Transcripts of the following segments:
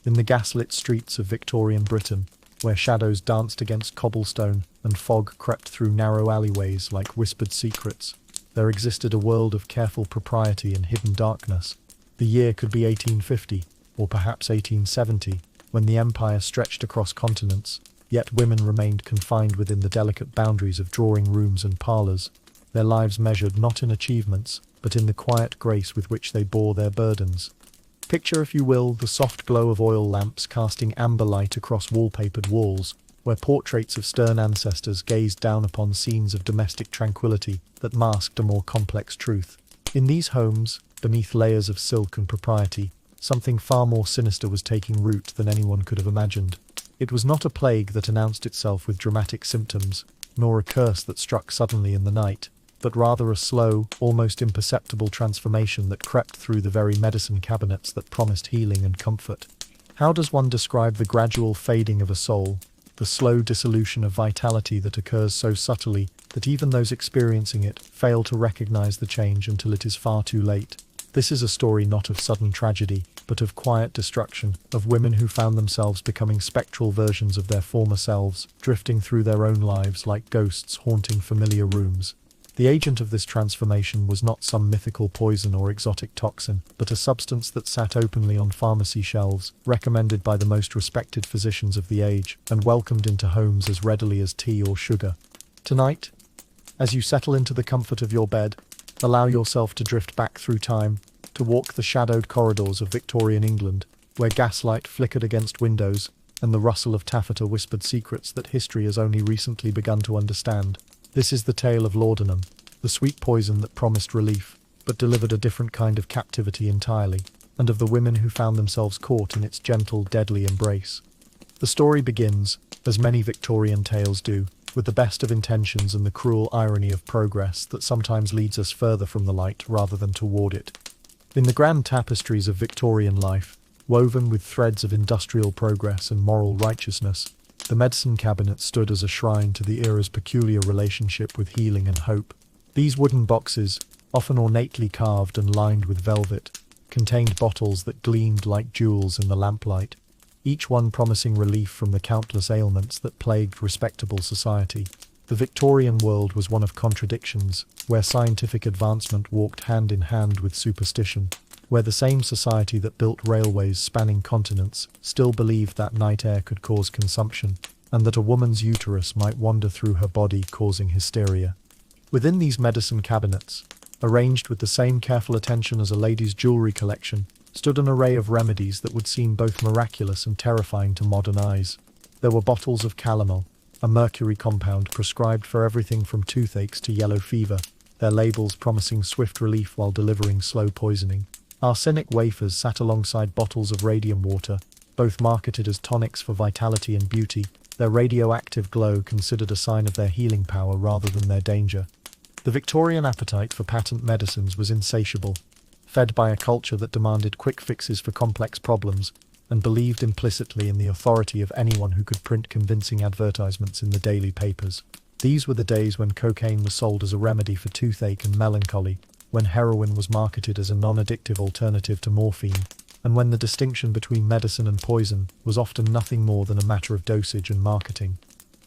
In the gaslit streets of Victorian Britain, where shadows danced against cobblestone and fog crept through narrow alleyways like whispered secrets, there existed a world of careful propriety and hidden darkness. The year could be 1850, or perhaps 1870, when the empire stretched across continents, yet women remained confined within the delicate boundaries of drawing rooms and parlours, their lives measured not in achievements, but in the quiet grace with which they bore their burdens. Picture, if you will, the soft glow of oil lamps casting amber light across wallpapered walls, where portraits of stern ancestors gazed down upon scenes of domestic tranquility that masked a more complex truth. In these homes, beneath layers of silk and propriety, something far more sinister was taking root than anyone could have imagined. It was not a plague that announced itself with dramatic symptoms, nor a curse that struck suddenly in the night, but rather a slow, almost imperceptible transformation that crept through the very medicine cabinets that promised healing and comfort. How does one describe the gradual fading of a soul, the slow dissolution of vitality that occurs so subtly that even those experiencing it fail to recognize the change until it is far too late? This is a story not of sudden tragedy, but of quiet destruction, of women who found themselves becoming spectral versions of their former selves, drifting through their own lives like ghosts haunting familiar rooms. The agent of this transformation was not some mythical poison or exotic toxin, but a substance that sat openly on pharmacy shelves, recommended by the most respected physicians of the age, and welcomed into homes as readily as tea or sugar. Tonight, as you settle into the comfort of your bed, allow yourself to drift back through time, to walk the shadowed corridors of Victorian England, where gaslight flickered against windows, and the rustle of taffeta whispered secrets that history has only recently begun to understand. This is the tale of laudanum, the sweet poison that promised relief, but delivered a different kind of captivity entirely, and of the women who found themselves caught in its gentle, deadly embrace. The story begins, as many Victorian tales do, with the best of intentions and the cruel irony of progress that sometimes leads us further from the light rather than toward it. In the grand tapestries of Victorian life, woven with threads of industrial progress and moral righteousness, the medicine cabinet stood as a shrine to the era's peculiar relationship with healing and hope. These wooden boxes, often ornately carved and lined with velvet, contained bottles that gleamed like jewels in the lamplight, each one promising relief from the countless ailments that plagued respectable society. The Victorian world was one of contradictions, where scientific advancement walked hand in hand with superstition, where the same society that built railways spanning continents still believed that night air could cause consumption, and that a woman's uterus might wander through her body causing hysteria. Within these medicine cabinets, arranged with the same careful attention as a lady's jewelry collection, stood an array of remedies that would seem both miraculous and terrifying to modern eyes. There were bottles of calomel, a mercury compound prescribed for everything from toothaches to yellow fever, their labels promising swift relief while delivering slow poisoning. Arsenic wafers sat alongside bottles of radium water, both marketed as tonics for vitality and beauty, their radioactive glow considered a sign of their healing power rather than their danger. The Victorian appetite for patent medicines was insatiable, fed by a culture that demanded quick fixes for complex problems and believed implicitly in the authority of anyone who could print convincing advertisements in the daily papers. These were the days when cocaine was sold as a remedy for toothache and melancholy, when heroin was marketed as a non-addictive alternative to morphine, and when the distinction between medicine and poison was often nothing more than a matter of dosage and marketing.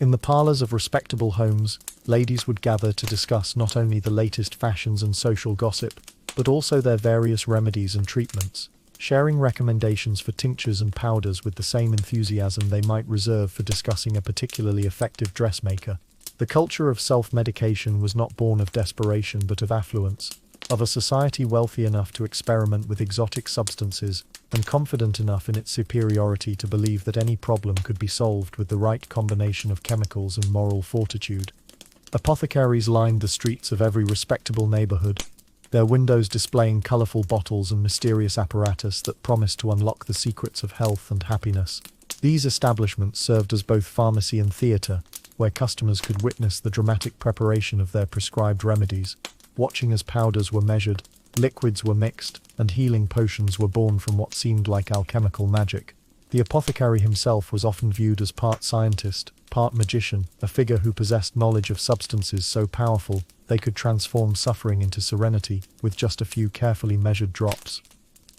In the parlours of respectable homes, ladies would gather to discuss not only the latest fashions and social gossip, but also their various remedies and treatments, sharing recommendations for tinctures and powders with the same enthusiasm they might reserve for discussing a particularly effective dressmaker. The culture of self-medication was not born of desperation but of affluence, of a society wealthy enough to experiment with exotic substances and confident enough in its superiority to believe that any problem could be solved with the right combination of chemicals and moral fortitude. Apothecaries lined the streets of every respectable neighbourhood, their windows displaying colourful bottles and mysterious apparatus that promised to unlock the secrets of health and happiness. These establishments served as both pharmacy and theatre, where customers could witness the dramatic preparation of their prescribed remedies, watching as powders were measured, liquids were mixed, and healing potions were born from what seemed like alchemical magic. The apothecary himself was often viewed as part scientist, part magician, a figure who possessed knowledge of substances so powerful they could transform suffering into serenity with just a few carefully measured drops.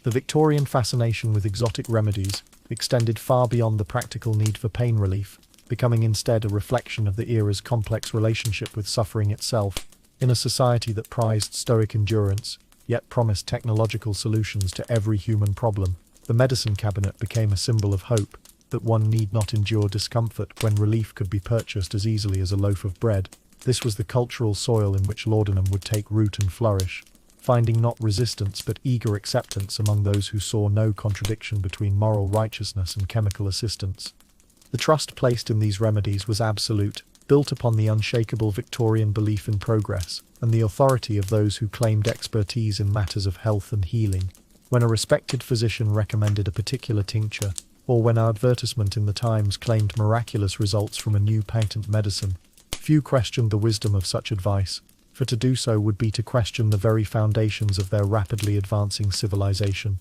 The Victorian fascination with exotic remedies, extended far beyond the practical need for pain relief, becoming instead a reflection of the era's complex relationship with suffering itself. In a society that prized stoic endurance, yet promised technological solutions to every human problem, the medicine cabinet became a symbol of hope, that one need not endure discomfort when relief could be purchased as easily as a loaf of bread. This was the cultural soil in which laudanum would take root and flourish, finding not resistance but eager acceptance among those who saw no contradiction between moral righteousness and chemical assistance. The trust placed in these remedies was absolute, built upon the unshakable Victorian belief in progress, and the authority of those who claimed expertise in matters of health and healing. When a respected physician recommended a particular tincture, or when an advertisement in the Times claimed miraculous results from a new patent medicine, few questioned the wisdom of such advice, for to do so would be to question the very foundations of their rapidly advancing civilization.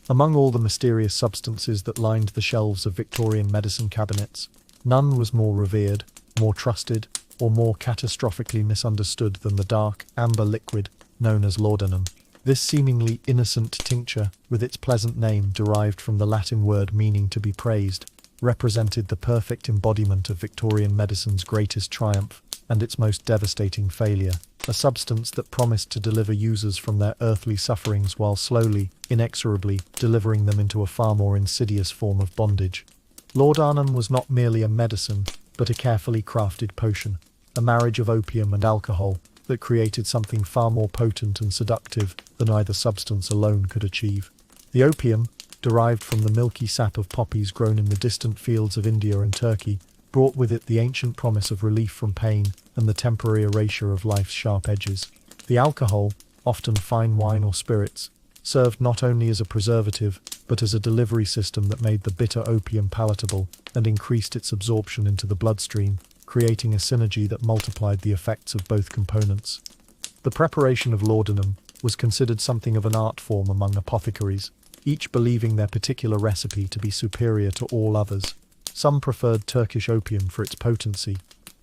Among all the mysterious substances that lined the shelves of Victorian medicine cabinets, none was more revered, more trusted, or more catastrophically misunderstood than the dark, amber liquid known as laudanum. This seemingly innocent tincture, with its pleasant name derived from the Latin word meaning to be praised, represented the perfect embodiment of Victorian medicine's greatest triumph and its most devastating failure, a substance that promised to deliver users from their earthly sufferings while slowly, inexorably, delivering them into a far more insidious form of bondage. Laudanum was not merely a medicine, but a carefully crafted potion, a marriage of opium and alcohol that created something far more potent and seductive than either substance alone could achieve. The opium, derived from the milky sap of poppies grown in the distant fields of India and Turkey, brought with it the ancient promise of relief from pain and the temporary erasure of life's sharp edges. The alcohol, often fine wine or spirits, served not only as a preservative, but as a delivery system that made the bitter opium palatable and increased its absorption into the bloodstream, creating a synergy that multiplied the effects of both components. The preparation of laudanum was considered something of an art form among apothecaries, each believing their particular recipe to be superior to all others. Some preferred Turkish opium for its potency,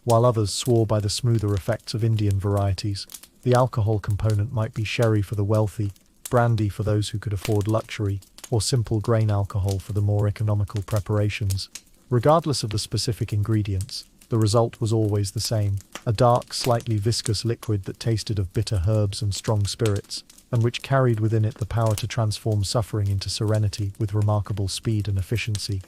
while others swore by the smoother effects of Indian varieties. The alcohol component might be sherry for the wealthy, brandy for those who could afford luxury, or simple grain alcohol for the more economical preparations. Regardless of the specific ingredients, the result was always the same: a dark, slightly viscous liquid that tasted of bitter herbs and strong spirits, and which carried within it the power to transform suffering into serenity with remarkable speed and efficiency.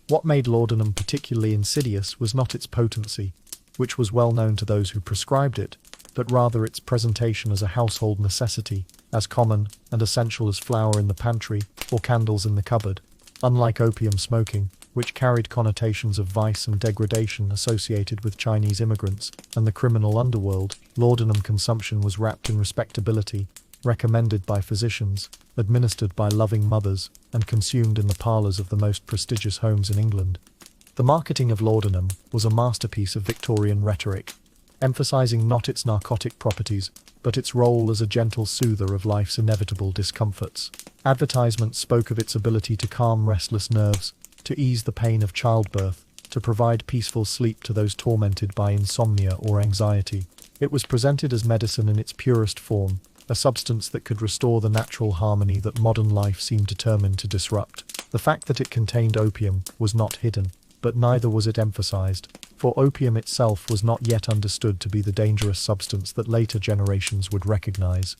What made laudanum particularly insidious was not its potency, which was well known to those who prescribed it, but rather its presentation as a household necessity, as common and essential as flour in the pantry or candles in the cupboard. Unlike opium smoking, which carried connotations of vice and degradation associated with Chinese immigrants and the criminal underworld, laudanum consumption was wrapped in respectability, recommended by physicians, administered by loving mothers, and consumed in the parlours of the most prestigious homes in England. The marketing of laudanum was a masterpiece of Victorian rhetoric, emphasizing not its narcotic properties, but its role as a gentle soother of life's inevitable discomforts. Advertisements spoke of its ability to calm restless nerves, to ease the pain of childbirth, to provide peaceful sleep to those tormented by insomnia or anxiety. It was presented as medicine in its purest form, a substance that could restore the natural harmony that modern life seemed determined to disrupt. The fact that it contained opium was not hidden, but neither was it emphasized, for opium itself was not yet understood to be the dangerous substance that later generations would recognize.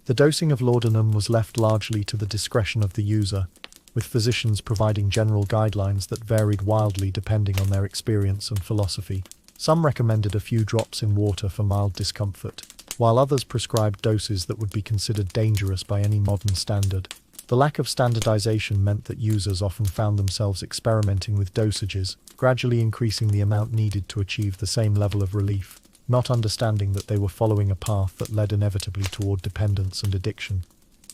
The dosing of laudanum was left largely to the discretion of the user, with physicians providing general guidelines that varied wildly depending on their experience and philosophy. Some recommended a few drops in water for mild discomfort, while others prescribed doses that would be considered dangerous by any modern standard. The lack of standardization meant that users often found themselves experimenting with dosages, gradually increasing the amount needed to achieve the same level of relief, not understanding that they were following a path that led inevitably toward dependence and addiction.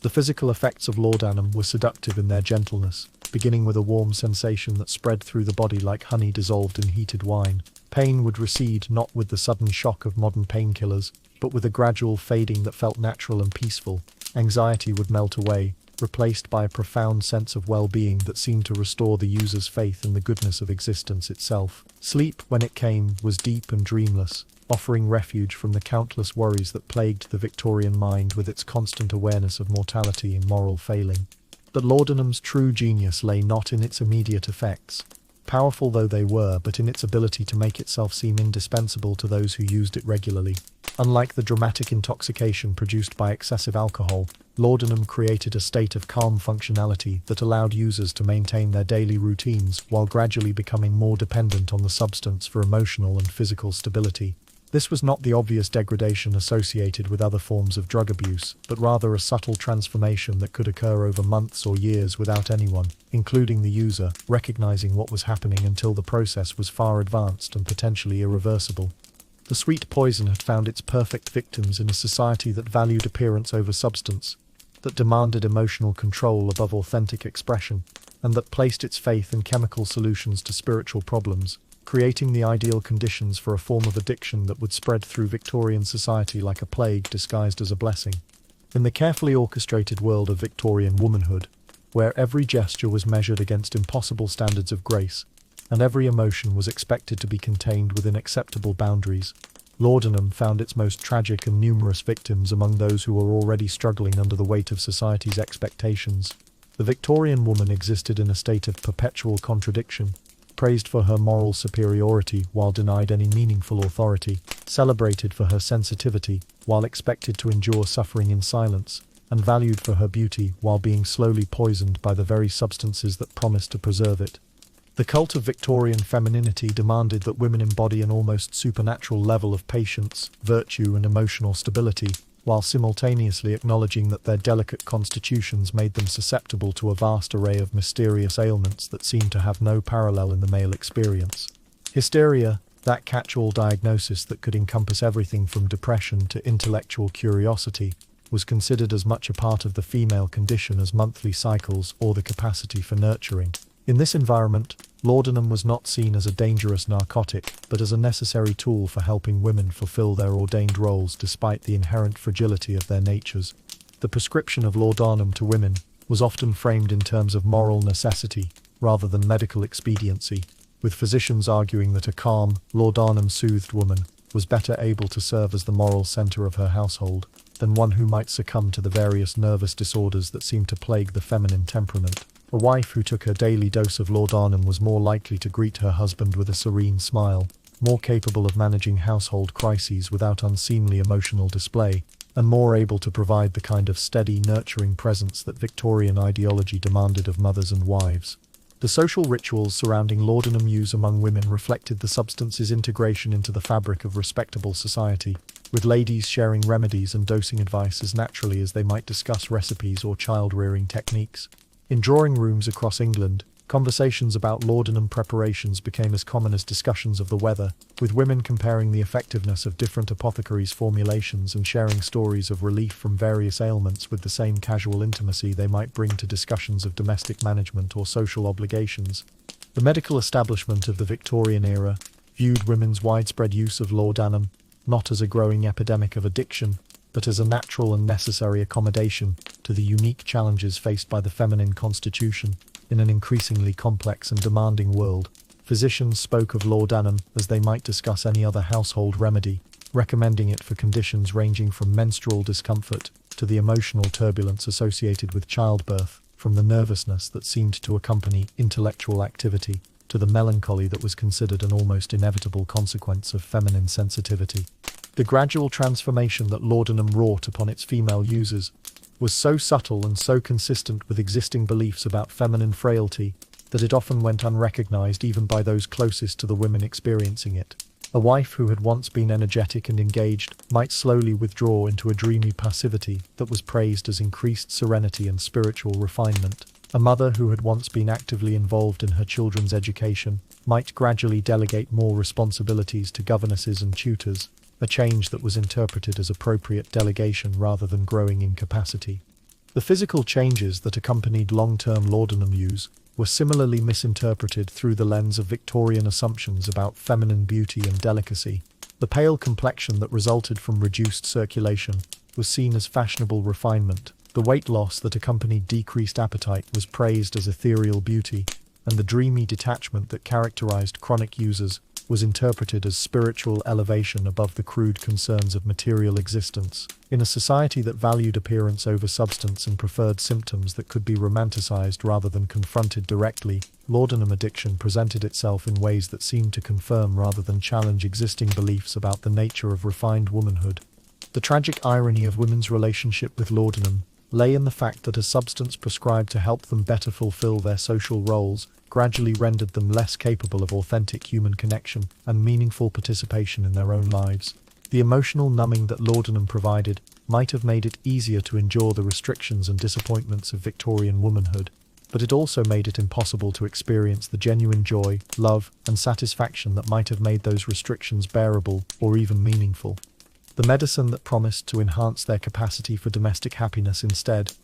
The physical effects of laudanum were seductive in their gentleness, beginning with a warm sensation that spread through the body like honey dissolved in heated wine. Pain would recede not with the sudden shock of modern painkillers, but with a gradual fading that felt natural and peaceful. Anxiety would melt away, replaced by a profound sense of well-being that seemed to restore the user's faith in the goodness of existence itself. Sleep, when it came, was deep and dreamless, offering refuge from the countless worries that plagued the Victorian mind with its constant awareness of mortality and moral failing. But laudanum's true genius lay not in its immediate effects, powerful though they were, but in its ability to make itself seem indispensable to those who used it regularly. Unlike the dramatic intoxication produced by excessive alcohol, laudanum created a state of calm functionality that allowed users to maintain their daily routines while gradually becoming more dependent on the substance for emotional and physical stability. This was not the obvious degradation associated with other forms of drug abuse, but rather a subtle transformation that could occur over months or years without anyone, including the user, recognizing what was happening until the process was far advanced and potentially irreversible. The sweet poison had found its perfect victims in a society that valued appearance over substance, that demanded emotional control above authentic expression, and that placed its faith in chemical solutions to spiritual problems, creating the ideal conditions for a form of addiction that would spread through Victorian society like a plague disguised as a blessing. In the carefully orchestrated world of Victorian womanhood, where every gesture was measured against impossible standards of grace, and every emotion was expected to be contained within acceptable boundaries, laudanum found its most tragic and numerous victims among those who were already struggling under the weight of society's expectations. The Victorian woman existed in a state of perpetual contradiction, praised for her moral superiority while denied any meaningful authority, celebrated for her sensitivity while expected to endure suffering in silence, and valued for her beauty while being slowly poisoned by the very substances that promised to preserve it. The cult of Victorian femininity demanded that women embody an almost supernatural level of patience, virtue, and emotional stability, while simultaneously acknowledging that their delicate constitutions made them susceptible to a vast array of mysterious ailments that seemed to have no parallel in the male experience. Hysteria, that catch-all diagnosis that could encompass everything from depression to intellectual curiosity, was considered as much a part of the female condition as monthly cycles or the capacity for nurturing. In this environment, laudanum was not seen as a dangerous narcotic, but as a necessary tool for helping women fulfill their ordained roles despite the inherent fragility of their natures. The prescription of laudanum to women was often framed in terms of moral necessity, rather than medical expediency, with physicians arguing that a calm, laudanum-soothed woman was better able to serve as the moral center of her household than one who might succumb to the various nervous disorders that seem to plague the feminine temperament. A wife who took her daily dose of laudanum was more likely to greet her husband with a serene smile, more capable of managing household crises without unseemly emotional display, and more able to provide the kind of steady, nurturing presence that Victorian ideology demanded of mothers and wives. The social rituals surrounding laudanum use among women reflected the substance's integration into the fabric of respectable society, with ladies sharing remedies and dosing advice as naturally as they might discuss recipes or child-rearing techniques. In drawing rooms across England, conversations about laudanum preparations became as common as discussions of the weather, with women comparing the effectiveness of different apothecaries' formulations and sharing stories of relief from various ailments with the same casual intimacy they might bring to discussions of domestic management or social obligations. The medical establishment of the Victorian era viewed women's widespread use of laudanum not as a growing epidemic of addiction, but as a natural and necessary accommodation to the unique challenges faced by the feminine constitution in an increasingly complex and demanding world. Physicians spoke of laudanum as they might discuss any other household remedy, recommending it for conditions ranging from menstrual discomfort to the emotional turbulence associated with childbirth, from the nervousness that seemed to accompany intellectual activity to the melancholy that was considered an almost inevitable consequence of feminine sensitivity. The gradual transformation that laudanum wrought upon its female users was so subtle and so consistent with existing beliefs about feminine frailty that it often went unrecognized even by those closest to the women experiencing it. A wife who had once been energetic and engaged might slowly withdraw into a dreamy passivity that was praised as increased serenity and spiritual refinement. A mother who had once been actively involved in her children's education might gradually delegate more responsibilities to governesses and tutors, a change that was interpreted as appropriate delegation rather than growing incapacity. The physical changes that accompanied long-term laudanum use were similarly misinterpreted through the lens of Victorian assumptions about feminine beauty and delicacy. The pale complexion that resulted from reduced circulation was seen as fashionable refinement. The weight loss that accompanied decreased appetite was praised as ethereal beauty, and the dreamy detachment that characterized chronic users was interpreted as spiritual elevation above the crude concerns of material existence. In a society that valued appearance over substance and preferred symptoms that could be romanticized rather than confronted directly, laudanum addiction presented itself in ways that seemed to confirm rather than challenge existing beliefs about the nature of refined womanhood. The tragic irony of women's relationship with laudanum lay in the fact that a substance prescribed to help them better fulfill their social roles gradually rendered them less capable of authentic human connection and meaningful participation in their own lives. The emotional numbing that laudanum provided might have made it easier to endure the restrictions and disappointments of Victorian womanhood, but it also made it impossible to experience the genuine joy, love, and satisfaction that might have made those restrictions bearable or even meaningful. The medicine that promised to enhance their capacity for domestic happiness instead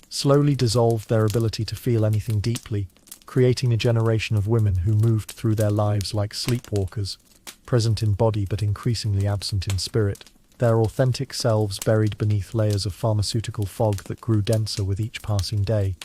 slowly dissolved their ability to feel anything deeply, creating a generation of women who moved through their lives like sleepwalkers, present in body but increasingly absent in spirit, their authentic selves buried beneath layers of pharmaceutical fog that grew denser with each passing day.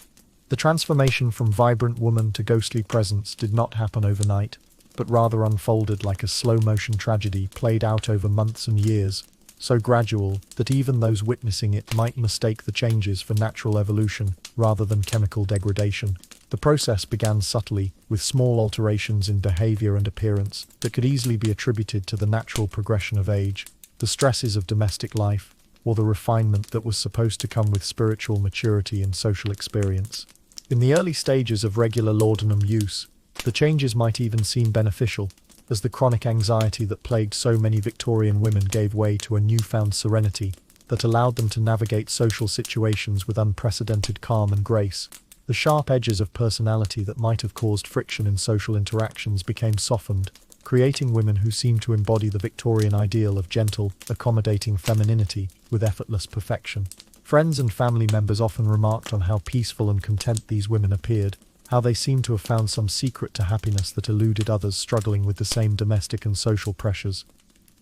The transformation from vibrant woman to ghostly presence did not happen overnight, but rather unfolded like a slow-motion tragedy played out over months and years, so gradual that even those witnessing it might mistake the changes for natural evolution rather than chemical degradation. The process began subtly, with small alterations in behavior and appearance that could easily be attributed to the natural progression of age, the stresses of domestic life, or the refinement that was supposed to come with spiritual maturity and social experience. In the early stages of regular laudanum use, the changes might even seem beneficial, as the chronic anxiety that plagued so many Victorian women gave way to a newfound serenity that allowed them to navigate social situations with unprecedented calm and grace. The sharp edges of personality that might have caused friction in social interactions became softened, creating women who seemed to embody the Victorian ideal of gentle, accommodating femininity with effortless perfection. Friends and family members often remarked on how peaceful and content these women appeared, how they seemed to have found some secret to happiness that eluded others struggling with the same domestic and social pressures.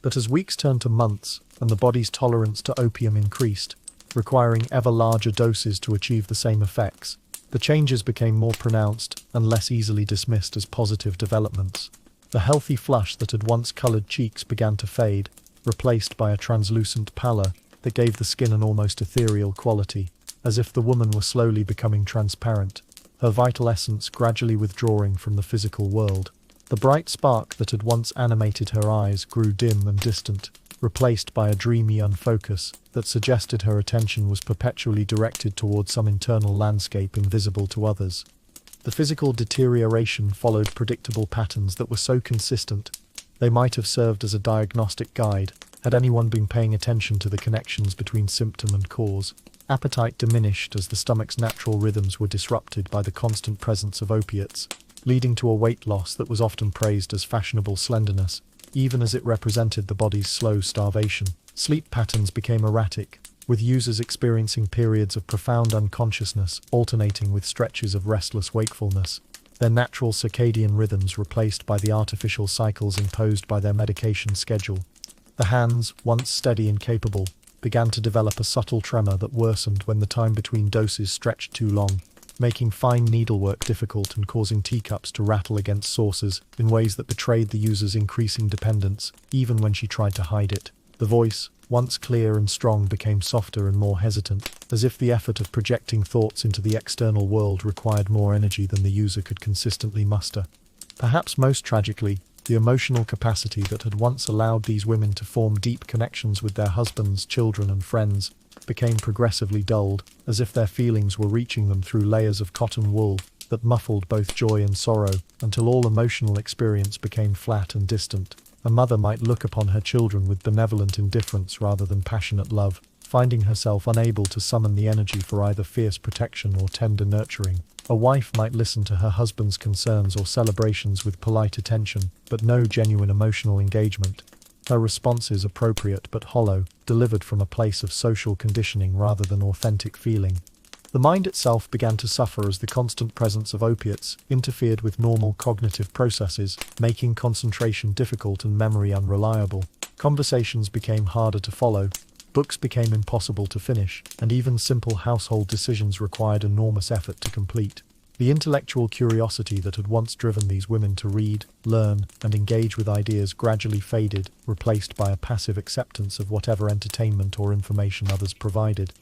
But as weeks turned to months, and the body's tolerance to opium increased, requiring ever larger doses to achieve the same effects, the changes became more pronounced and less easily dismissed as positive developments. The healthy flush that had once coloured cheeks began to fade, replaced by a translucent pallor that gave the skin an almost ethereal quality, as if the woman were slowly becoming transparent, her vital essence gradually withdrawing from the physical world. The bright spark that had once animated her eyes grew dim and distant, replaced by a dreamy unfocus that suggested her attention was perpetually directed towards some internal landscape invisible to others. The physical deterioration followed predictable patterns that were so consistent they might have served as a diagnostic guide had anyone been paying attention to the connections between symptom and cause. Appetite diminished as the stomach's natural rhythms were disrupted by the constant presence of opiates, leading to a weight loss that was often praised as fashionable slenderness, even as it represented the body's slow starvation. Sleep patterns became erratic, with users experiencing periods of profound unconsciousness alternating with stretches of restless wakefulness, their natural circadian rhythms replaced by the artificial cycles imposed by their medication schedule. The hands, once steady and capable, began to develop a subtle tremor that worsened when the time between doses stretched too long, making fine needlework difficult and causing teacups to rattle against saucers in ways that betrayed the user's increasing dependence, even when she tried to hide it. The voice, once clear and strong, became softer and more hesitant, as if the effort of projecting thoughts into the external world required more energy than the user could consistently muster. Perhaps most tragically, the emotional capacity that had once allowed these women to form deep connections with their husbands, children, and friends became progressively dulled, as if their feelings were reaching them through layers of cotton wool that muffled both joy and sorrow, until all emotional experience became flat and distant. A mother might look upon her children with benevolent indifference rather than passionate love, finding herself unable to summon the energy for either fierce protection or tender nurturing. A wife might listen to her husband's concerns or celebrations with polite attention, but no genuine emotional engagement. Her responses appropriate but hollow, delivered from a place of social conditioning rather than authentic feeling. The mind itself began to suffer as the constant presence of opiates interfered with normal cognitive processes, making concentration difficult and memory unreliable. Conversations became harder to follow, books became impossible to finish, and even simple household decisions required enormous effort to complete. The intellectual curiosity that had once driven these women to read, learn, and engage with ideas gradually faded, replaced by a passive acceptance of whatever entertainment or information others provided.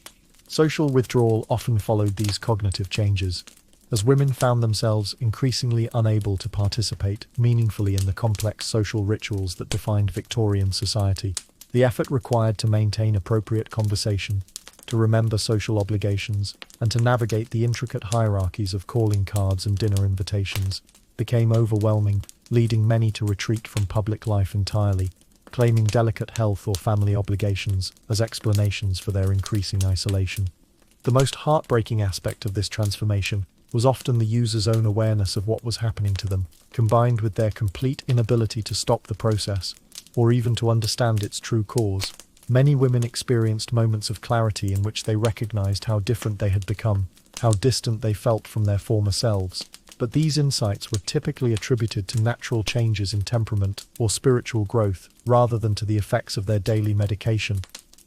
Social withdrawal often followed these cognitive changes, as women found themselves increasingly unable to participate meaningfully in the complex social rituals that defined Victorian society. The effort required to maintain appropriate conversation, to remember social obligations, and to navigate the intricate hierarchies of calling cards and dinner invitations became overwhelming, leading many to retreat from public life entirely, claiming delicate health or family obligations as explanations for their increasing isolation. The most heartbreaking aspect of this transformation was often the user's own awareness of what was happening to them, combined with their complete inability to stop the process, or even to understand its true cause. Many women experienced moments of clarity in which they recognized how different they had become, how distant they felt from their former selves. But these insights were typically attributed to natural changes in temperament or spiritual growth, rather than to the effects of their daily medication.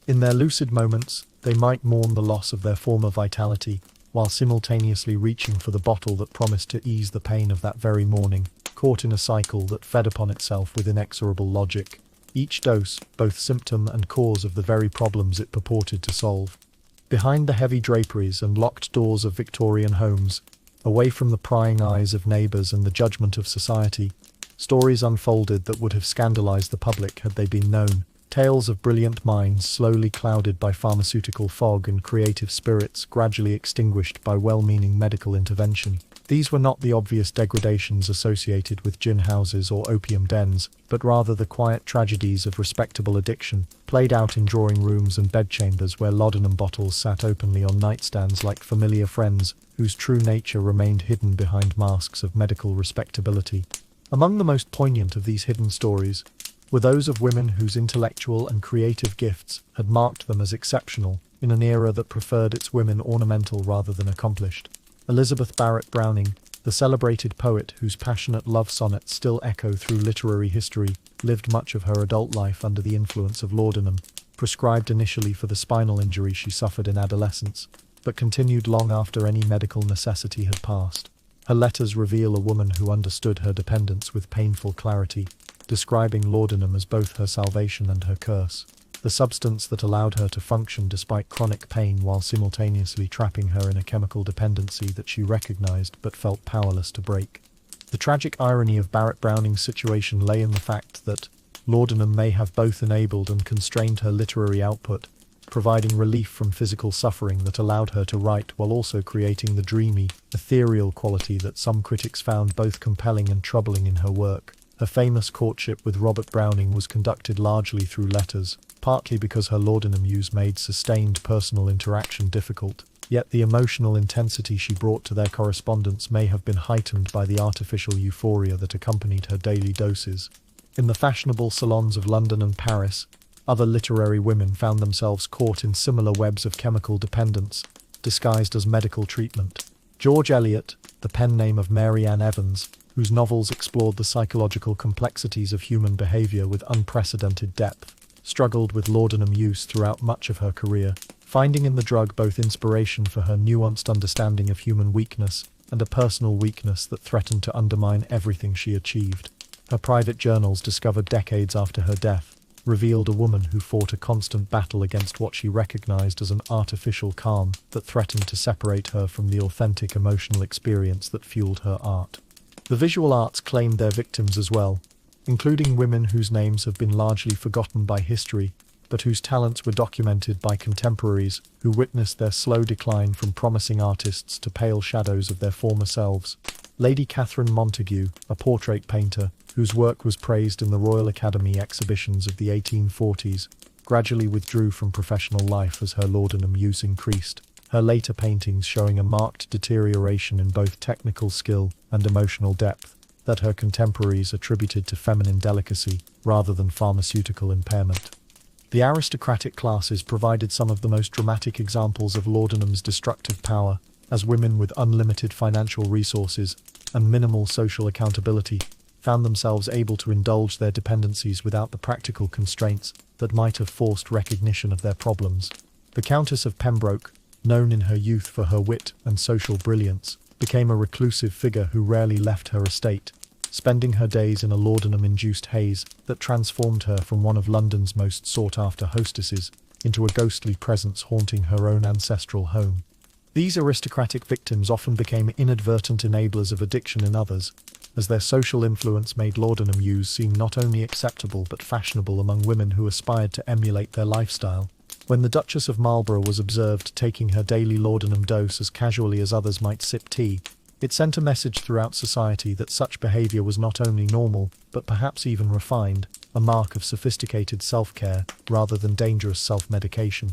In their lucid moments, they might mourn the loss of their former vitality, while simultaneously reaching for the bottle that promised to ease the pain of that very morning, caught in a cycle that fed upon itself with inexorable logic. Each dose, both symptom and cause of the very problems it purported to solve. Behind the heavy draperies and locked doors of Victorian homes, away from the prying eyes of neighbours and the judgment of society, stories unfolded that would have scandalised the public had they been known. Tales of brilliant minds slowly clouded by pharmaceutical fog and creative spirits gradually extinguished by well-meaning medical intervention. These were not the obvious degradations associated with gin houses or opium dens, but rather the quiet tragedies of respectable addiction, played out in drawing rooms and bedchambers where laudanum bottles sat openly on nightstands like familiar friends, whose true nature remained hidden behind masks of medical respectability. Among the most poignant of these hidden stories were those of women whose intellectual and creative gifts had marked them as exceptional, in an era that preferred its women ornamental rather than accomplished. Elizabeth Barrett Browning, the celebrated poet whose passionate love sonnets still echo through literary history, lived much of her adult life under the influence of laudanum, prescribed initially for the spinal injury she suffered in adolescence, but continued long after any medical necessity had passed. Her letters reveal a woman who understood her dependence with painful clarity, describing laudanum as both her salvation and her curse, the substance that allowed her to function despite chronic pain while simultaneously trapping her in a chemical dependency that she recognized but felt powerless to break. The tragic irony of Barrett Browning's situation lay in the fact that laudanum may have both enabled and constrained her literary output, providing relief from physical suffering that allowed her to write while also creating the dreamy, ethereal quality that some critics found both compelling and troubling in her work. Her famous courtship with Robert Browning was conducted largely through letters, partly because her laudanum use made sustained personal interaction difficult, yet the emotional intensity she brought to their correspondence may have been heightened by the artificial euphoria that accompanied her daily doses. In the fashionable salons of London and Paris, other literary women found themselves caught in similar webs of chemical dependence, disguised as medical treatment. George Eliot, the pen name of Mary Ann Evans, whose novels explored the psychological complexities of human behaviour with unprecedented depth, struggled with laudanum use throughout much of her career, finding in the drug both inspiration for her nuanced understanding of human weakness and a personal weakness that threatened to undermine everything she achieved. Her private journals, discovered decades after her death, revealed a woman who fought a constant battle against what she recognized as an artificial calm that threatened to separate her from the authentic emotional experience that fueled her art. The visual arts claimed their victims as well, including women whose names have been largely forgotten by history, but whose talents were documented by contemporaries who witnessed their slow decline from promising artists to pale shadows of their former selves. Lady Catherine Montague, a portrait painter, whose work was praised in the Royal Academy exhibitions of the 1840s, gradually withdrew from professional life as her laudanum use increased, her later paintings showing a marked deterioration in both technical skill and emotional depth that her contemporaries attributed to feminine delicacy rather than pharmaceutical impairment. The aristocratic classes provided some of the most dramatic examples of laudanum's destructive power, as women with unlimited financial resources and minimal social accountability found themselves able to indulge their dependencies without the practical constraints that might have forced recognition of their problems. The Countess of Pembroke, known in her youth for her wit and social brilliance, became a reclusive figure who rarely left her estate, spending her days in a laudanum-induced haze that transformed her from one of London's most sought-after hostesses into a ghostly presence haunting her own ancestral home. These aristocratic victims often became inadvertent enablers of addiction in others, as their social influence made laudanum use seem not only acceptable but fashionable among women who aspired to emulate their lifestyle. When the Duchess of Marlborough was observed taking her daily laudanum dose as casually as others might sip tea, it sent a message throughout society that such behavior was not only normal, but perhaps even refined, a mark of sophisticated self-care rather than dangerous self-medication.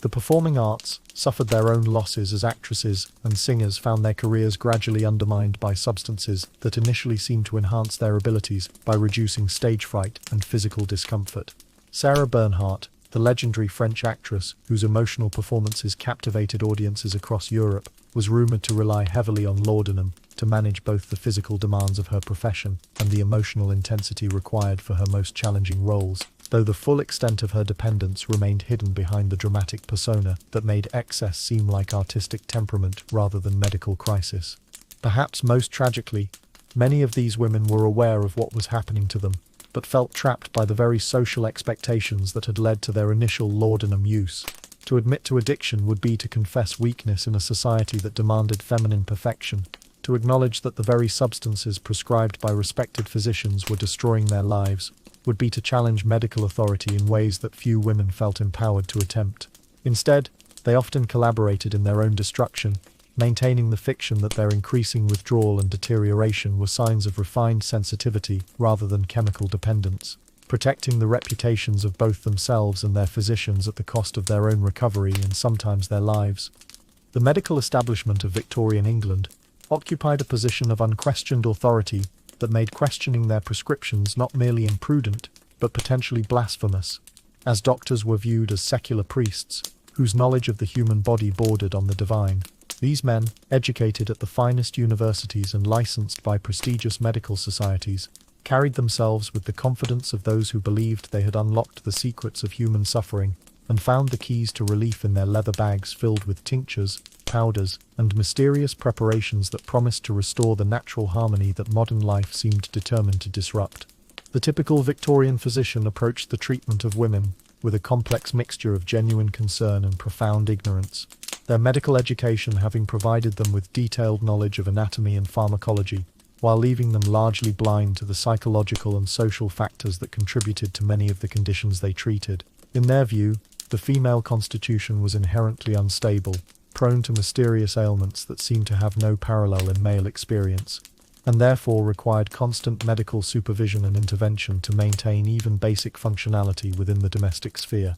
The performing arts suffered their own losses as actresses and singers found their careers gradually undermined by substances that initially seemed to enhance their abilities by reducing stage fright and physical discomfort. Sarah Bernhardt, the legendary French actress whose emotional performances captivated audiences across Europe, was rumoured to rely heavily on laudanum to manage both the physical demands of her profession and the emotional intensity required for her most challenging roles, though the full extent of her dependence remained hidden behind the dramatic persona that made excess seem like artistic temperament rather than medical crisis. Perhaps most tragically, many of these women were aware of what was happening to them, but felt trapped by the very social expectations that had led to their initial laudanum use. To admit to addiction would be to confess weakness in a society that demanded feminine perfection. To acknowledge that the very substances prescribed by respected physicians were destroying their lives would be to challenge medical authority in ways that few women felt empowered to attempt. Instead, they often collaborated in their own destruction, maintaining the fiction that their increasing withdrawal and deterioration were signs of refined sensitivity rather than chemical dependence, protecting the reputations of both themselves and their physicians at the cost of their own recovery and sometimes their lives. The medical establishment of Victorian England occupied a position of unquestioned authority that made questioning their prescriptions not merely imprudent, but potentially blasphemous, as doctors were viewed as secular priests, whose knowledge of the human body bordered on the divine. These men, educated at the finest universities and licensed by prestigious medical societies, carried themselves with the confidence of those who believed they had unlocked the secrets of human suffering and found the keys to relief in their leather bags filled with tinctures, powders, and mysterious preparations that promised to restore the natural harmony that modern life seemed determined to disrupt. The typical Victorian physician approached the treatment of women with a complex mixture of genuine concern and profound ignorance, their medical education having provided them with detailed knowledge of anatomy and pharmacology, while leaving them largely blind to the psychological and social factors that contributed to many of the conditions they treated. In their view, the female constitution was inherently unstable, prone to mysterious ailments that seemed to have no parallel in male experience, and therefore required constant medical supervision and intervention to maintain even basic functionality within the domestic sphere.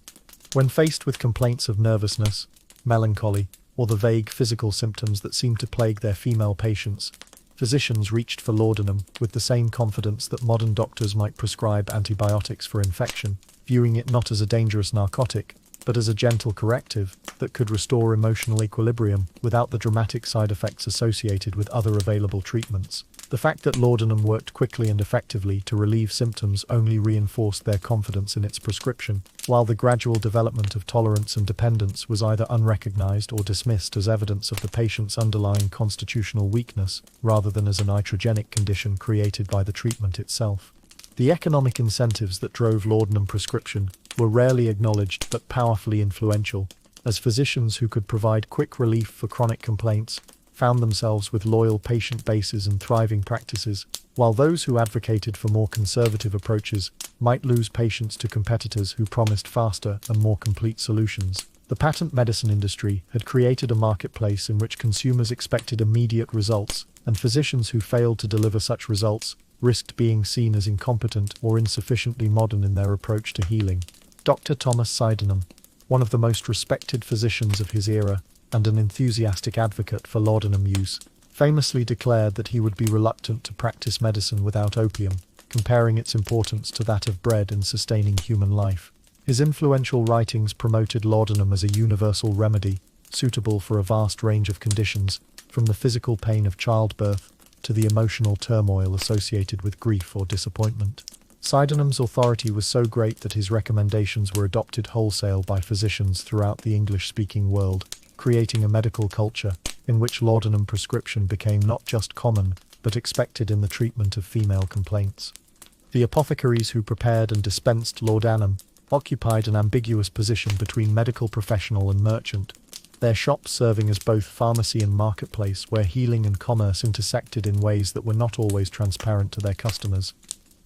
When faced with complaints of nervousness, melancholy, or the vague physical symptoms that seemed to plague their female patients, physicians reached for laudanum with the same confidence that modern doctors might prescribe antibiotics for infection, viewing it not as a dangerous narcotic, but as a gentle corrective that could restore emotional equilibrium without the dramatic side effects associated with other available treatments. The fact that laudanum worked quickly and effectively to relieve symptoms only reinforced their confidence in its prescription, while the gradual development of tolerance and dependence was either unrecognized or dismissed as evidence of the patient's underlying constitutional weakness, rather than as a iatrogenic condition created by the treatment itself. The economic incentives that drove laudanum prescription were rarely acknowledged but powerfully influential, as physicians who could provide quick relief for chronic complaints found themselves with loyal patient bases and thriving practices, while those who advocated for more conservative approaches might lose patients to competitors who promised faster and more complete solutions. The patent medicine industry had created a marketplace in which consumers expected immediate results, and physicians who failed to deliver such results risked being seen as incompetent or insufficiently modern in their approach to healing. Dr. Thomas Sydenham, one of the most respected physicians of his era and an enthusiastic advocate for laudanum use, famously declared that he would be reluctant to practice medicine without opium, comparing its importance to that of bread in sustaining human life. His influential writings promoted laudanum as a universal remedy, suitable for a vast range of conditions, from the physical pain of childbirth to the emotional turmoil associated with grief or disappointment. Sydenham's authority was so great that his recommendations were adopted wholesale by physicians throughout the English-speaking world, creating a medical culture in which laudanum prescription became not just common, but expected in the treatment of female complaints. The apothecaries who prepared and dispensed laudanum occupied an ambiguous position between medical professional and merchant, their shops serving as both pharmacy and marketplace where healing and commerce intersected in ways that were not always transparent to their customers.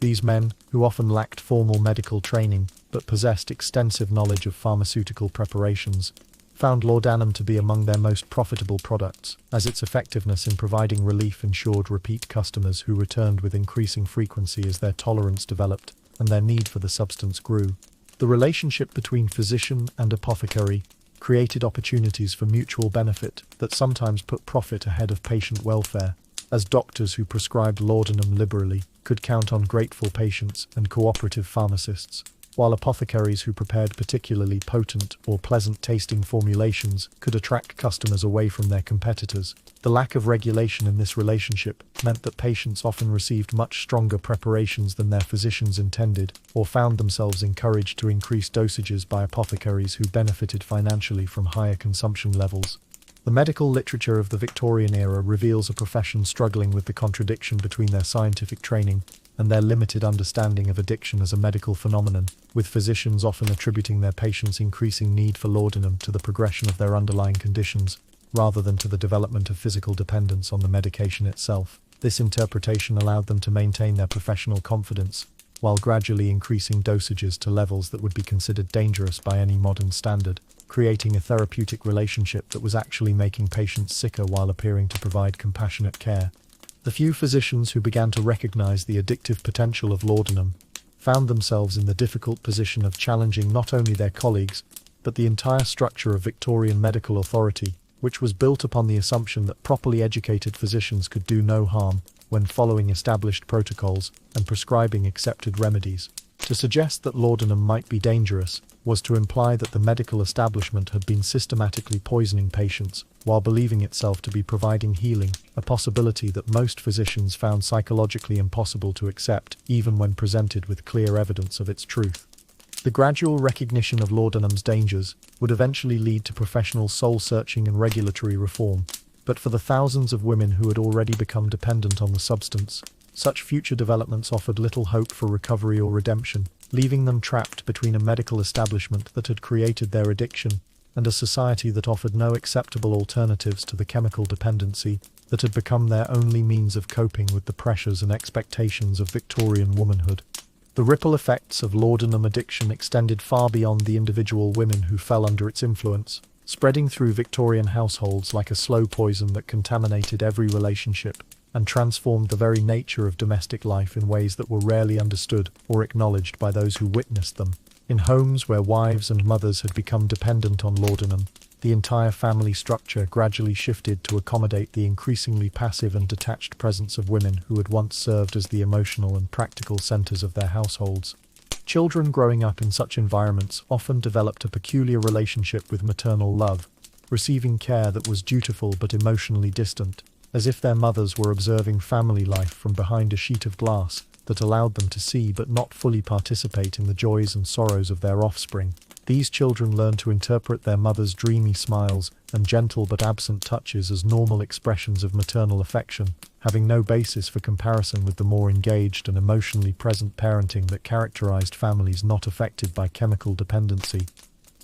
These men, who often lacked formal medical training but possessed extensive knowledge of pharmaceutical preparations, found laudanum to be among their most profitable products, as its effectiveness in providing relief ensured repeat customers who returned with increasing frequency as their tolerance developed and their need for the substance grew. The relationship between physician and apothecary created opportunities for mutual benefit that sometimes put profit ahead of patient welfare, as doctors who prescribed laudanum liberally could count on grateful patients and cooperative pharmacists, while apothecaries who prepared particularly potent or pleasant-tasting formulations could attract customers away from their competitors. The lack of regulation in this relationship meant that patients often received much stronger preparations than their physicians intended, or found themselves encouraged to increase dosages by apothecaries who benefited financially from higher consumption levels. The medical literature of the Victorian era reveals a profession struggling with the contradiction between their scientific training and their limited understanding of addiction as a medical phenomenon, with physicians often attributing their patients' increasing need for laudanum to the progression of their underlying conditions, rather than to the development of physical dependence on the medication itself. This interpretation allowed them to maintain their professional confidence, while gradually increasing dosages to levels that would be considered dangerous by any modern standard, creating a therapeutic relationship that was actually making patients sicker while appearing to provide compassionate care. The few physicians who began to recognize the addictive potential of laudanum found themselves in the difficult position of challenging not only their colleagues, but the entire structure of Victorian medical authority, which was built upon the assumption that properly educated physicians could do no harm when following established protocols and prescribing accepted remedies. To suggest that laudanum might be dangerous was to imply that the medical establishment had been systematically poisoning patients while believing itself to be providing healing, a possibility that most physicians found psychologically impossible to accept even when presented with clear evidence of its truth. The gradual recognition of laudanum's dangers would eventually lead to professional soul-searching and regulatory reform, but for the thousands of women who had already become dependent on the substance, such future developments offered little hope for recovery or redemption, leaving them trapped between a medical establishment that had created their addiction and a society that offered no acceptable alternatives to the chemical dependency that had become their only means of coping with the pressures and expectations of Victorian womanhood. The ripple effects of laudanum addiction extended far beyond the individual women who fell under its influence, spreading through Victorian households like a slow poison that contaminated every relationship and transformed the very nature of domestic life in ways that were rarely understood or acknowledged by those who witnessed them. In homes where wives and mothers had become dependent on laudanum, the entire family structure gradually shifted to accommodate the increasingly passive and detached presence of women who had once served as the emotional and practical centers of their households. Children growing up in such environments often developed a peculiar relationship with maternal love, receiving care that was dutiful but emotionally distant, as if their mothers were observing family life from behind a sheet of glass that allowed them to see but not fully participate in the joys and sorrows of their offspring. These children learn to interpret their mother's dreamy smiles and gentle but absent touches as normal expressions of maternal affection, having no basis for comparison with the more engaged and emotionally present parenting that characterized families not affected by chemical dependency.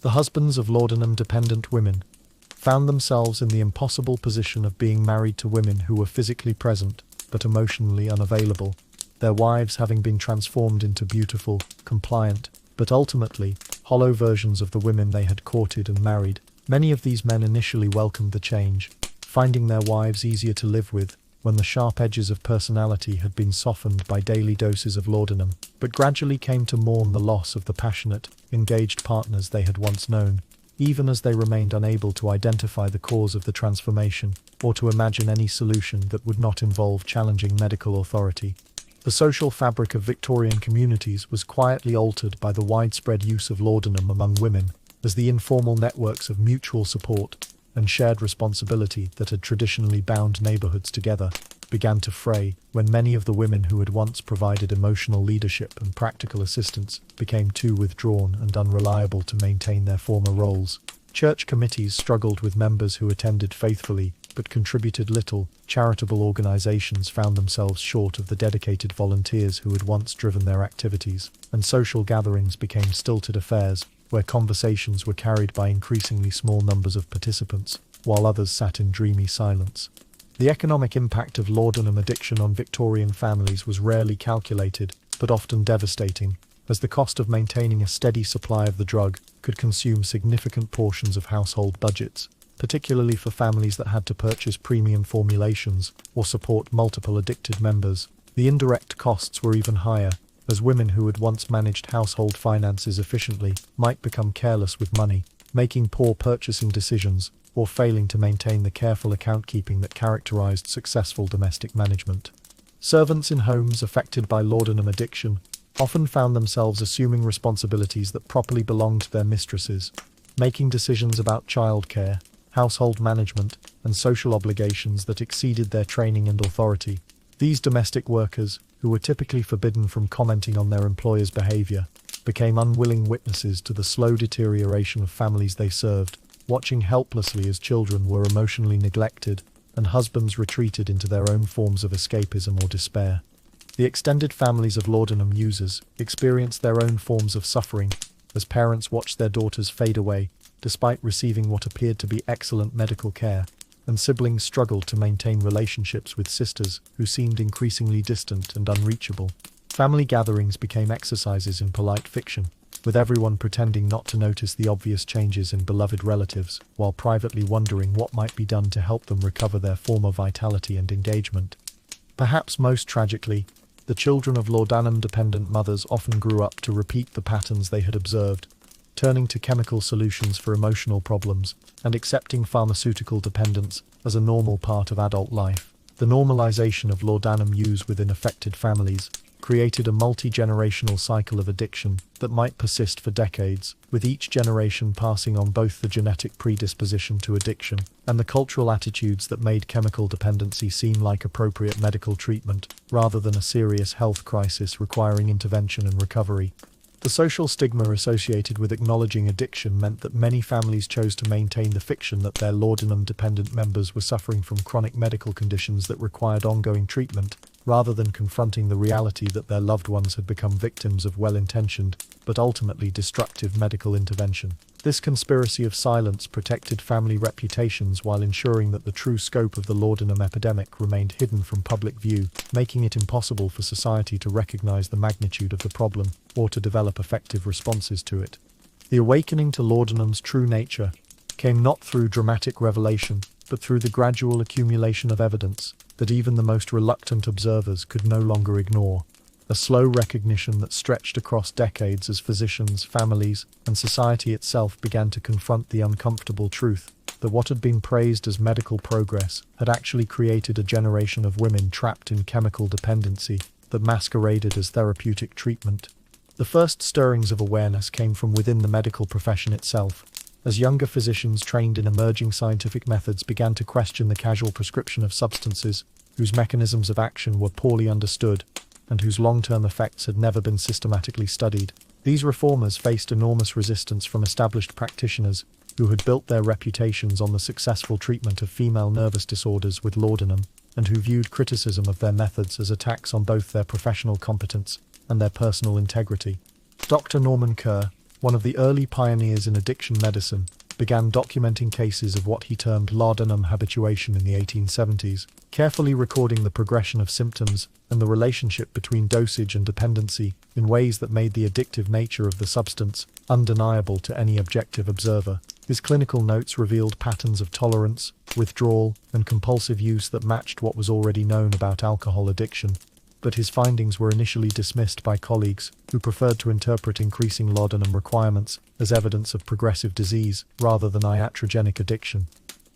The husbands of laudanum-dependent women found themselves in the impossible position of being married to women who were physically present but emotionally unavailable, their wives having been transformed into beautiful, compliant, but ultimately hollow versions of the women they had courted and married. Many of these men initially welcomed the change, finding their wives easier to live with when the sharp edges of personality had been softened by daily doses of laudanum, but gradually came to mourn the loss of the passionate, engaged partners they had once known, even as they remained unable to identify the cause of the transformation or to imagine any solution that would not involve challenging medical authority. The social fabric of Victorian communities was quietly altered by the widespread use of laudanum among women, as the informal networks of mutual support and shared responsibility that had traditionally bound neighborhoods together began to fray when many of the women who had once provided emotional leadership and practical assistance became too withdrawn and unreliable to maintain their former roles. Church committees struggled with members who attended faithfully but contributed little, charitable organizations found themselves short of the dedicated volunteers who had once driven their activities, and social gatherings became stilted affairs, where conversations were carried by increasingly small numbers of participants, while others sat in dreamy silence. The economic impact of laudanum addiction on Victorian families was rarely calculated, but often devastating, as the cost of maintaining a steady supply of the drug could consume significant portions of household budgets, particularly for families that had to purchase premium formulations or support multiple addicted members. The indirect costs were even higher, as women who had once managed household finances efficiently might become careless with money, making poor purchasing decisions or failing to maintain the careful account-keeping that characterized successful domestic management. Servants in homes affected by laudanum addiction often found themselves assuming responsibilities that properly belonged to their mistresses, making decisions about childcare, household management, and social obligations that exceeded their training and authority. These domestic workers, who were typically forbidden from commenting on their employer's behavior, became unwilling witnesses to the slow deterioration of families they served, watching helplessly as children were emotionally neglected and husbands retreated into their own forms of escapism or despair. The extended families of laudanum users experienced their own forms of suffering as parents watched their daughters fade away despite receiving what appeared to be excellent medical care, and siblings struggled to maintain relationships with sisters who seemed increasingly distant and unreachable. Family gatherings became exercises in polite fiction, with everyone pretending not to notice the obvious changes in beloved relatives, while privately wondering what might be done to help them recover their former vitality and engagement. Perhaps most tragically, the children of laudanum-dependent mothers often grew up to repeat the patterns they had observed, turning to chemical solutions for emotional problems and accepting pharmaceutical dependence as a normal part of adult life. The normalization of laudanum use within affected families created a multi-generational cycle of addiction that might persist for decades, with each generation passing on both the genetic predisposition to addiction and the cultural attitudes that made chemical dependency seem like appropriate medical treatment, rather than a serious health crisis requiring intervention and recovery. The social stigma associated with acknowledging addiction meant that many families chose to maintain the fiction that their laudanum-dependent members were suffering from chronic medical conditions that required ongoing treatment, rather than confronting the reality that their loved ones had become victims of well-intentioned, but ultimately destructive medical intervention. This conspiracy of silence protected family reputations while ensuring that the true scope of the laudanum epidemic remained hidden from public view, making it impossible for society to recognize the magnitude of the problem or to develop effective responses to it. The awakening to laudanum's true nature came not through dramatic revelation, but through the gradual accumulation of evidence that even the most reluctant observers could no longer ignore. A slow recognition that stretched across decades as physicians, families, and society itself began to confront the uncomfortable truth that what had been praised as medical progress had actually created a generation of women trapped in chemical dependency that masqueraded as therapeutic treatment. The first stirrings of awareness came from within the medical profession itself, as younger physicians trained in emerging scientific methods began to question the casual prescription of substances whose mechanisms of action were poorly understood and whose long-term effects had never been systematically studied. These reformers faced enormous resistance from established practitioners who had built their reputations on the successful treatment of female nervous disorders with laudanum, and who viewed criticism of their methods as attacks on both their professional competence and their personal integrity. Dr. Norman Kerr, one of the early pioneers in addiction medicine, began documenting cases of what he termed laudanum habituation in the 1870s, carefully recording the progression of symptoms and the relationship between dosage and dependency in ways that made the addictive nature of the substance undeniable to any objective observer. His clinical notes revealed patterns of tolerance, withdrawal, and compulsive use that matched what was already known about alcohol addiction. But his findings were initially dismissed by colleagues who preferred to interpret increasing laudanum requirements as evidence of progressive disease rather than iatrogenic addiction.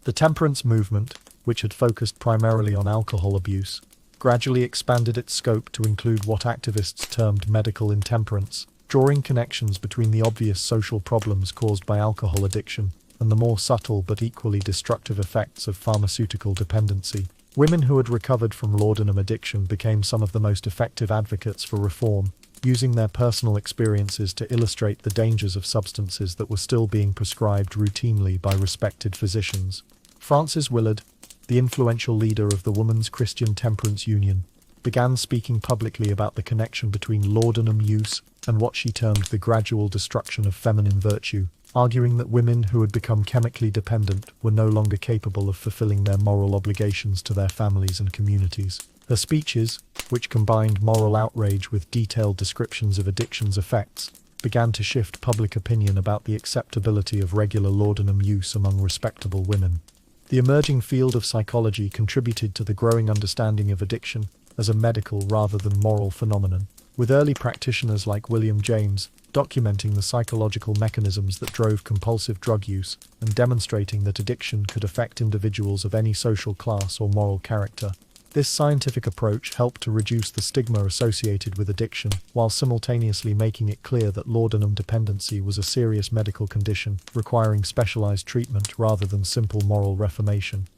The temperance movement, which had focused primarily on alcohol abuse, gradually expanded its scope to include what activists termed medical intemperance, drawing connections between the obvious social problems caused by alcohol addiction and the more subtle but equally destructive effects of pharmaceutical dependency. Women who had recovered from laudanum addiction became some of the most effective advocates for reform, using their personal experiences to illustrate the dangers of substances that were still being prescribed routinely by respected physicians. Frances Willard, the influential leader of the Women's Christian Temperance Union, began speaking publicly about the connection between laudanum use and what she termed the gradual destruction of feminine virtue, arguing that women who had become chemically dependent were no longer capable of fulfilling their moral obligations to their families and communities. Her speeches, which combined moral outrage with detailed descriptions of addiction's effects, began to shift public opinion about the acceptability of regular laudanum use among respectable women. The emerging field of psychology contributed to the growing understanding of addiction as a medical rather than moral phenomenon, with early practitioners like William James documenting the psychological mechanisms that drove compulsive drug use and demonstrating that addiction could affect individuals of any social class or moral character. This scientific approach helped to reduce the stigma associated with addiction, while simultaneously making it clear that laudanum dependency was a serious medical condition requiring specialized treatment rather than simple moral reformation.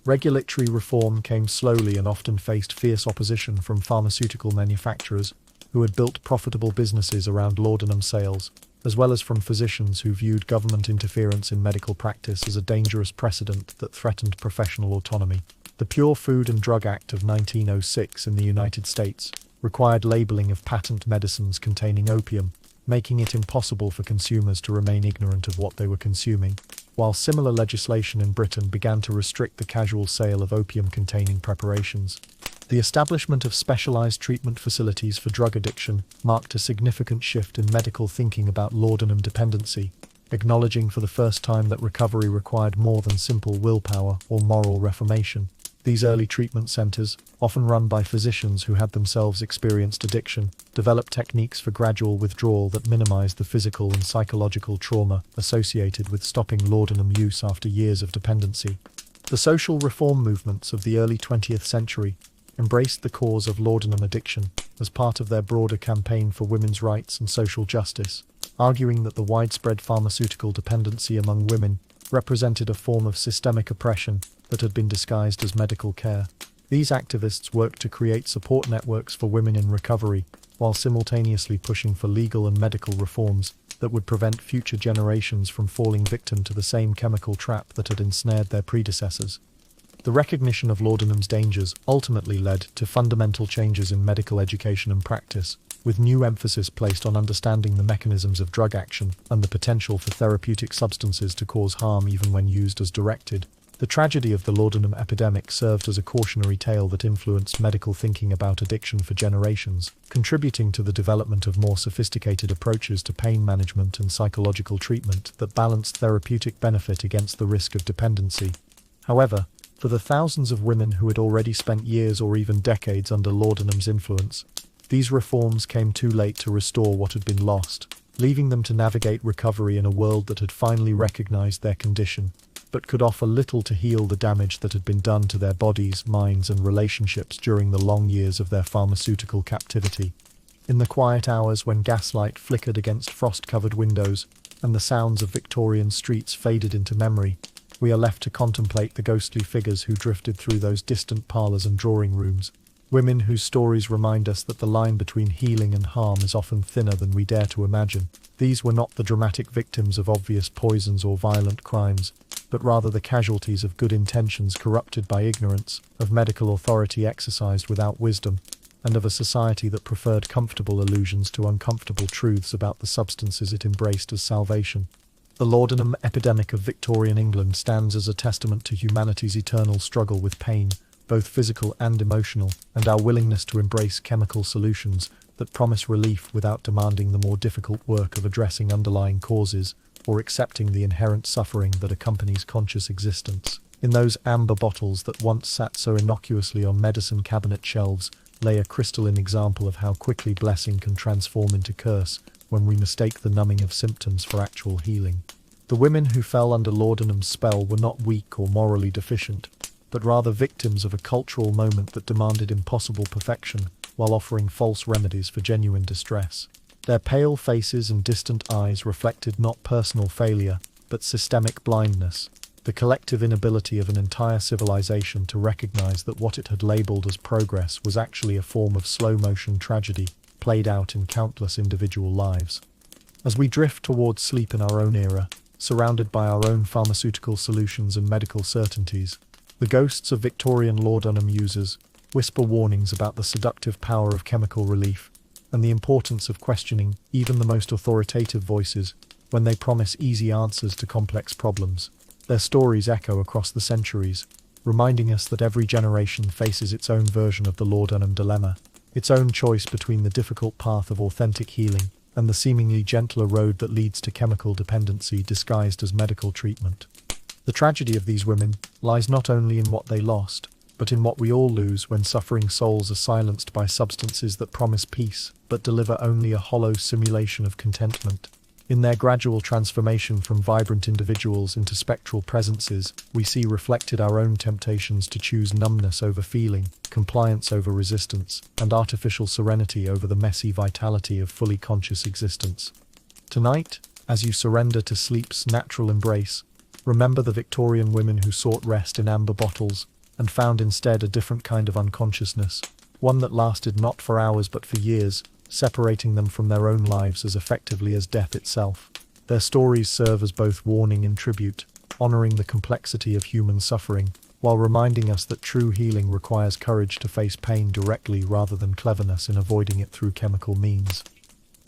Regulatory reform came slowly and often faced fierce opposition from pharmaceutical manufacturers who had built profitable businesses around laudanum sales, as well as from physicians who viewed government interference in medical practice as a dangerous precedent that threatened professional autonomy. The Pure Food and Drug Act of 1906 in the United States required labeling of patent medicines containing opium, making it impossible for consumers to remain ignorant of what they were consuming, while similar legislation in Britain began to restrict the casual sale of opium-containing preparations. The establishment of specialized treatment facilities for drug addiction marked a significant shift in medical thinking about laudanum dependency, acknowledging for the first time that recovery required more than simple willpower or moral reformation. These early treatment centers, often run by physicians who had themselves experienced addiction, developed techniques for gradual withdrawal that minimized the physical and psychological trauma associated with stopping laudanum use after years of dependency. The social reform movements of the early 20th century embraced the cause of laudanum addiction as part of their broader campaign for women's rights and social justice, arguing that the widespread pharmaceutical dependency among women represented a form of systemic oppression that had been disguised as medical care. These activists worked to create support networks for women in recovery, while simultaneously pushing for legal and medical reforms that would prevent future generations from falling victim to the same chemical trap that had ensnared their predecessors. The recognition of laudanum's dangers ultimately led to fundamental changes in medical education and practice, with new emphasis placed on understanding the mechanisms of drug action and the potential for therapeutic substances to cause harm even when used as directed. The tragedy of the laudanum epidemic served as a cautionary tale that influenced medical thinking about addiction for generations, contributing to the development of more sophisticated approaches to pain management and psychological treatment that balanced therapeutic benefit against the risk of dependency. However, for the thousands of women who had already spent years or even decades under laudanum's influence, these reforms came too late to restore what had been lost, leaving them to navigate recovery in a world that had finally recognized their condition, but could offer little to heal the damage that had been done to their bodies, minds, and relationships during the long years of their pharmaceutical captivity. In the quiet hours when gaslight flickered against frost-covered windows and the sounds of Victorian streets faded into memory, we are left to contemplate the ghostly figures who drifted through those distant parlors and drawing rooms, women whose stories remind us that the line between healing and harm is often thinner than we dare to imagine. These were not the dramatic victims of obvious poisons or violent crimes, but rather the casualties of good intentions corrupted by ignorance, of medical authority exercised without wisdom, and of a society that preferred comfortable illusions to uncomfortable truths about the substances it embraced as salvation. The laudanum epidemic of Victorian England stands as a testament to humanity's eternal struggle with pain, both physical and emotional, and our willingness to embrace chemical solutions that promise relief without demanding the more difficult work of addressing underlying causes or accepting the inherent suffering that accompanies conscious existence. In those amber bottles that once sat so innocuously on medicine cabinet shelves lay a crystalline example of how quickly blessing can transform into curse when we mistake the numbing of symptoms for actual healing. The women who fell under laudanum's spell were not weak or morally deficient, but rather victims of a cultural moment that demanded impossible perfection while offering false remedies for genuine distress. Their pale faces and distant eyes reflected not personal failure, but systemic blindness, the collective inability of an entire civilization to recognize that what it had labeled as progress was actually a form of slow-motion tragedy, played out in countless individual lives. As we drift towards sleep in our own era, surrounded by our own pharmaceutical solutions and medical certainties, The ghosts of Victorian laudanum users whisper warnings about the seductive power of chemical relief and the importance of questioning even the most authoritative voices when they promise easy answers to complex problems. Their stories echo across the centuries, reminding us that every generation faces its own version of the laudanum dilemma, its own choice between the difficult path of authentic healing and the seemingly gentler road that leads to chemical dependency disguised as medical treatment. The tragedy of these women lies not only in what they lost, but in what we all lose when suffering souls are silenced by substances that promise peace but deliver only a hollow simulation of contentment. In their gradual transformation from vibrant individuals into spectral presences, we see reflected our own temptations to choose numbness over feeling, compliance over resistance, and artificial serenity over the messy vitality of fully conscious existence. Tonight, as you surrender to sleep's natural embrace, remember the Victorian women who sought rest in amber bottles and found instead a different kind of unconsciousness, one that lasted not for hours but for years, separating them from their own lives as effectively as death itself. Their stories serve as both warning and tribute, honoring the complexity of human suffering, while reminding us that true healing requires courage to face pain directly rather than cleverness in avoiding it through chemical means.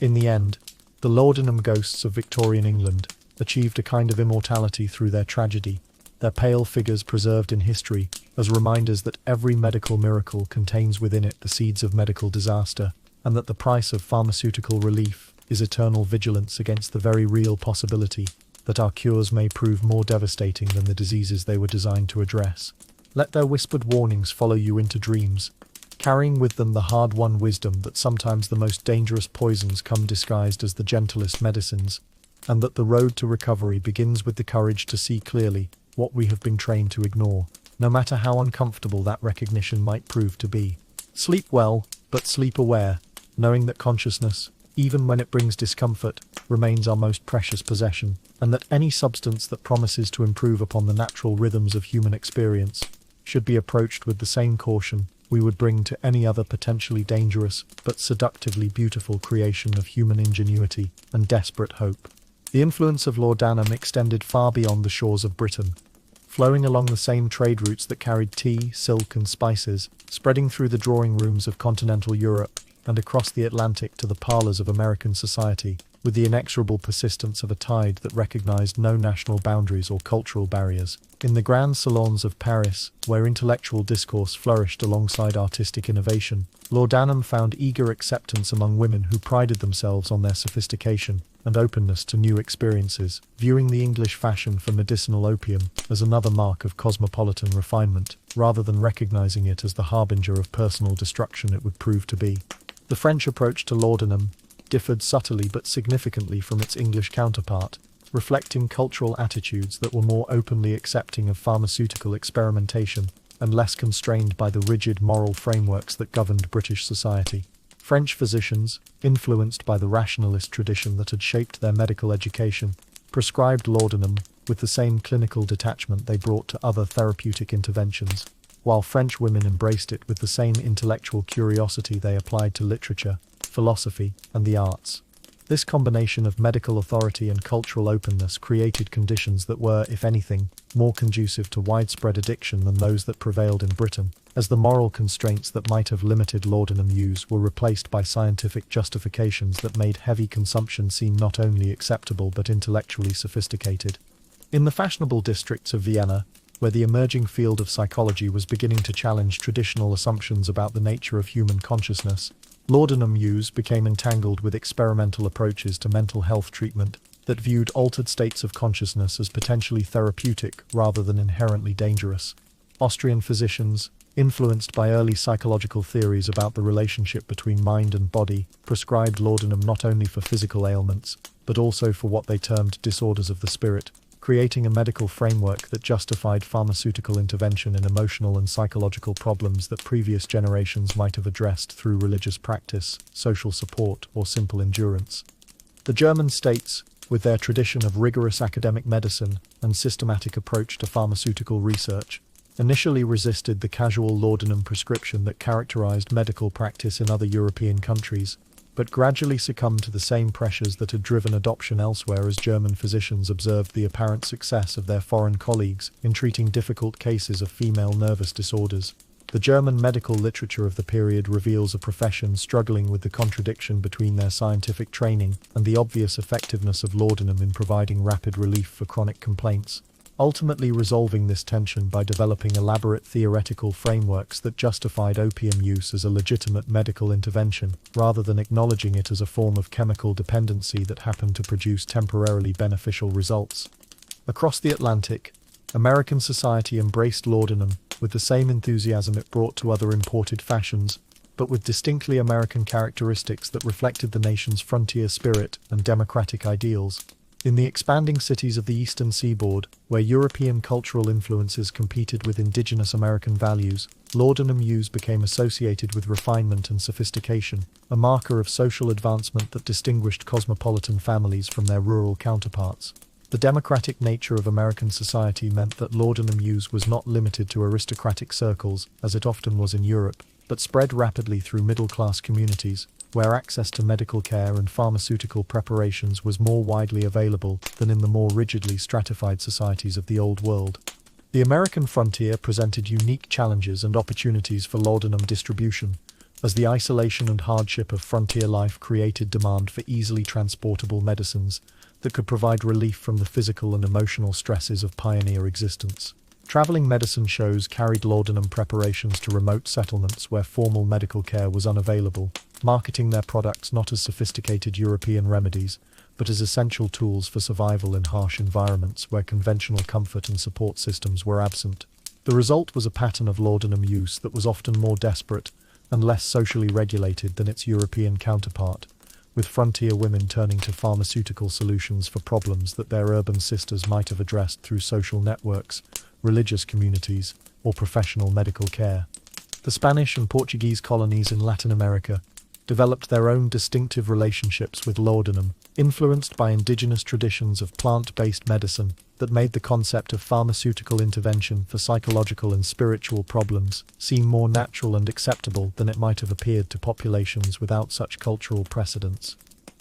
In the end, the laudanum ghosts of Victorian England achieved a kind of immortality through their tragedy, their pale figures preserved in history as reminders that every medical miracle contains within it the seeds of medical disaster, and that the price of pharmaceutical relief is eternal vigilance against the very real possibility that our cures may prove more devastating than the diseases they were designed to address. Let their whispered warnings follow you into dreams, carrying with them the hard-won wisdom that sometimes the most dangerous poisons come disguised as the gentlest medicines, and that the road to recovery begins with the courage to see clearly what we have been trained to ignore, no matter how uncomfortable that recognition might prove to be. Sleep well, but sleep aware, knowing that consciousness, even when it brings discomfort, remains our most precious possession, and that any substance that promises to improve upon the natural rhythms of human experience should be approached with the same caution we would bring to any other potentially dangerous but seductively beautiful creation of human ingenuity and desperate hope. The influence of laudanum extended far beyond the shores of Britain, flowing along the same trade routes that carried tea, silk and spices, spreading through the drawing rooms of continental Europe and across the Atlantic to the parlours of American society, with the inexorable persistence of a tide that recognized no national boundaries or cultural barriers. In the grand salons of Paris, where intellectual discourse flourished alongside artistic innovation, laudanum found eager acceptance among women who prided themselves on their sophistication and openness to new experiences, viewing the English fashion for medicinal opium as another mark of cosmopolitan refinement, rather than recognizing it as the harbinger of personal destruction it would prove to be. The French approach to laudanum differed subtly but significantly from its English counterpart, reflecting cultural attitudes that were more openly accepting of pharmaceutical experimentation and less constrained by the rigid moral frameworks that governed British society. French physicians, influenced by the rationalist tradition that had shaped their medical education, prescribed laudanum with the same clinical detachment they brought to other therapeutic interventions, while French women embraced it with the same intellectual curiosity they applied to literature, philosophy, and the arts. This combination of medical authority and cultural openness created conditions that were, if anything, more conducive to widespread addiction than those that prevailed in Britain, as the moral constraints that might have limited laudanum use were replaced by scientific justifications that made heavy consumption seem not only acceptable but intellectually sophisticated. In the fashionable districts of Vienna, where the emerging field of psychology was beginning to challenge traditional assumptions about the nature of human consciousness, laudanum use became entangled with experimental approaches to mental health treatment that viewed altered states of consciousness as potentially therapeutic rather than inherently dangerous. Austrian physicians, influenced by early psychological theories about the relationship between mind and body, prescribed laudanum not only for physical ailments, but also for what they termed disorders of the spirit, creating a medical framework that justified pharmaceutical intervention in emotional and psychological problems that previous generations might have addressed through religious practice, social support, or simple endurance. The German states, with their tradition of rigorous academic medicine and systematic approach to pharmaceutical research, initially resisted the casual laudanum prescription that characterized medical practice in other European countries, but gradually succumbed to the same pressures that had driven adoption elsewhere as German physicians observed the apparent success of their foreign colleagues in treating difficult cases of female nervous disorders. The German medical literature of the period reveals a profession struggling with the contradiction between their scientific training and the obvious effectiveness of laudanum in providing rapid relief for chronic complaints, ultimately resolving this tension by developing elaborate theoretical frameworks that justified opium use as a legitimate medical intervention, rather than acknowledging it as a form of chemical dependency that happened to produce temporarily beneficial results. Across the Atlantic, American society embraced laudanum with the same enthusiasm it brought to other imported fashions, but with distinctly American characteristics that reflected the nation's frontier spirit and democratic ideals. In the expanding cities of the eastern seaboard, where European cultural influences competed with indigenous American values, laudanum use became associated with refinement and sophistication, a marker of social advancement that distinguished cosmopolitan families from their rural counterparts. The democratic nature of American society meant that laudanum use was not limited to aristocratic circles, as it often was in Europe, but spread rapidly through middle-class communities, where access to medical care and pharmaceutical preparations was more widely available than in the more rigidly stratified societies of the Old World. The American frontier presented unique challenges and opportunities for laudanum distribution, as the isolation and hardship of frontier life created demand for easily transportable medicines that could provide relief from the physical and emotional stresses of pioneer existence. Traveling medicine shows carried laudanum preparations to remote settlements where formal medical care was unavailable, marketing their products not as sophisticated European remedies, but as essential tools for survival in harsh environments where conventional comfort and support systems were absent. The result was a pattern of laudanum use that was often more desperate and less socially regulated than its European counterpart, with frontier women turning to pharmaceutical solutions for problems that their urban sisters might have addressed through social networks, religious communities, or professional medical care. The Spanish and Portuguese colonies in Latin America developed their own distinctive relationships with laudanum, influenced by indigenous traditions of plant-based medicine that made the concept of pharmaceutical intervention for psychological and spiritual problems seem more natural and acceptable than it might have appeared to populations without such cultural precedents.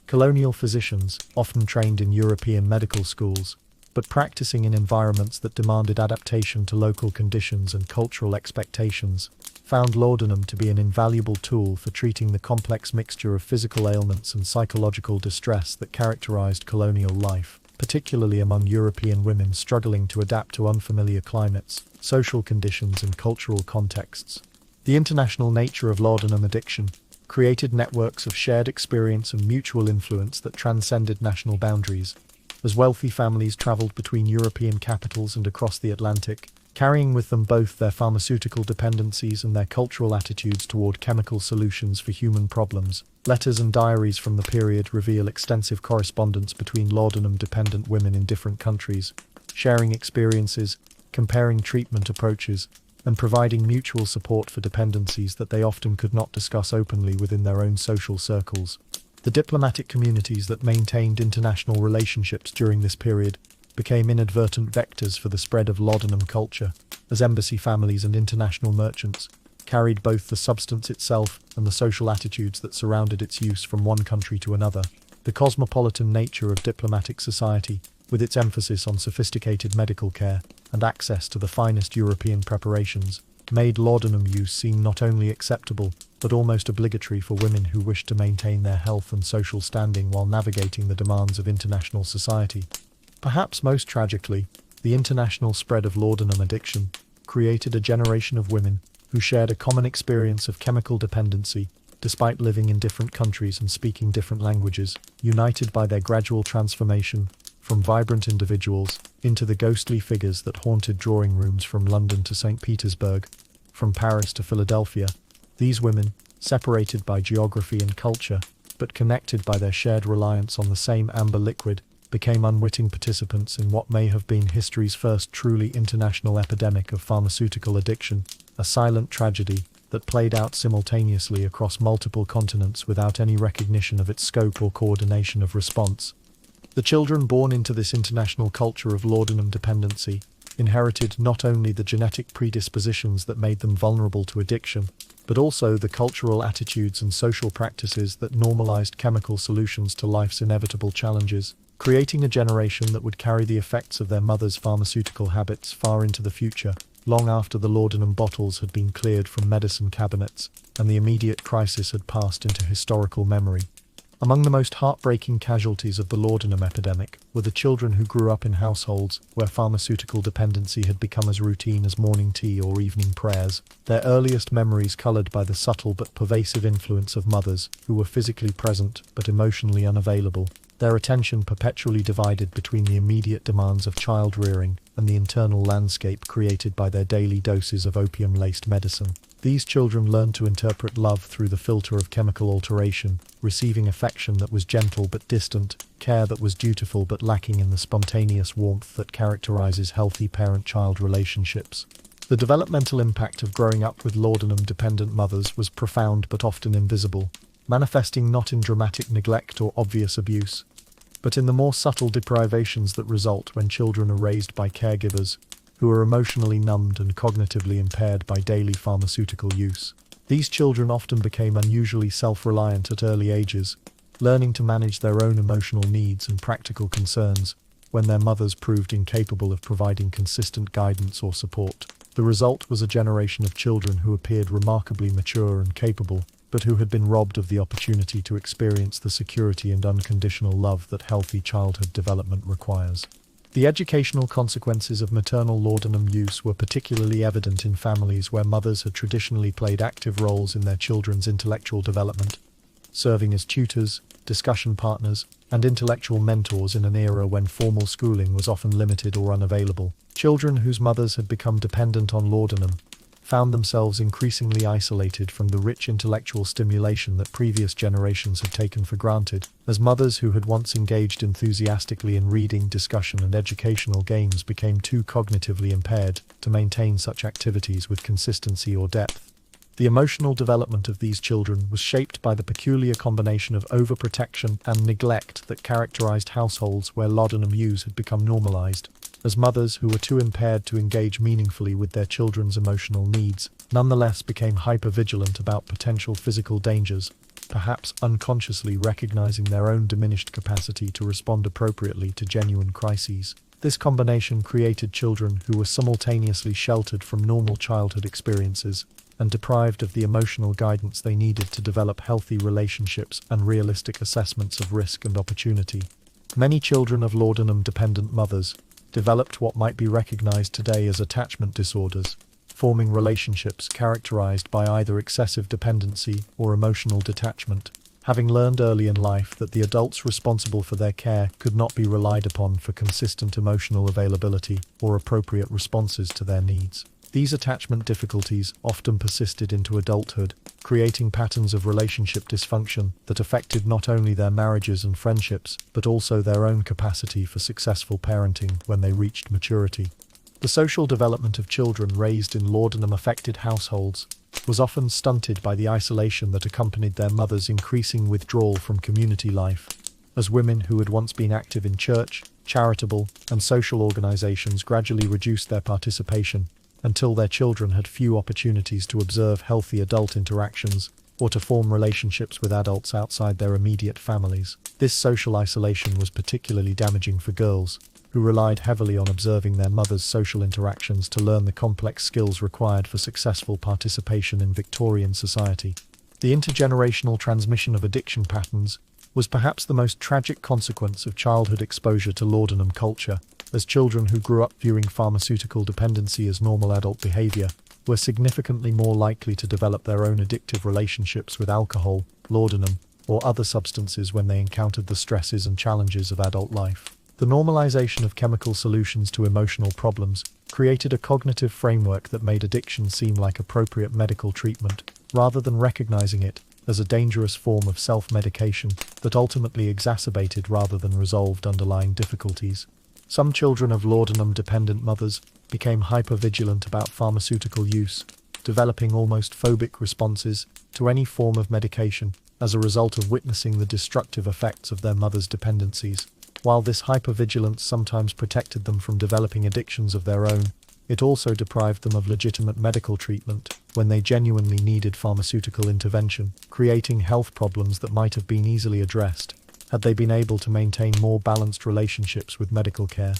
Colonial physicians, often trained in European medical schools, but practicing in environments that demanded adaptation to local conditions and cultural expectations, found laudanum to be an invaluable tool for treating the complex mixture of physical ailments and psychological distress that characterized colonial life, particularly among European women struggling to adapt to unfamiliar climates, social conditions, and cultural contexts. The international nature of laudanum addiction created networks of shared experience and mutual influence that transcended national boundaries, as wealthy families traveled between European capitals and across the Atlantic, carrying with them both their pharmaceutical dependencies and their cultural attitudes toward chemical solutions for human problems. Letters and diaries from the period reveal extensive correspondence between laudanum-dependent women in different countries, sharing experiences, comparing treatment approaches, and providing mutual support for dependencies that they often could not discuss openly within their own social circles. The diplomatic communities that maintained international relationships during this period became inadvertent vectors for the spread of laudanum culture, as embassy families and international merchants carried both the substance itself and the social attitudes that surrounded its use from one country to another. The cosmopolitan nature of diplomatic society, with its emphasis on sophisticated medical care and access to the finest European preparations, made laudanum use seem not only acceptable, but almost obligatory for women who wished to maintain their health and social standing while navigating the demands of international society. Perhaps most tragically, the international spread of laudanum addiction created a generation of women who shared a common experience of chemical dependency, despite living in different countries and speaking different languages, united by their gradual transformation from vibrant individuals into the ghostly figures that haunted drawing rooms from London to St. Petersburg, from Paris to Philadelphia. These women, separated by geography and culture, but connected by their shared reliance on the same amber liquid, became unwitting participants in what may have been history's first truly international epidemic of pharmaceutical addiction, a silent tragedy that played out simultaneously across multiple continents without any recognition of its scope or coordination of response. The children born into this international culture of laudanum dependency inherited not only the genetic predispositions that made them vulnerable to addiction, but also the cultural attitudes and social practices that normalized chemical solutions to life's inevitable challenges, creating a generation that would carry the effects of their mother's pharmaceutical habits far into the future, long after the laudanum bottles had been cleared from medicine cabinets and the immediate crisis had passed into historical memory. Among the most heartbreaking casualties of the laudanum epidemic were the children who grew up in households where pharmaceutical dependency had become as routine as morning tea or evening prayers, their earliest memories colored by the subtle but pervasive influence of mothers who were physically present but emotionally unavailable, their attention perpetually divided between the immediate demands of child-rearing and the internal landscape created by their daily doses of opium-laced medicine. These children learned to interpret love through the filter of chemical alteration, receiving affection that was gentle but distant, care that was dutiful but lacking in the spontaneous warmth that characterizes healthy parent-child relationships. The developmental impact of growing up with laudanum-dependent mothers was profound but often invisible, manifesting not in dramatic neglect or obvious abuse, but in the more subtle deprivations that result when children are raised by caregivers who are emotionally numbed and cognitively impaired by daily pharmaceutical use. These children often became unusually self-reliant at early ages, learning to manage their own emotional needs and practical concerns when their mothers proved incapable of providing consistent guidance or support. The result was a generation of children who appeared remarkably mature and capable, but who had been robbed of the opportunity to experience the security and unconditional love that healthy childhood development requires. The educational consequences of maternal laudanum use were particularly evident in families where mothers had traditionally played active roles in their children's intellectual development, serving as tutors, discussion partners, and intellectual mentors in an era when formal schooling was often limited or unavailable. Children whose mothers had become dependent on laudanum found themselves increasingly isolated from the rich intellectual stimulation that previous generations had taken for granted, as mothers who had once engaged enthusiastically in reading, discussion, and educational games became too cognitively impaired to maintain such activities with consistency or depth. The emotional development of these children was shaped by the peculiar combination of overprotection and neglect that characterized households where laudanum use had become normalized, as mothers who were too impaired to engage meaningfully with their children's emotional needs nonetheless became hypervigilant about potential physical dangers, perhaps unconsciously recognizing their own diminished capacity to respond appropriately to genuine crises. This combination created children who were simultaneously sheltered from normal childhood experiences and deprived of the emotional guidance they needed to develop healthy relationships and realistic assessments of risk and opportunity. Many children of laudanum-dependent mothers developed what might be recognized today as attachment disorders, forming relationships characterized by either excessive dependency or emotional detachment, having learned early in life that the adults responsible for their care could not be relied upon for consistent emotional availability or appropriate responses to their needs. These attachment difficulties often persisted into adulthood, creating patterns of relationship dysfunction that affected not only their marriages and friendships, but also their own capacity for successful parenting when they reached maturity. The social development of children raised in laudanum-affected households was often stunted by the isolation that accompanied their mother's increasing withdrawal from community life, as women who had once been active in church, charitable, and social organizations gradually reduced their participation, until their children had few opportunities to observe healthy adult interactions or to form relationships with adults outside their immediate families. This social isolation was particularly damaging for girls, who relied heavily on observing their mother's social interactions to learn the complex skills required for successful participation in Victorian society. The intergenerational transmission of addiction patterns was perhaps the most tragic consequence of childhood exposure to laudanum culture, as children who grew up viewing pharmaceutical dependency as normal adult behavior were significantly more likely to develop their own addictive relationships with alcohol, laudanum, or other substances when they encountered the stresses and challenges of adult life. The normalization of chemical solutions to emotional problems created a cognitive framework that made addiction seem like appropriate medical treatment, rather than recognizing it as a dangerous form of self-medication that ultimately exacerbated rather than resolved underlying difficulties. Some children of laudanum-dependent mothers became hypervigilant about pharmaceutical use, developing almost phobic responses to any form of medication as a result of witnessing the destructive effects of their mother's dependencies. While this hypervigilance sometimes protected them from developing addictions of their own, it also deprived them of legitimate medical treatment, when they genuinely needed pharmaceutical intervention, creating health problems that might have been easily addressed had they been able to maintain more balanced relationships with medical care.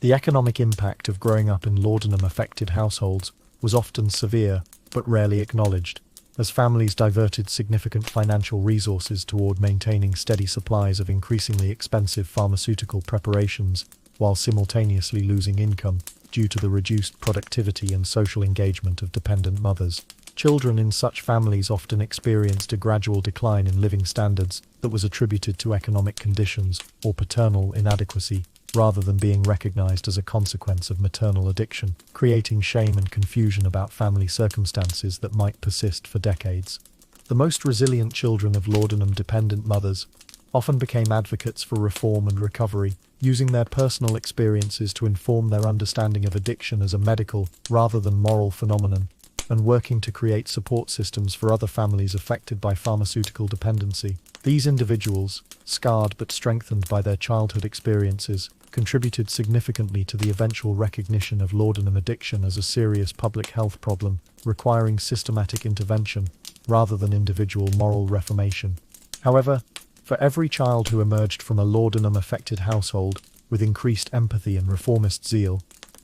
The economic impact of growing up in laudanum-affected households was often severe, but rarely acknowledged, as families diverted significant financial resources toward maintaining steady supplies of increasingly expensive pharmaceutical preparations, while simultaneously losing income due to the reduced productivity and social engagement of dependent mothers. Children in such families often experienced a gradual decline in living standards that was attributed to economic conditions or paternal inadequacy, rather than being recognized as a consequence of maternal addiction, creating shame and confusion about family circumstances that might persist for decades. The most resilient children of laudanum-dependent mothers often became advocates for reform and recovery, using their personal experiences to inform their understanding of addiction as a medical rather than moral phenomenon, and working to create support systems for other families affected by pharmaceutical dependency. These individuals, scarred but strengthened by their childhood experiences, contributed significantly to the eventual recognition of laudanum addiction as a serious public health problem, requiring systematic intervention rather than individual moral reformation. However, for every child who emerged from a laudanum-affected household with increased empathy and reformist zeal,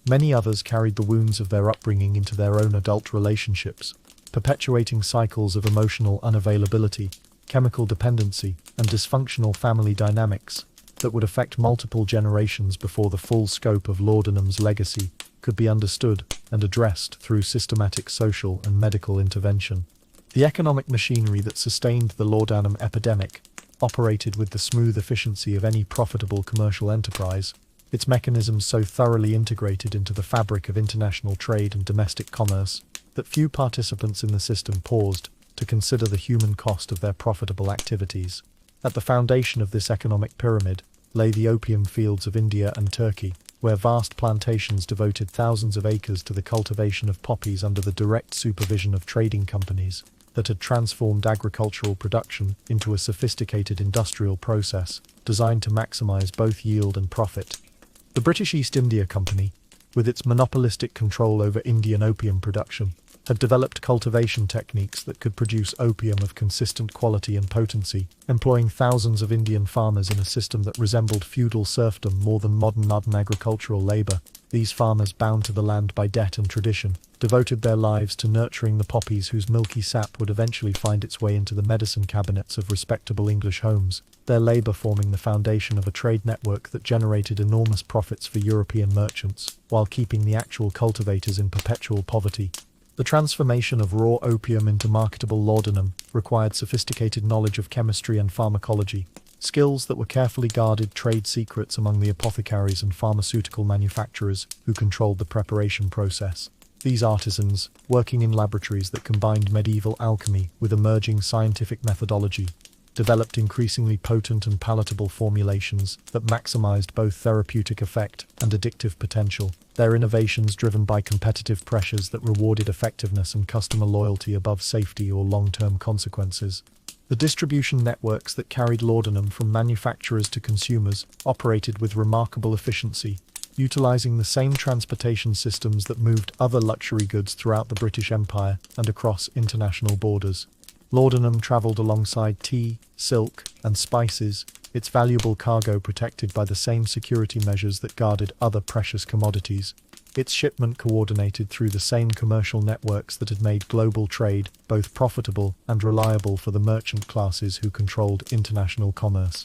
many others carried the wounds of their upbringing into their own adult relationships, perpetuating cycles of emotional unavailability, chemical dependency, and dysfunctional family dynamics that would affect multiple generations before the full scope of laudanum's legacy could be understood and addressed through systematic social and medical intervention. The economic machinery that sustained the laudanum epidemic operated with the smooth efficiency of any profitable commercial enterprise, its mechanisms so thoroughly integrated into the fabric of international trade and domestic commerce that few participants in the system paused to consider the human cost of their profitable activities. At the foundation of this economic pyramid lay the opium fields of India and Turkey, where vast plantations devoted thousands of acres to the cultivation of poppies under the direct supervision of trading companies that had transformed agricultural production into a sophisticated industrial process designed to maximize both yield and profit. The British East India Company, with its monopolistic control over Indian opium production, had developed cultivation techniques that could produce opium of consistent quality and potency, employing thousands of Indian farmers in a system that resembled feudal serfdom more than modern agricultural labor. These farmers, bound to the land by debt and tradition, devoted their lives to nurturing the poppies whose milky sap would eventually find its way into the medicine cabinets of respectable English homes, their labor forming the foundation of a trade network that generated enormous profits for European merchants, while keeping the actual cultivators in perpetual poverty. The transformation of raw opium into marketable laudanum required sophisticated knowledge of chemistry and pharmacology, skills that were carefully guarded trade secrets among the apothecaries and pharmaceutical manufacturers who controlled the preparation process. These artisans, working in laboratories that combined medieval alchemy with emerging scientific methodology, developed increasingly potent and palatable formulations that maximized both therapeutic effect and addictive potential, their innovations driven by competitive pressures that rewarded effectiveness and customer loyalty above safety or long-term consequences. The distribution networks that carried laudanum from manufacturers to consumers operated with remarkable efficiency, utilizing the same transportation systems that moved other luxury goods throughout the British Empire and across international borders. Laudanum traveled alongside tea, silk, and spices, its valuable cargo protected by the same security measures that guarded other precious commodities. Its shipment coordinated through the same commercial networks that had made global trade both profitable and reliable for the merchant classes who controlled international commerce.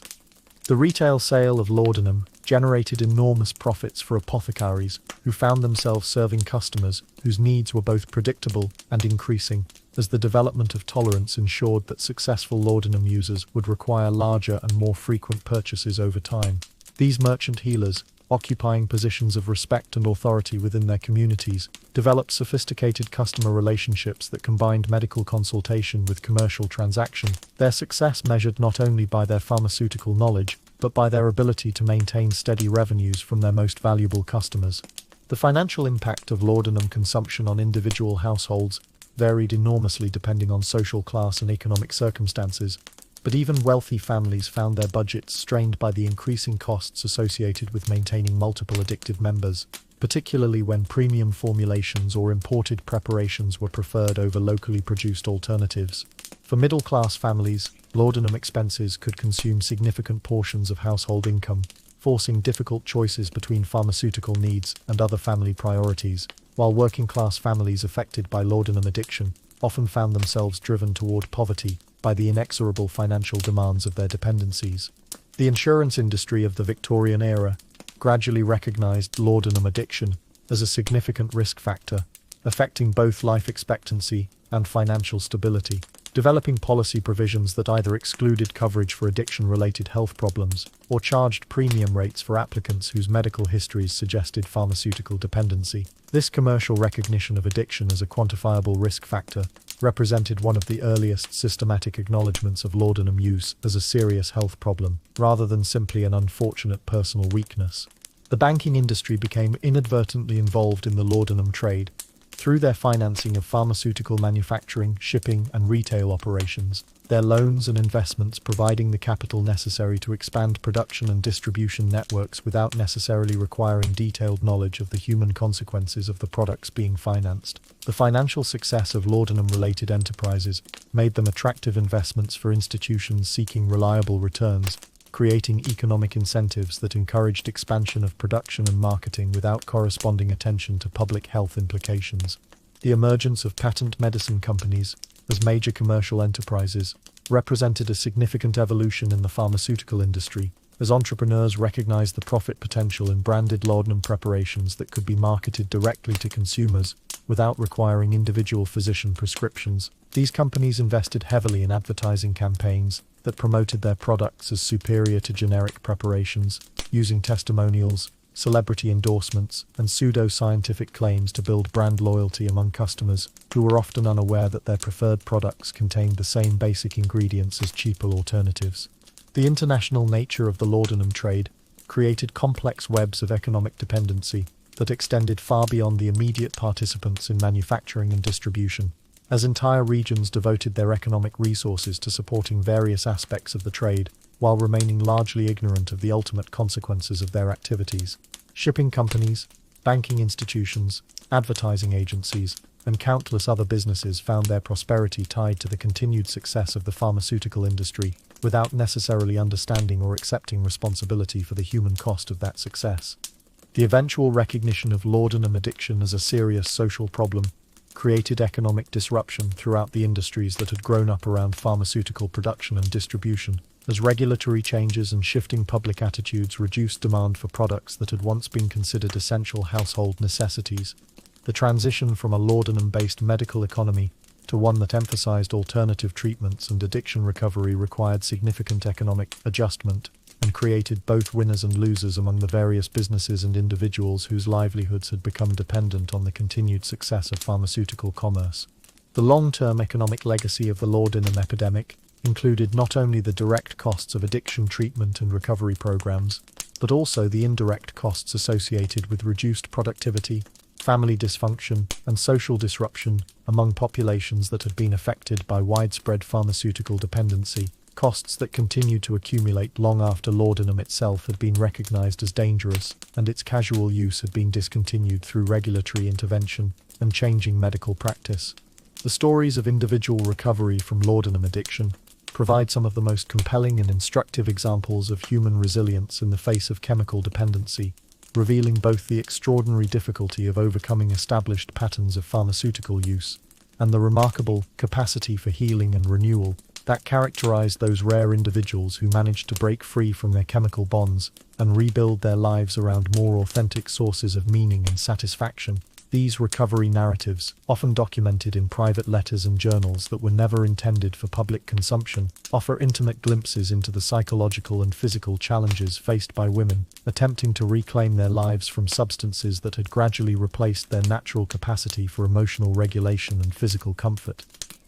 The retail sale of laudanum generated enormous profits for apothecaries who found themselves serving customers whose needs were both predictable and increasing, as the development of tolerance ensured that successful laudanum users would require larger and more frequent purchases over time. These merchant healers, occupying positions of respect and authority within their communities, developed sophisticated customer relationships that combined medical consultation with commercial transaction, their success measured not only by their pharmaceutical knowledge, but by their ability to maintain steady revenues from their most valuable customers. The financial impact of laudanum consumption on individual households varied enormously depending on social class and economic circumstances, but even wealthy families found their budgets strained by the increasing costs associated with maintaining multiple addictive members. particularly when premium formulations or imported preparations were preferred over locally produced alternatives. For middle-class families, laudanum expenses could consume significant portions of household income, forcing difficult choices between pharmaceutical needs and other family priorities, while working-class families affected by laudanum addiction often found themselves driven toward poverty by the inexorable financial demands of their dependencies. The insurance industry of the Victorian era gradually recognized laudanum addiction as a significant risk factor, affecting both life expectancy and financial stability, developing policy provisions that either excluded coverage for addiction-related health problems or charged premium rates for applicants whose medical histories suggested pharmaceutical dependency. This commercial recognition of addiction as a quantifiable risk factor represented one of the earliest systematic acknowledgements of laudanum use as a serious health problem, rather than simply an unfortunate personal weakness. The banking industry became inadvertently involved in the laudanum trade through their financing of pharmaceutical manufacturing, shipping, and retail operations, their loans and investments providing the capital necessary to expand production and distribution networks without necessarily requiring detailed knowledge of the human consequences of the products being financed. The financial success of laudanum-related enterprises made them attractive investments for institutions seeking reliable returns, creating economic incentives that encouraged expansion of production and marketing without corresponding attention to public health implications. The emergence of patent medicine companies as major commercial enterprises represented a significant evolution in the pharmaceutical industry, as entrepreneurs recognized the profit potential in branded laudanum preparations that could be marketed directly to consumers without requiring individual physician prescriptions. These companies invested heavily in advertising campaigns that promoted their products as superior to generic preparations, using testimonials, celebrity endorsements, and pseudo-scientific claims to build brand loyalty among customers who were often unaware that their preferred products contained the same basic ingredients as cheaper alternatives. The international nature of the laudanum trade created complex webs of economic dependency that extended far beyond the immediate participants in manufacturing and distribution, as entire regions devoted their economic resources to supporting various aspects of the trade, while remaining largely ignorant of the ultimate consequences of their activities. Shipping companies, banking institutions, advertising agencies, and countless other businesses found their prosperity tied to the continued success of the pharmaceutical industry, without necessarily understanding or accepting responsibility for the human cost of that success. The eventual recognition of laudanum addiction as a serious social problem created economic disruption throughout the industries that had grown up around pharmaceutical production and distribution, as regulatory changes and shifting public attitudes reduced demand for products that had once been considered essential household necessities. The transition from a laudanum-based medical economy to one that emphasized alternative treatments and addiction recovery required significant economic adjustment and created both winners and losers among the various businesses and individuals whose livelihoods had become dependent on the continued success of pharmaceutical commerce. The long-term economic legacy of the laudanum epidemic included not only the direct costs of addiction treatment and recovery programs, but also the indirect costs associated with reduced productivity, family dysfunction, and social disruption among populations that had been affected by widespread pharmaceutical dependency, costs that continued to accumulate long after laudanum itself had been recognized as dangerous and its casual use had been discontinued through regulatory intervention and changing medical practice. The stories of individual recovery from laudanum addiction provide some of the most compelling and instructive examples of human resilience in the face of chemical dependency, revealing both the extraordinary difficulty of overcoming established patterns of pharmaceutical use and the remarkable capacity for healing and renewal that characterized those rare individuals who managed to break free from their chemical bonds and rebuild their lives around more authentic sources of meaning and satisfaction. These recovery narratives, often documented in private letters and journals that were never intended for public consumption, offer intimate glimpses into the psychological and physical challenges faced by women attempting to reclaim their lives from substances that had gradually replaced their natural capacity for emotional regulation and physical comfort.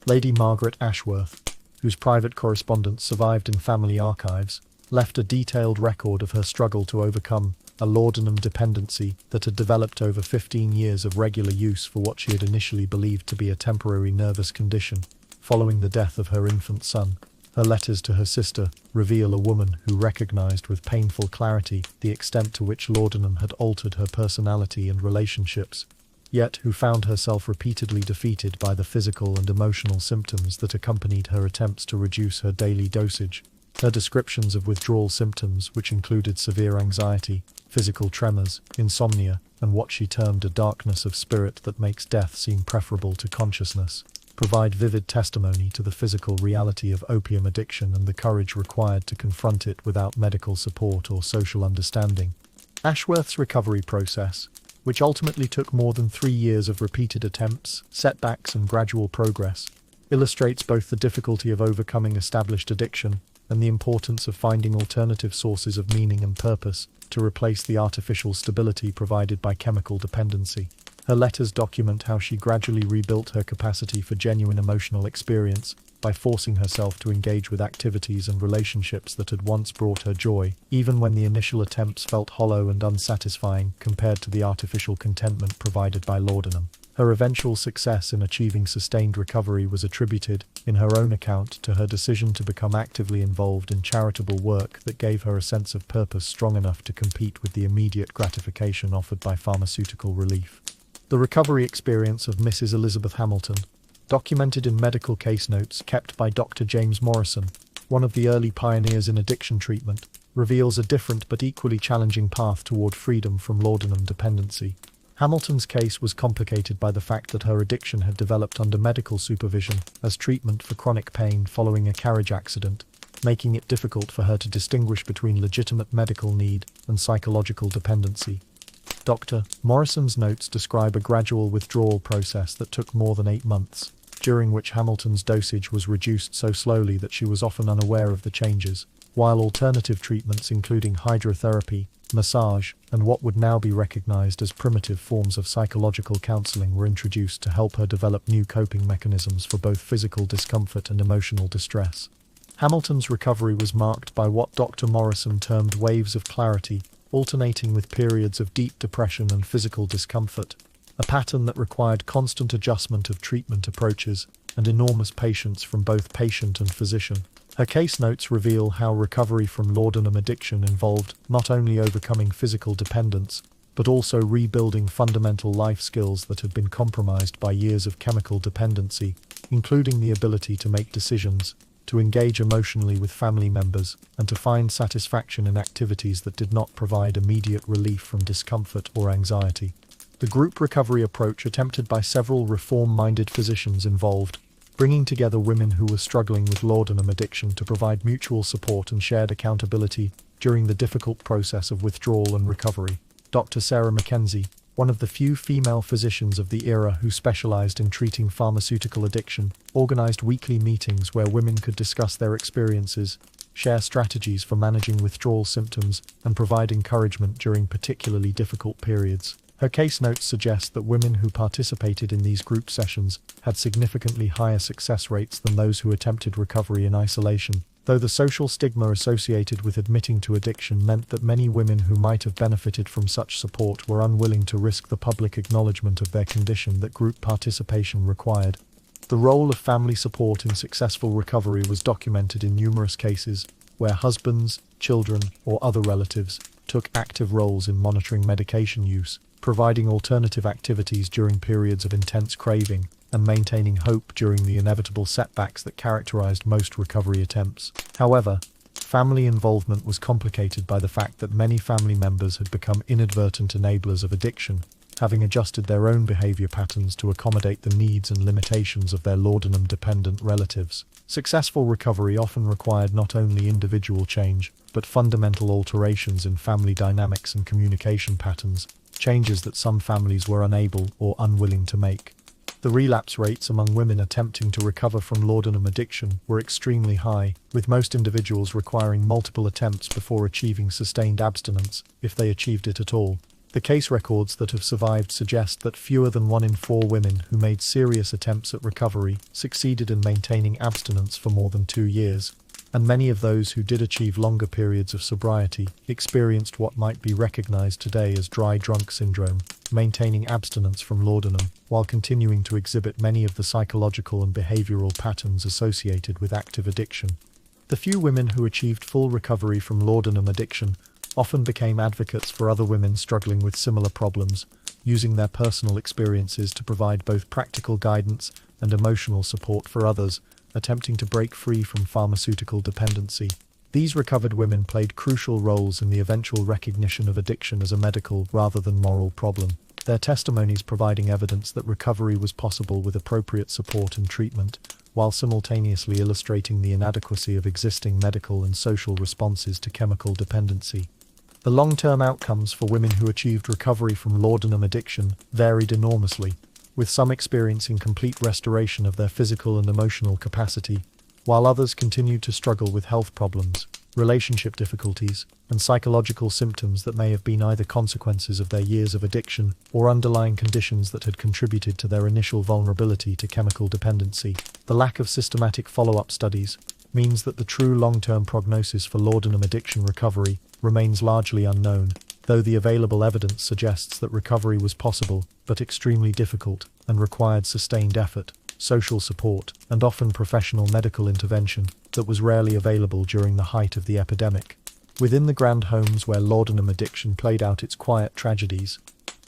Lady Margaret Ashworth, whose private correspondence survived in family archives, left a detailed record of her struggle to overcome a laudanum dependency that had developed over 15 years of regular use for what she had initially believed to be a temporary nervous condition following the death of her infant son. Her letters to her sister reveal a woman who recognized with painful clarity the extent to which laudanum had altered her personality and relationships, yet who found herself repeatedly defeated by the physical and emotional symptoms that accompanied her attempts to reduce her daily dosage. Her descriptions of withdrawal symptoms, which included severe anxiety, physical tremors, insomnia, and what she termed a darkness of spirit that makes death seem preferable to consciousness, provide vivid testimony to the physical reality of opium addiction and the courage required to confront it without medical support or social understanding. Ashworth's recovery process, which ultimately took more than 3 years of repeated attempts, setbacks, and gradual progress, illustrates both the difficulty of overcoming established addiction and the importance of finding alternative sources of meaning and purpose to replace the artificial stability provided by chemical dependency. Her letters document how she gradually rebuilt her capacity for genuine emotional experience by forcing herself to engage with activities and relationships that had once brought her joy, even when the initial attempts felt hollow and unsatisfying compared to the artificial contentment provided by laudanum. Her eventual success in achieving sustained recovery was attributed, in her own account, to her decision to become actively involved in charitable work that gave her a sense of purpose strong enough to compete with the immediate gratification offered by pharmaceutical relief. The recovery experience of Mrs. Elizabeth Hamilton, documented in medical case notes kept by Dr. James Morrison, one of the early pioneers in addiction treatment, reveals a different but equally challenging path toward freedom from laudanum dependency. Hamilton's case was complicated by the fact that her addiction had developed under medical supervision as treatment for chronic pain following a carriage accident, making it difficult for her to distinguish between legitimate medical need and psychological dependency. Dr. Morrison's notes describe a gradual withdrawal process that took more than 8 months, during which Hamilton's dosage was reduced so slowly that she was often unaware of the changes, while alternative treatments including hydrotherapy, massage, and what would now be recognized as primitive forms of psychological counseling were introduced to help her develop new coping mechanisms for both physical discomfort and emotional distress. Hamilton's recovery was marked by what Dr. Morrison termed waves of clarity, alternating with periods of deep depression and physical discomfort, a pattern that required constant adjustment of treatment approaches and enormous patience from both patient and physician. Her case notes reveal how recovery from laudanum addiction involved not only overcoming physical dependence, but also rebuilding fundamental life skills that had been compromised by years of chemical dependency, including the ability to make decisions, to engage emotionally with family members, and to find satisfaction in activities that did not provide immediate relief from discomfort or anxiety. The group recovery approach attempted by several reform-minded physicians involved bringing together women who were struggling with laudanum addiction to provide mutual support and shared accountability during the difficult process of withdrawal and recovery. Dr. Sarah Mackenzie, one of the few female physicians of the era who specialized in treating pharmaceutical addiction, organized weekly meetings where women could discuss their experiences, share strategies for managing withdrawal symptoms, and provide encouragement during particularly difficult periods. Her case notes suggest that women who participated in these group sessions had significantly higher success rates than those who attempted recovery in isolation, though the social stigma associated with admitting to addiction meant that many women who might have benefited from such support were unwilling to risk the public acknowledgement of their condition that group participation required. The role of family support in successful recovery was documented in numerous cases, where husbands, children, or other relatives took active roles in monitoring medication use, providing alternative activities during periods of intense craving, and maintaining hope during the inevitable setbacks that characterized most recovery attempts. However, family involvement was complicated by the fact that many family members had become inadvertent enablers of addiction, having adjusted their own behavior patterns to accommodate the needs and limitations of their laudanum-dependent relatives. Successful recovery often required not only individual change, but fundamental alterations in family dynamics and communication patterns, changes that some families were unable or unwilling to make. The relapse rates among women attempting to recover from laudanum addiction were extremely high, with most individuals requiring multiple attempts before achieving sustained abstinence, if they achieved it at all. The case records that have survived suggest that fewer than 1 in 4 women who made serious attempts at recovery succeeded in maintaining abstinence for more than 2 years, and many of those who did achieve longer periods of sobriety experienced what might be recognized today as dry drunk syndrome, maintaining abstinence from laudanum, while continuing to exhibit many of the psychological and behavioral patterns associated with active addiction. The few women who achieved full recovery from laudanum addiction often became advocates for other women struggling with similar problems, using their personal experiences to provide both practical guidance and emotional support for others attempting to break free from pharmaceutical dependency. These recovered women played crucial roles in the eventual recognition of addiction as a medical rather than moral problem, their testimonies providing evidence that recovery was possible with appropriate support and treatment, while simultaneously illustrating the inadequacy of existing medical and social responses to chemical dependency. The long-term outcomes for women who achieved recovery from laudanum addiction varied enormously, with some experiencing complete restoration of their physical and emotional capacity, while others continued to struggle with health problems, relationship difficulties, and psychological symptoms that may have been either consequences of their years of addiction or underlying conditions that had contributed to their initial vulnerability to chemical dependency. The lack of systematic follow-up studies means that the true long-term prognosis for laudanum addiction recovery remains largely unknown, though the available evidence suggests that recovery was possible, but extremely difficult, and required sustained effort, social support, and often professional medical intervention that was rarely available during the height of the epidemic. Within the grand homes where laudanum addiction played out its quiet tragedies,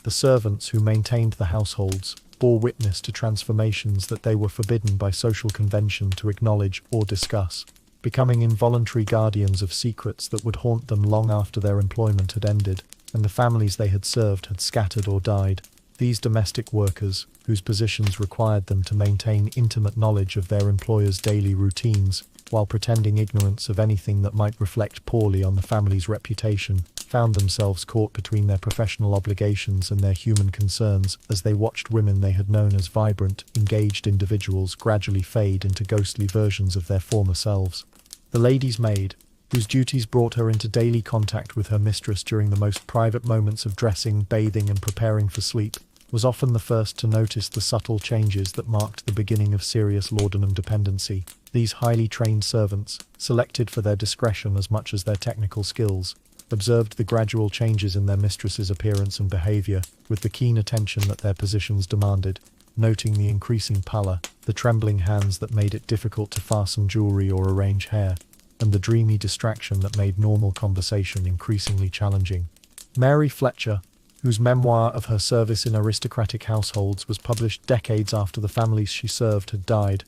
the servants who maintained the households bore witness to transformations that they were forbidden by social convention to acknowledge or discuss, becoming involuntary guardians of secrets that would haunt them long after their employment had ended, and the families they had served had scattered or died. These domestic workers, whose positions required them to maintain intimate knowledge of their employers' daily routines, while pretending ignorance of anything that might reflect poorly on the family's reputation, found themselves caught between their professional obligations and their human concerns as they watched women they had known as vibrant, engaged individuals gradually fade into ghostly versions of their former selves. The lady's maid, whose duties brought her into daily contact with her mistress during the most private moments of dressing, bathing, and preparing for sleep, was often the first to notice the subtle changes that marked the beginning of serious laudanum dependency. These highly trained servants, selected for their discretion as much as their technical skills, observed the gradual changes in their mistress's appearance and behavior with the keen attention that their positions demanded, noting the increasing pallor, the trembling hands that made it difficult to fasten jewelry or arrange hair, and the dreamy distraction that made normal conversation increasingly challenging. Mary Fletcher, whose memoir of her service in aristocratic households was published decades after the families she served had died,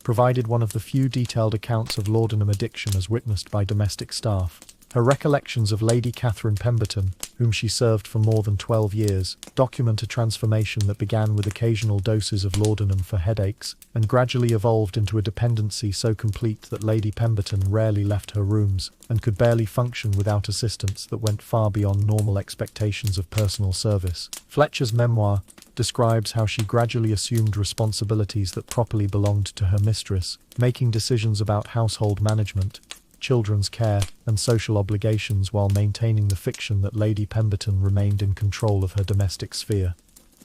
provided one of the few detailed accounts of laudanum addiction as witnessed by domestic staff. Her recollections of Lady Catherine Pemberton, whom she served for more than 12 years, document a transformation that began with occasional doses of laudanum for headaches and gradually evolved into a dependency so complete that Lady Pemberton rarely left her rooms and could barely function without assistance that went far beyond normal expectations of personal service. Fletcher's memoir describes how she gradually assumed responsibilities that properly belonged to her mistress, making decisions about household management, children's care, and social obligations while maintaining the fiction that Lady Pemberton remained in control of her domestic sphere.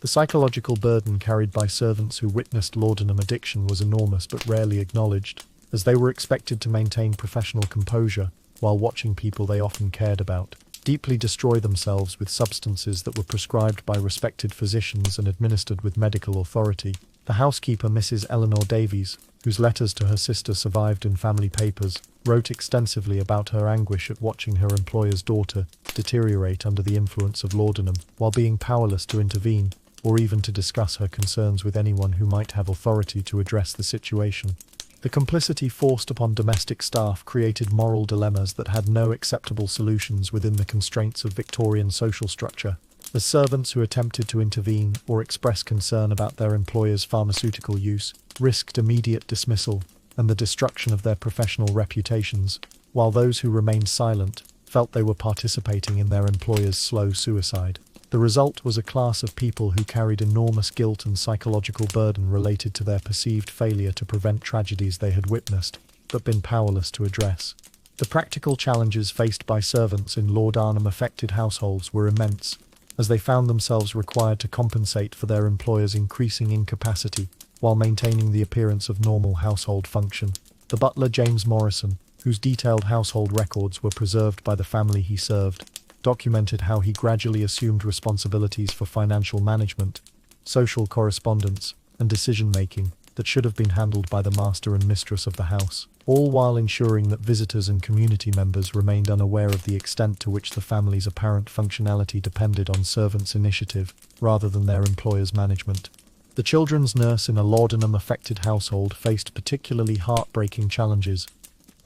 The psychological burden carried by servants who witnessed laudanum addiction was enormous but rarely acknowledged, as they were expected to maintain professional composure while watching people they often cared about deeply destroy themselves with substances that were prescribed by respected physicians and administered with medical authority. The housekeeper, Mrs. Eleanor Davies, whose letters to her sister survived in family papers, wrote extensively about her anguish at watching her employer's daughter deteriorate under the influence of laudanum, while being powerless to intervene, or even to discuss her concerns with anyone who might have authority to address the situation. The complicity forced upon domestic staff created moral dilemmas that had no acceptable solutions within the constraints of Victorian social structure, as servants who attempted to intervene or express concern about their employer's pharmaceutical use risked immediate dismissal and the destruction of their professional reputations, while those who remained silent felt they were participating in their employer's slow suicide. The result was a class of people who carried enormous guilt and psychological burden related to their perceived failure to prevent tragedies they had witnessed, but been powerless to address. The practical challenges faced by servants in laudanum-affected households were immense, as they found themselves required to compensate for their employer's increasing incapacity while maintaining the appearance of normal household function. The butler James Morrison, whose detailed household records were preserved by the family he served, documented how he gradually assumed responsibilities for financial management, social correspondence, and decision-making, that should have been handled by the master and mistress of the house, all while ensuring that visitors and community members remained unaware of the extent to which the family's apparent functionality depended on servants' initiative rather than their employer's management. The children's nurse in a laudanum-affected household faced particularly heartbreaking challenges,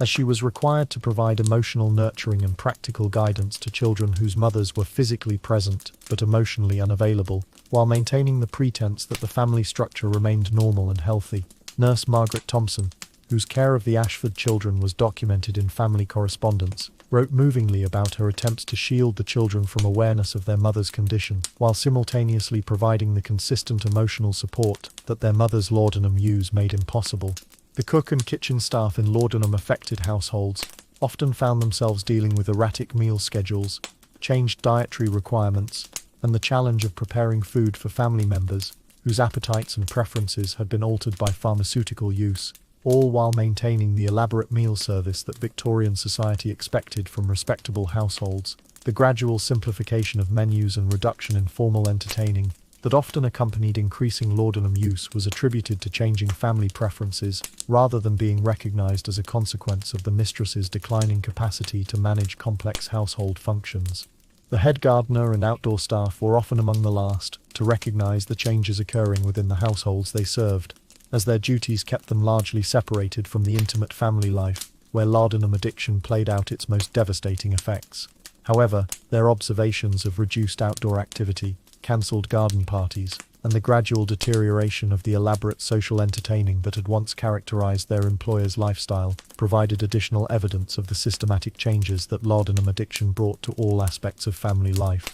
as she was required to provide emotional nurturing and practical guidance to children whose mothers were physically present but emotionally unavailable, while maintaining the pretense that the family structure remained normal and healthy. Nurse Margaret Thompson, whose care of the Ashford children was documented in family correspondence, wrote movingly about her attempts to shield the children from awareness of their mother's condition, while simultaneously providing the consistent emotional support that their mother's laudanum use made impossible. The cook and kitchen staff in laudanum-affected households often found themselves dealing with erratic meal schedules, changed dietary requirements, and the challenge of preparing food for family members whose appetites and preferences had been altered by pharmaceutical use, all while maintaining the elaborate meal service that Victorian society expected from respectable households. The gradual simplification of menus and reduction in formal entertaining that often accompanied increasing laudanum use was attributed to changing family preferences, rather than being recognized as a consequence of the mistress's declining capacity to manage complex household functions. The head gardener and outdoor staff were often among the last to recognize the changes occurring within the households they served, as their duties kept them largely separated from the intimate family life, where laudanum addiction played out its most devastating effects. However, their observations of reduced outdoor activity, cancelled garden parties, and the gradual deterioration of the elaborate social entertaining that had once characterized their employer's lifestyle provided additional evidence of the systematic changes that laudanum addiction brought to all aspects of family life.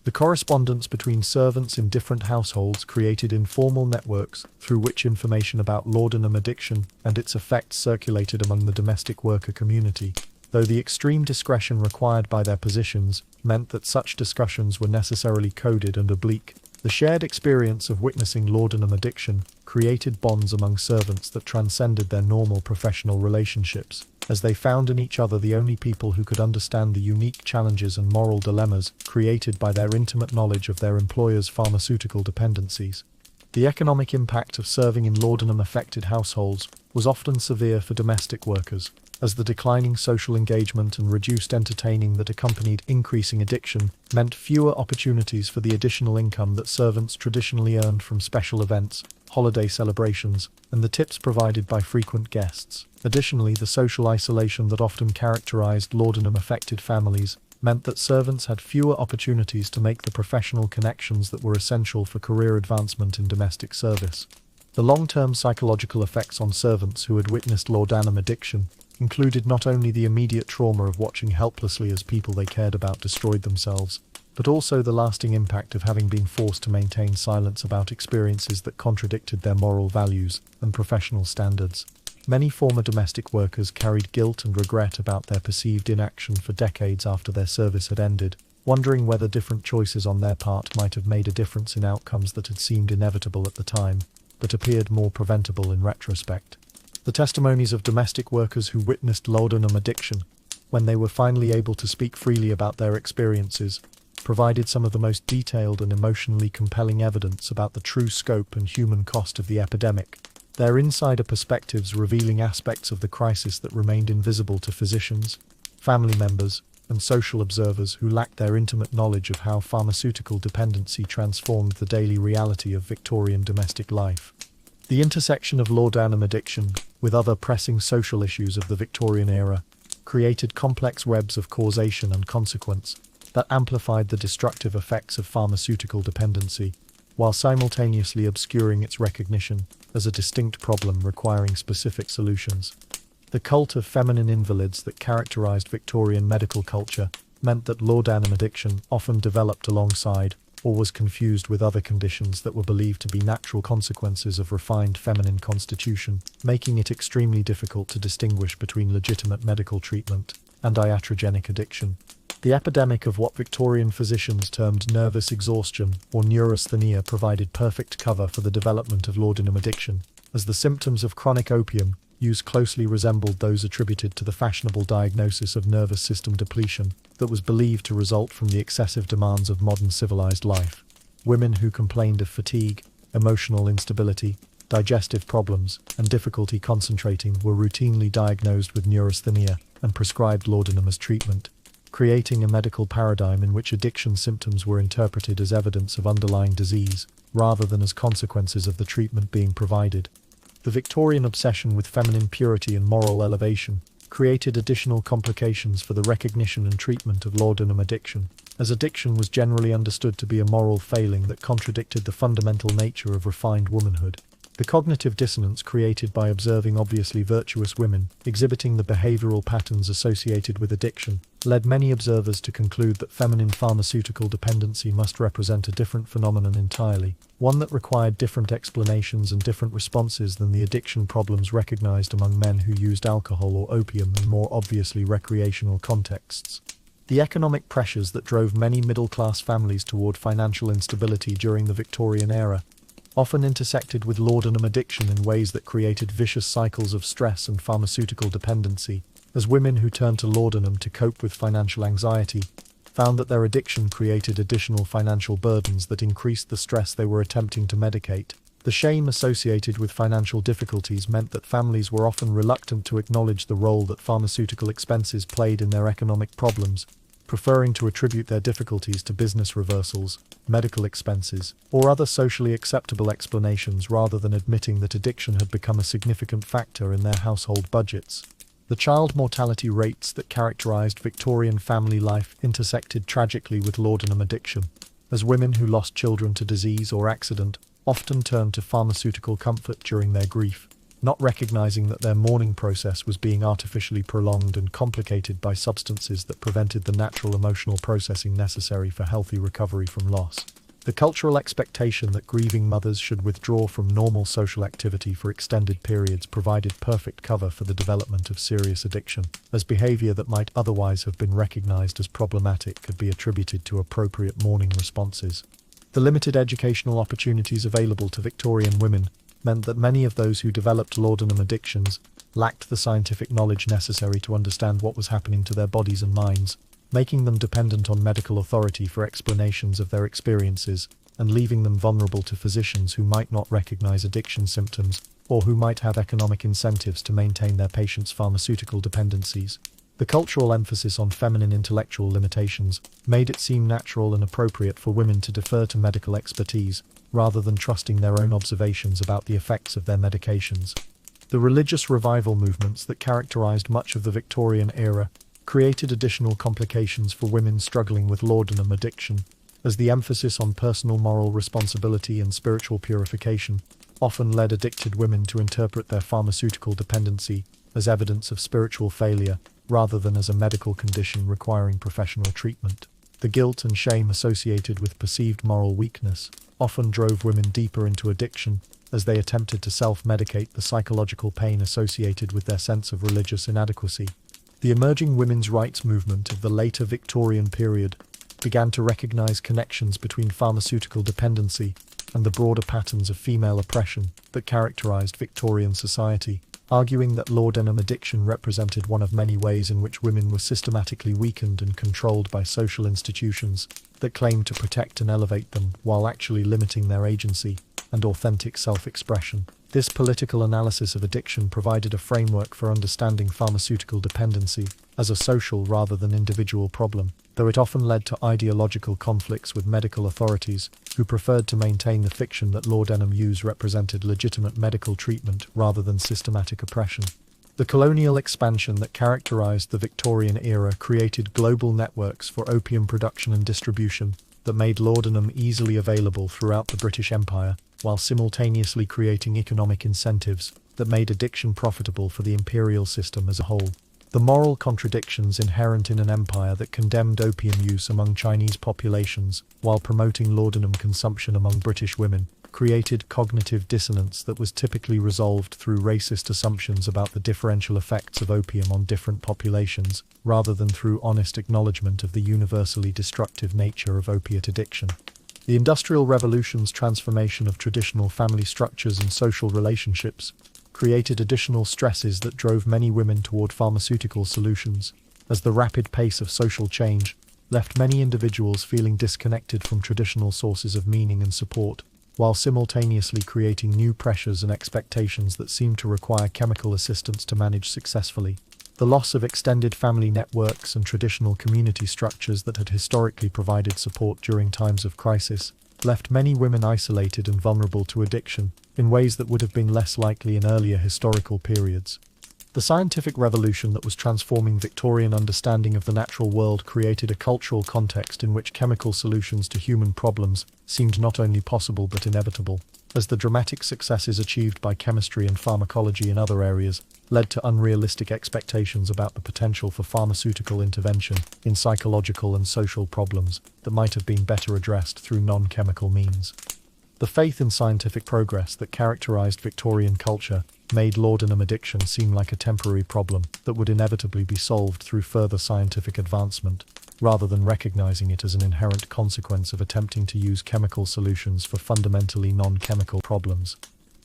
The correspondence between servants in different households created informal networks through which information about laudanum addiction and its effects circulated among the domestic worker community, though the extreme discretion required by their positions meant that such discussions were necessarily coded and oblique. The shared experience of witnessing laudanum addiction created bonds among servants that transcended their normal professional relationships, as they found in each other the only people who could understand the unique challenges and moral dilemmas created by their intimate knowledge of their employer's pharmaceutical dependencies. The economic impact of serving in laudanum-affected households was often severe for domestic workers, as the declining social engagement and reduced entertaining that accompanied increasing addiction meant fewer opportunities for the additional income that servants traditionally earned from special events, holiday celebrations, and the tips provided by frequent guests. Additionally, the social isolation that often characterized laudanum-affected families meant that servants had fewer opportunities to make the professional connections that were essential for career advancement in domestic service. The long-term psychological effects on servants who had witnessed laudanum addiction included not only the immediate trauma of watching helplessly as people they cared about destroyed themselves, but also the lasting impact of having been forced to maintain silence about experiences that contradicted their moral values and professional standards. Many former domestic workers carried guilt and regret about their perceived inaction for decades after their service had ended, wondering whether different choices on their part might have made a difference in outcomes that had seemed inevitable at the time, but appeared more preventable in retrospect. The testimonies of domestic workers who witnessed laudanum addiction, when they were finally able to speak freely about their experiences, provided some of the most detailed and emotionally compelling evidence about the true scope and human cost of the epidemic, their insider perspectives revealing aspects of the crisis that remained invisible to physicians, family members, and social observers who lacked their intimate knowledge of how pharmaceutical dependency transformed the daily reality of Victorian domestic life. The intersection of laudanum addiction with other pressing social issues of the Victorian era created complex webs of causation and consequence that amplified the destructive effects of pharmaceutical dependency, while simultaneously obscuring its recognition as a distinct problem requiring specific solutions. The cult of feminine invalids that characterized Victorian medical culture meant that laudanum addiction often developed alongside or was confused with other conditions that were believed to be natural consequences of refined feminine constitution, making it extremely difficult to distinguish between legitimate medical treatment and iatrogenic addiction. The epidemic of what Victorian physicians termed nervous exhaustion or neurasthenia provided perfect cover for the development of laudanum addiction, as the symptoms of chronic opium use closely resembled those attributed to the fashionable diagnosis of nervous system depletion that was believed to result from the excessive demands of modern civilized life. Women who complained of fatigue, emotional instability, digestive problems, and difficulty concentrating were routinely diagnosed with neurasthenia and prescribed laudanum as treatment, creating a medical paradigm in which addiction symptoms were interpreted as evidence of underlying disease, rather than as consequences of the treatment being provided. The Victorian obsession with feminine purity and moral elevation created additional complications for the recognition and treatment of laudanum addiction, as addiction was generally understood to be a moral failing that contradicted the fundamental nature of refined womanhood. The cognitive dissonance created by observing obviously virtuous women exhibiting the behavioral patterns associated with addiction led many observers to conclude that feminine pharmaceutical dependency must represent a different phenomenon entirely, one that required different explanations and different responses than the addiction problems recognized among men who used alcohol or opium in more obviously recreational contexts. The economic pressures that drove many middle-class families toward financial instability during the Victorian era often intersected with laudanum addiction in ways that created vicious cycles of stress and pharmaceutical dependency, as women who turned to laudanum to cope with financial anxiety found that their addiction created additional financial burdens that increased the stress they were attempting to medicate. The shame associated with financial difficulties meant that families were often reluctant to acknowledge the role that pharmaceutical expenses played in their economic problems, preferring to attribute their difficulties to business reversals, medical expenses, or other socially acceptable explanations rather than admitting that addiction had become a significant factor in their household budgets. The child mortality rates that characterized Victorian family life intersected tragically with laudanum addiction, as women who lost children to disease or accident often turned to pharmaceutical comfort during their grief, not recognizing that their mourning process was being artificially prolonged and complicated by substances that prevented the natural emotional processing necessary for healthy recovery from loss. The cultural expectation that grieving mothers should withdraw from normal social activity for extended periods provided perfect cover for the development of serious addiction, as behavior that might otherwise have been recognized as problematic could be attributed to appropriate mourning responses. The limited educational opportunities available to Victorian women meant that many of those who developed laudanum addictions lacked the scientific knowledge necessary to understand what was happening to their bodies and minds, making them dependent on medical authority for explanations of their experiences, and leaving them vulnerable to physicians who might not recognize addiction symptoms, or who might have economic incentives to maintain their patients' pharmaceutical dependencies. The cultural emphasis on feminine intellectual limitations made it seem natural and appropriate for women to defer to medical expertise, rather than trusting their own observations about the effects of their medications. The religious revival movements that characterized much of the Victorian era created additional complications for women struggling with laudanum addiction, as the emphasis on personal moral responsibility and spiritual purification often led addicted women to interpret their pharmaceutical dependency as evidence of spiritual failure, rather than as a medical condition requiring professional treatment. The guilt and shame associated with perceived moral weakness often drove women deeper into addiction, as they attempted to self-medicate the psychological pain associated with their sense of religious inadequacy. The emerging women's rights movement of the later Victorian period began to recognize connections between pharmaceutical dependency and the broader patterns of female oppression that characterized Victorian society, arguing that laudanum addiction represented one of many ways in which women were systematically weakened and controlled by social institutions that claimed to protect and elevate them while actually limiting their agency and authentic self-expression. This political analysis of addiction provided a framework for understanding pharmaceutical dependency as a social rather than individual problem, though it often led to ideological conflicts with medical authorities who preferred to maintain the fiction that laudanum use represented legitimate medical treatment rather than systematic oppression. The colonial expansion that characterized the Victorian era created global networks for opium production and distribution that made laudanum easily available throughout the British Empire, while simultaneously creating economic incentives that made addiction profitable for the imperial system as a whole. The moral contradictions inherent in an empire that condemned opium use among Chinese populations while promoting laudanum consumption among British women created cognitive dissonance that was typically resolved through racist assumptions about the differential effects of opium on different populations, rather than through honest acknowledgement of the universally destructive nature of opiate addiction. The Industrial Revolution's transformation of traditional family structures and social relationships created additional stresses that drove many women toward pharmaceutical solutions, as the rapid pace of social change left many individuals feeling disconnected from traditional sources of meaning and support. while simultaneously creating new pressures and expectations that seem to require chemical assistance to manage successfully. The loss of extended family networks and traditional community structures that had historically provided support during times of crisis left many women isolated and vulnerable to addiction in ways that would have been less likely in earlier historical periods. The scientific revolution that was transforming Victorian understanding of the natural world created a cultural context in which chemical solutions to human problems seemed not only possible but inevitable, as the dramatic successes achieved by chemistry and pharmacology in other areas led to unrealistic expectations about the potential for pharmaceutical intervention in psychological and social problems that might have been better addressed through non-chemical means. The faith in scientific progress that characterized Victorian culture made laudanum addiction seem like a temporary problem that would inevitably be solved through further scientific advancement, rather than recognizing it as an inherent consequence of attempting to use chemical solutions for fundamentally non-chemical problems.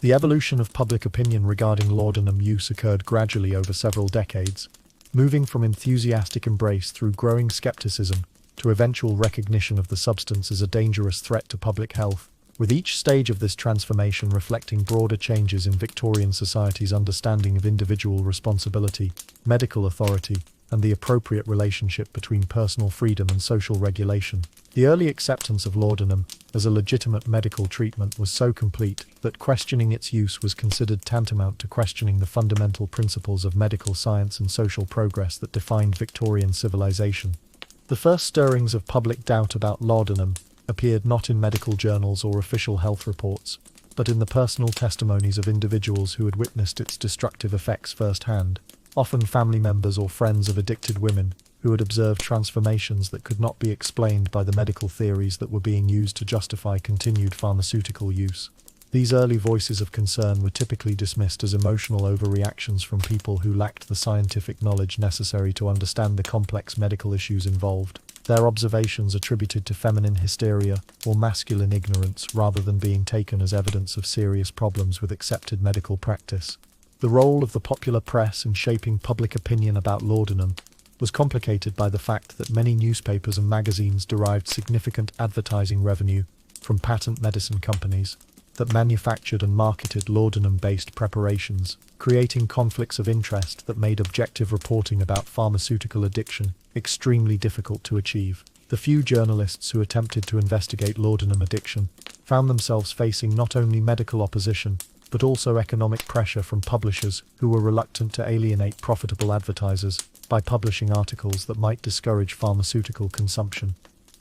The evolution of public opinion regarding laudanum use occurred gradually over several decades, moving from enthusiastic embrace through growing skepticism to eventual recognition of the substance as a dangerous threat to public health, with each stage of this transformation reflecting broader changes in Victorian society's understanding of individual responsibility, medical authority, and the appropriate relationship between personal freedom and social regulation. The early acceptance of laudanum as a legitimate medical treatment was so complete that questioning its use was considered tantamount to questioning the fundamental principles of medical science and social progress that defined Victorian civilization. The first stirrings of public doubt about laudanum appeared not in medical journals or official health reports, but in the personal testimonies of individuals who had witnessed its destructive effects firsthand, often family members or friends of addicted women who had observed transformations that could not be explained by the medical theories that were being used to justify continued pharmaceutical use. These early voices of concern were typically dismissed as emotional overreactions from people who lacked the scientific knowledge necessary to understand the complex medical issues involved, their observations attributed to feminine hysteria or masculine ignorance rather than being taken as evidence of serious problems with accepted medical practice. The role of the popular press in shaping public opinion about laudanum was complicated by the fact that many newspapers and magazines derived significant advertising revenue from patent medicine companies that manufactured and marketed laudanum-based preparations, creating conflicts of interest that made objective reporting about pharmaceutical addiction extremely difficult to achieve. The few journalists who attempted to investigate laudanum addiction found themselves facing not only medical opposition, but also economic pressure from publishers who were reluctant to alienate profitable advertisers by publishing articles that might discourage pharmaceutical consumption.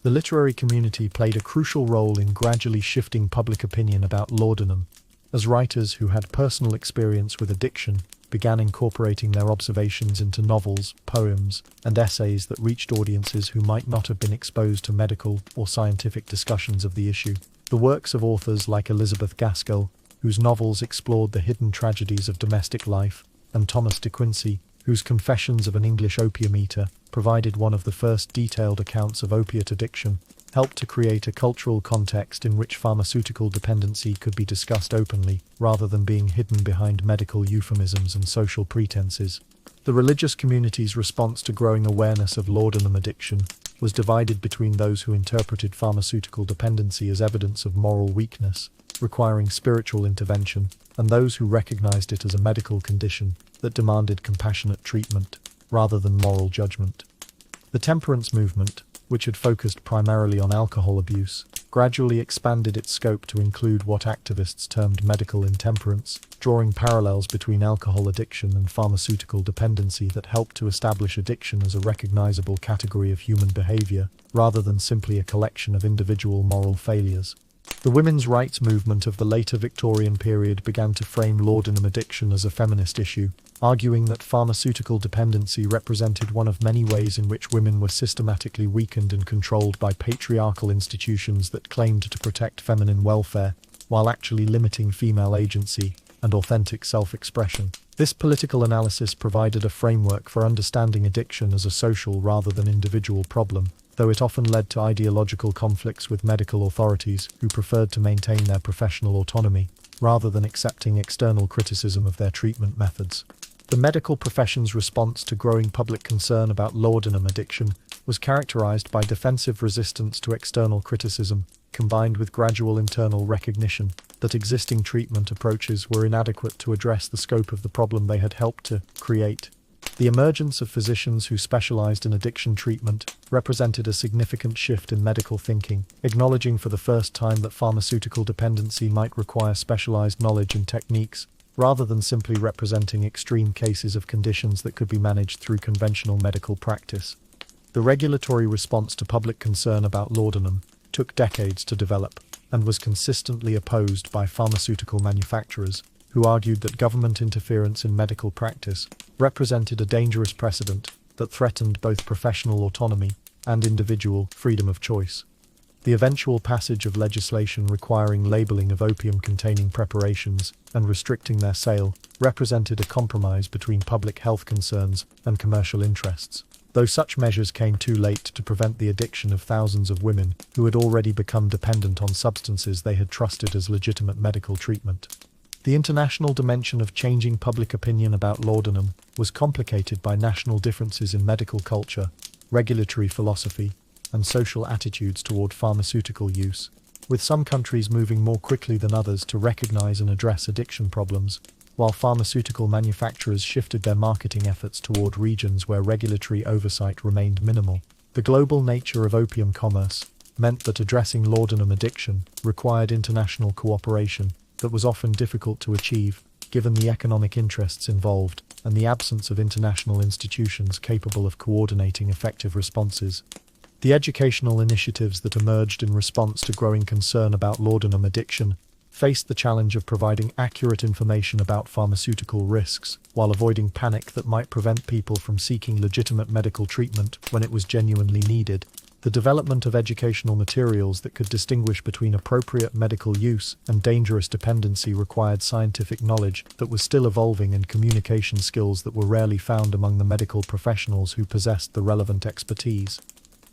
The literary community played a crucial role in gradually shifting public opinion about laudanum, as writers who had personal experience with addiction began incorporating their observations into novels, poems, and essays that reached audiences who might not have been exposed to medical or scientific discussions of the issue. The works of authors like Elizabeth Gaskell, whose novels explored the hidden tragedies of domestic life, and Thomas de Quincey, whose Confessions of an English Opium Eater provided one of the first detailed accounts of opiate addiction, helped to create a cultural context in which pharmaceutical dependency could be discussed openly, rather than being hidden behind medical euphemisms and social pretenses. The religious community's response to growing awareness of laudanum addiction was divided between those who interpreted pharmaceutical dependency as evidence of moral weakness, requiring spiritual intervention, and those who recognized it as a medical condition that demanded compassionate treatment, rather than moral judgment. The temperance movement, which had focused primarily on alcohol abuse, gradually expanded its scope to include what activists termed medical intemperance, drawing parallels between alcohol addiction and pharmaceutical dependency that helped to establish addiction as a recognizable category of human behavior, rather than simply a collection of individual moral failures. The women's rights movement of the later Victorian period began to frame laudanum addiction as a feminist issue, arguing that pharmaceutical dependency represented one of many ways in which women were systematically weakened and controlled by patriarchal institutions that claimed to protect feminine welfare, while actually limiting female agency and authentic self-expression. This political analysis provided a framework for understanding addiction as a social rather than individual problem, though it often led to ideological conflicts with medical authorities who preferred to maintain their professional autonomy, rather than accepting external criticism of their treatment methods. The medical profession's response to growing public concern about laudanum addiction was characterized by defensive resistance to external criticism, combined with gradual internal recognition that existing treatment approaches were inadequate to address the scope of the problem they had helped to create. The emergence of physicians who specialized in addiction treatment represented a significant shift in medical thinking, acknowledging for the first time that pharmaceutical dependency might require specialized knowledge and techniques, rather than simply representing extreme cases of conditions that could be managed through conventional medical practice. The regulatory response to public concern about laudanum took decades to develop and was consistently opposed by pharmaceutical manufacturers, who argued that government interference in medical practice represented a dangerous precedent that threatened both professional autonomy and individual freedom of choice. The eventual passage of legislation requiring labeling of opium-containing preparations and restricting their sale represented a compromise between public health concerns and commercial interests, though such measures came too late to prevent the addiction of thousands of women who had already become dependent on substances they had trusted as legitimate medical treatment. The international dimension of changing public opinion about laudanum was complicated by national differences in medical culture, regulatory philosophy, and social attitudes toward pharmaceutical use, with some countries moving more quickly than others to recognize and address addiction problems, while pharmaceutical manufacturers shifted their marketing efforts toward regions where regulatory oversight remained minimal. The global nature of opium commerce meant that addressing laudanum addiction required international cooperation that was often difficult to achieve, given the economic interests involved and the absence of international institutions capable of coordinating effective responses. The educational initiatives that emerged in response to growing concern about laudanum addiction faced the challenge of providing accurate information about pharmaceutical risks, while avoiding panic that might prevent people from seeking legitimate medical treatment when it was genuinely needed. The development of educational materials that could distinguish between appropriate medical use and dangerous dependency required scientific knowledge that was still evolving and communication skills that were rarely found among the medical professionals who possessed the relevant expertise.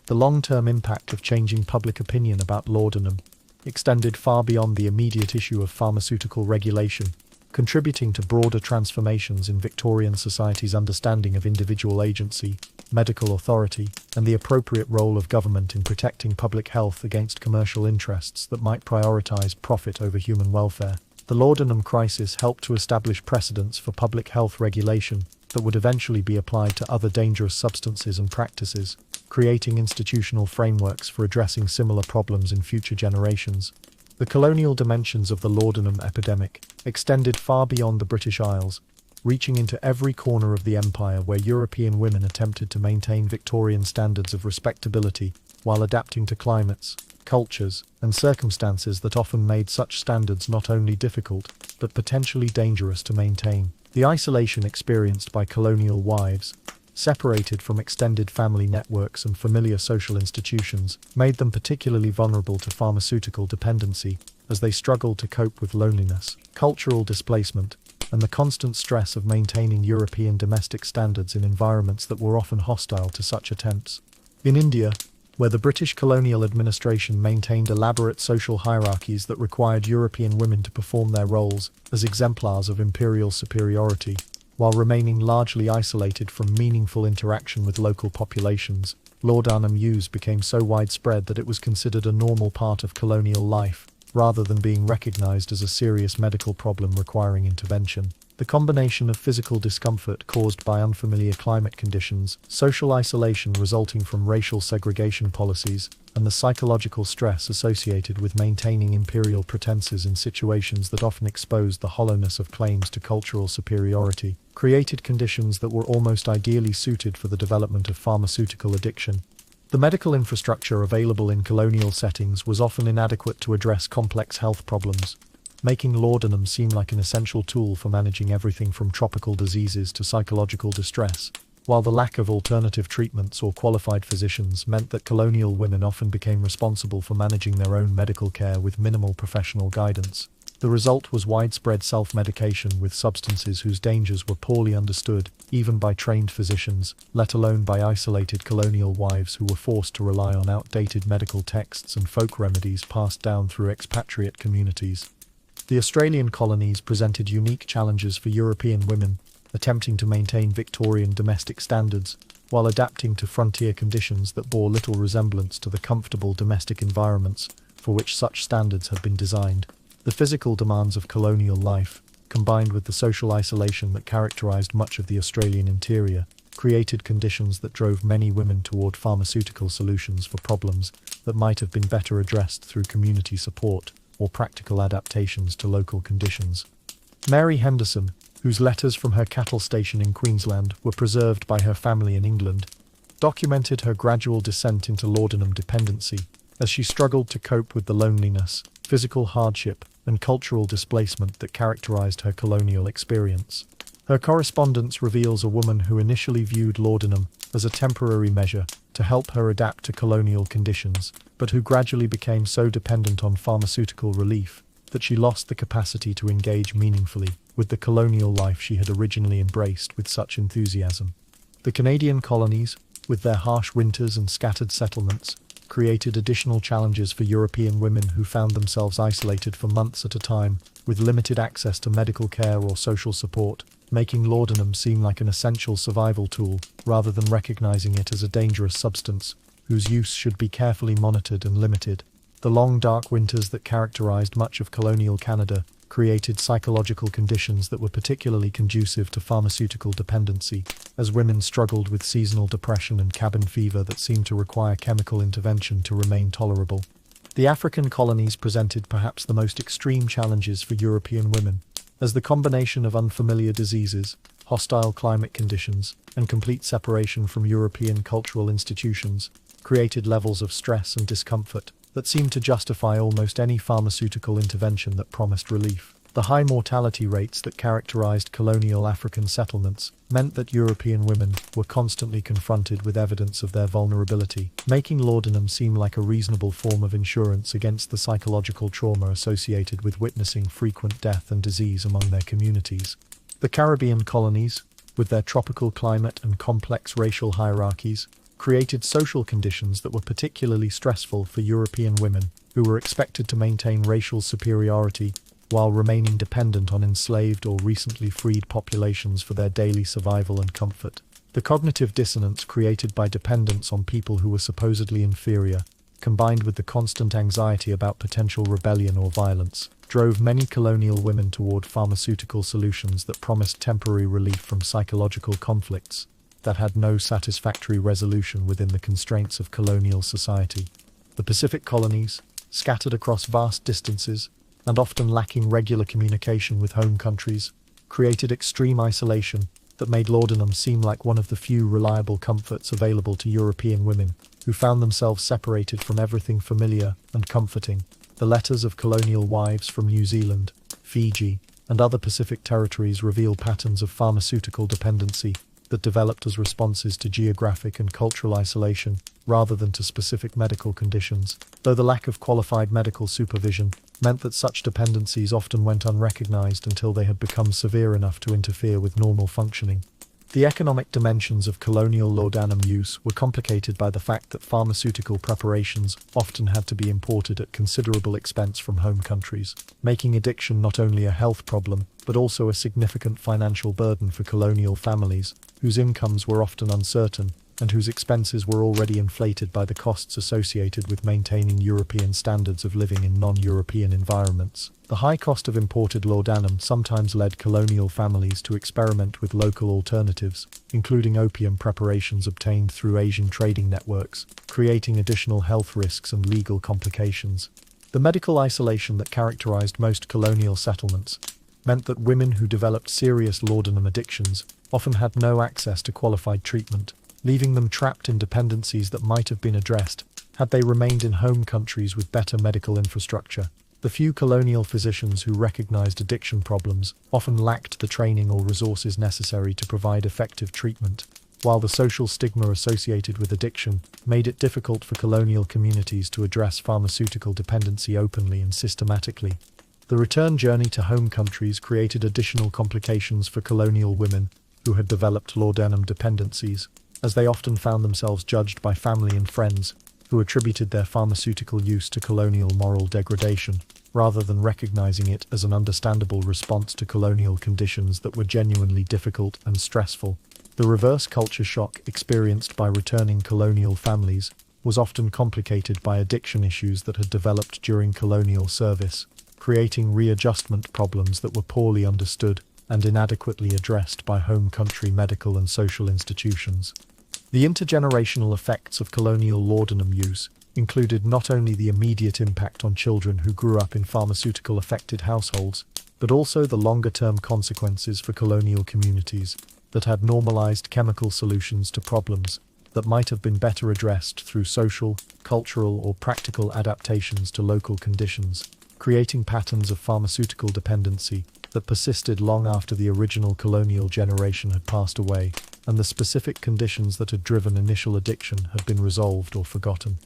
The long-term impact of changing public opinion about laudanum extended far beyond the immediate issue of pharmaceutical regulation, contributing to broader transformations in Victorian society's understanding of individual agency, medical authority, and the appropriate role of government in protecting public health against commercial interests that might prioritize profit over human welfare. The laudanum crisis helped to establish precedents for public health regulation that would eventually be applied to other dangerous substances and practices, creating institutional frameworks for addressing similar problems in future generations. The colonial dimensions of the laudanum epidemic extended far beyond the British Isles, reaching into every corner of the empire where European women attempted to maintain Victorian standards of respectability while adapting to climates, cultures, and circumstances that often made such standards not only difficult, but potentially dangerous to maintain. The isolation experienced by colonial wives, separated from extended family networks and familiar social institutions, made them particularly vulnerable to pharmaceutical dependency as they struggled to cope with loneliness, cultural displacement, and the constant stress of maintaining European domestic standards in environments that were often hostile to such attempts. In India, where the British colonial administration maintained elaborate social hierarchies that required European women to perform their roles as exemplars of imperial superiority, while remaining largely isolated from meaningful interaction with local populations, laudanum use became so widespread that it was considered a normal part of colonial life, rather than being recognized as a serious medical problem requiring intervention. The combination of physical discomfort caused by unfamiliar climate conditions, social isolation resulting from racial segregation policies, and the psychological stress associated with maintaining imperial pretenses in situations that often exposed the hollowness of claims to cultural superiority, created conditions that were almost ideally suited for the development of pharmaceutical addiction. The medical infrastructure available in colonial settings was often inadequate to address complex health problems, making laudanum seem like an essential tool for managing everything from tropical diseases to psychological distress, while the lack of alternative treatments or qualified physicians meant that colonial women often became responsible for managing their own medical care with minimal professional guidance. The result was widespread self-medication with substances whose dangers were poorly understood, even by trained physicians, let alone by isolated colonial wives who were forced to rely on outdated medical texts and folk remedies passed down through expatriate communities. The Australian colonies presented unique challenges for European women, attempting to maintain Victorian domestic standards, while adapting to frontier conditions that bore little resemblance to the comfortable domestic environments for which such standards had been designed. The physical demands of colonial life, combined with the social isolation that characterized much of the Australian interior, created conditions that drove many women toward pharmaceutical solutions for problems that might have been better addressed through community support or practical adaptations to local conditions. Mary Henderson, whose letters from her cattle station in Queensland were preserved by her family in England, documented her gradual descent into laudanum dependency as she struggled to cope with the loneliness, physical hardship, and cultural displacement that characterized her colonial experience. Her correspondence reveals a woman who initially viewed laudanum as a temporary measure to help her adapt to colonial conditions, but who gradually became so dependent on pharmaceutical relief that she lost the capacity to engage meaningfully with the colonial life she had originally embraced with such enthusiasm. The Canadian colonies, with their harsh winters and scattered settlements, created additional challenges for European women who found themselves isolated for months at a time, with limited access to medical care or social support, making laudanum seem like an essential survival tool, rather than recognizing it as a dangerous substance, whose use should be carefully monitored and limited. The long dark winters that characterized much of colonial Canada created psychological conditions that were particularly conducive to pharmaceutical dependency, as women struggled with seasonal depression and cabin fever that seemed to require chemical intervention to remain tolerable. The African colonies presented perhaps the most extreme challenges for European women, as the combination of unfamiliar diseases, hostile climate conditions, and complete separation from European cultural institutions created levels of stress and discomfort that seemed to justify almost any pharmaceutical intervention that promised relief. The high mortality rates that characterized colonial African settlements meant that European women were constantly confronted with evidence of their vulnerability, making laudanum seem like a reasonable form of insurance against the psychological trauma associated with witnessing frequent death and disease among their communities. The Caribbean colonies, with their tropical climate and complex racial hierarchies, created social conditions that were particularly stressful for European women, who were expected to maintain racial superiority while remaining dependent on enslaved or recently freed populations for their daily survival and comfort. The cognitive dissonance created by dependence on people who were supposedly inferior, combined with the constant anxiety about potential rebellion or violence, drove many colonial women toward pharmaceutical solutions that promised temporary relief from psychological conflicts that had no satisfactory resolution within the constraints of colonial society. The Pacific colonies, scattered across vast distances and often lacking regular communication with home countries, created extreme isolation that made laudanum seem like one of the few reliable comforts available to European women who found themselves separated from everything familiar and comforting. The letters of colonial wives from New Zealand, Fiji, and other Pacific territories reveal patterns of pharmaceutical dependency that developed as responses to geographic and cultural isolation rather than to specific medical conditions, though the lack of qualified medical supervision meant that such dependencies often went unrecognized until they had become severe enough to interfere with normal functioning. The economic dimensions of colonial laudanum use were complicated by the fact that pharmaceutical preparations often had to be imported at considerable expense from home countries, making addiction not only a health problem, but also a significant financial burden for colonial families, whose incomes were often uncertain, and whose expenses were already inflated by the costs associated with maintaining European standards of living in non-European environments. The high cost of imported laudanum sometimes led colonial families to experiment with local alternatives, including opium preparations obtained through Asian trading networks, creating additional health risks and legal complications. The medical isolation that characterized most colonial settlements meant that women who developed serious laudanum addictions often had no access to qualified treatment, leaving them trapped in dependencies that might have been addressed had they remained in home countries with better medical infrastructure. The few colonial physicians who recognized addiction problems often lacked the training or resources necessary to provide effective treatment, while the social stigma associated with addiction made it difficult for colonial communities to address pharmaceutical dependency openly and systematically. The return journey to home countries created additional complications for colonial women who had developed laudanum dependencies, as they often found themselves judged by family and friends who attributed their pharmaceutical use to colonial moral degradation, rather than recognizing it as an understandable response to colonial conditions that were genuinely difficult and stressful. The reverse culture shock experienced by returning colonial families was often complicated by addiction issues that had developed during colonial service, creating readjustment problems that were poorly understood and inadequately addressed by home country medical and social institutions. The intergenerational effects of colonial laudanum use included not only the immediate impact on children who grew up in pharmaceutical-affected households, but also the longer-term consequences for colonial communities that had normalized chemical solutions to problems that might have been better addressed through social, cultural, or practical adaptations to local conditions, creating patterns of pharmaceutical dependency that persisted long after the original colonial generation had passed away, and the specific conditions that had driven initial addiction had been resolved or forgotten.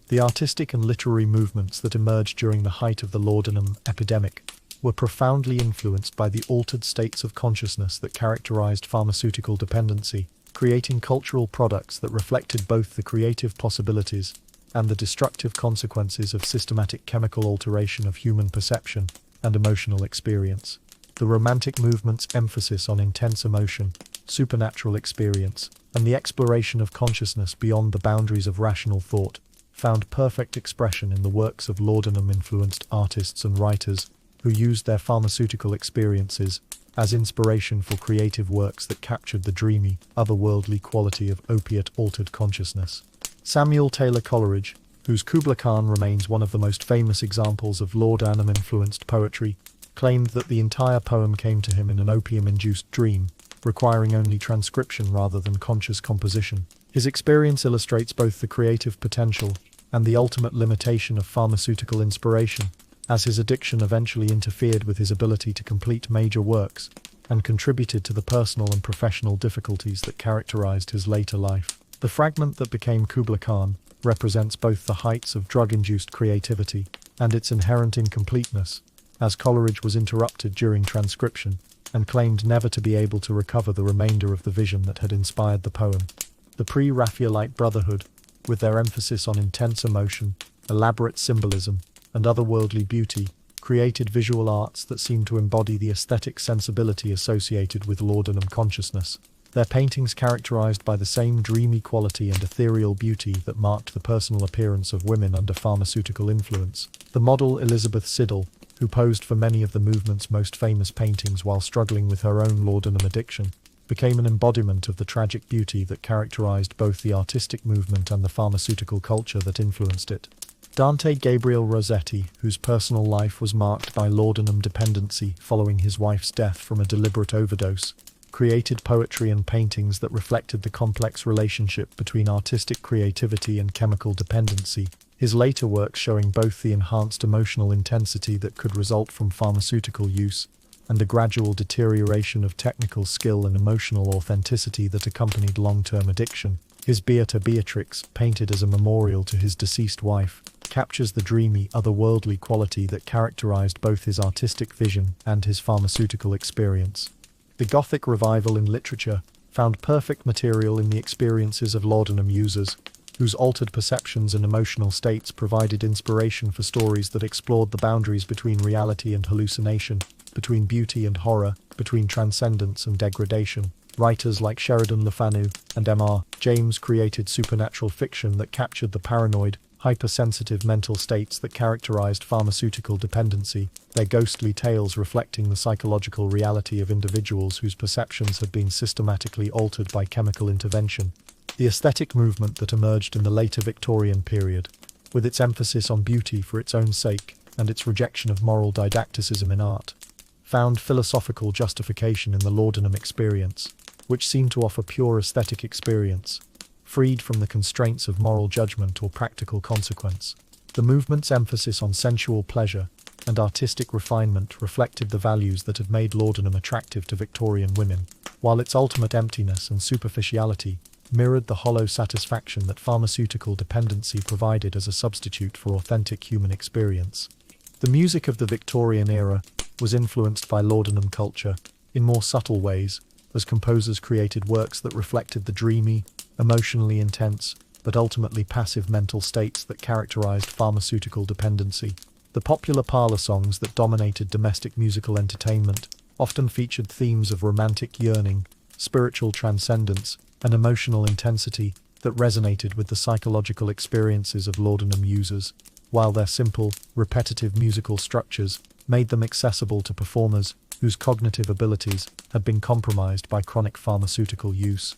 The artistic and literary movements that emerged during the height of the laudanum epidemic were profoundly influenced by the altered states of consciousness that characterized pharmaceutical dependency, creating cultural products that reflected both the creative possibilities and the destructive consequences of systematic chemical alteration of human perception and emotional experience. The Romantic movement's emphasis on intense emotion, supernatural experience, and the exploration of consciousness beyond the boundaries of rational thought found perfect expression in the works of laudanum-influenced artists and writers who used their pharmaceutical experiences as inspiration for creative works that captured the dreamy, otherworldly quality of opiate-altered consciousness. Samuel Taylor Coleridge, whose Kubla Khan remains one of the most famous examples of laudanum-influenced poetry, claimed that the entire poem came to him in an opium-induced dream, requiring only transcription rather than conscious composition. His experience illustrates both the creative potential and the ultimate limitation of pharmaceutical inspiration, as his addiction eventually interfered with his ability to complete major works and contributed to the personal and professional difficulties that characterized his later life. The fragment that became Kubla Khan represents both the heights of drug-induced creativity and its inherent incompleteness, as Coleridge was interrupted during transcription and claimed never to be able to recover the remainder of the vision that had inspired the poem. The pre-Raphaelite Brotherhood, with their emphasis on intense emotion, elaborate symbolism, and otherworldly beauty, created visual arts that seemed to embody the aesthetic sensibility associated with laudanum consciousness. Their paintings characterized by the same dreamy quality and ethereal beauty that marked the personal appearance of women under pharmaceutical influence. The model Elizabeth Siddal, who posed for many of the movement's most famous paintings while struggling with her own laudanum addiction, became an embodiment of the tragic beauty that characterized both the artistic movement and the pharmaceutical culture that influenced it. Dante Gabriel Rossetti, whose personal life was marked by laudanum dependency following his wife's death from a deliberate overdose, created poetry and paintings that reflected the complex relationship between artistic creativity and chemical dependency, his later works showing both the enhanced emotional intensity that could result from pharmaceutical use and the gradual deterioration of technical skill and emotional authenticity that accompanied long-term addiction. His Beata Beatrix, painted as a memorial to his deceased wife, captures the dreamy, otherworldly quality that characterized both his artistic vision and his pharmaceutical experience. The Gothic revival in literature found perfect material in the experiences of laudanum users, whose altered perceptions and emotional states provided inspiration for stories that explored the boundaries between reality and hallucination, between beauty and horror, between transcendence and degradation. Writers like Sheridan Le Fanu and M.R. James created supernatural fiction that captured the paranoid, hypersensitive mental states that characterized pharmaceutical dependency, their ghostly tales reflecting the psychological reality of individuals whose perceptions had been systematically altered by chemical intervention. The aesthetic movement that emerged in the later Victorian period, with its emphasis on beauty for its own sake and its rejection of moral didacticism in art, found philosophical justification in the laudanum experience, which seemed to offer pure aesthetic experience, freed from the constraints of moral judgment or practical consequence. The movement's emphasis on sensual pleasure and artistic refinement reflected the values that had made laudanum attractive to Victorian women, while its ultimate emptiness and superficiality mirrored the hollow satisfaction that pharmaceutical dependency provided as a substitute for authentic human experience. The music of the Victorian era was influenced by laudanum culture in more subtle ways, as composers created works that reflected the dreamy, emotionally intense, but ultimately passive mental states that characterized pharmaceutical dependency. The popular parlor songs that dominated domestic musical entertainment often featured themes of romantic yearning, spiritual transcendence, and emotional intensity, that resonated with the psychological experiences of laudanum users, while their simple, repetitive musical structures made them accessible to performers whose cognitive abilities had been compromised by chronic pharmaceutical use.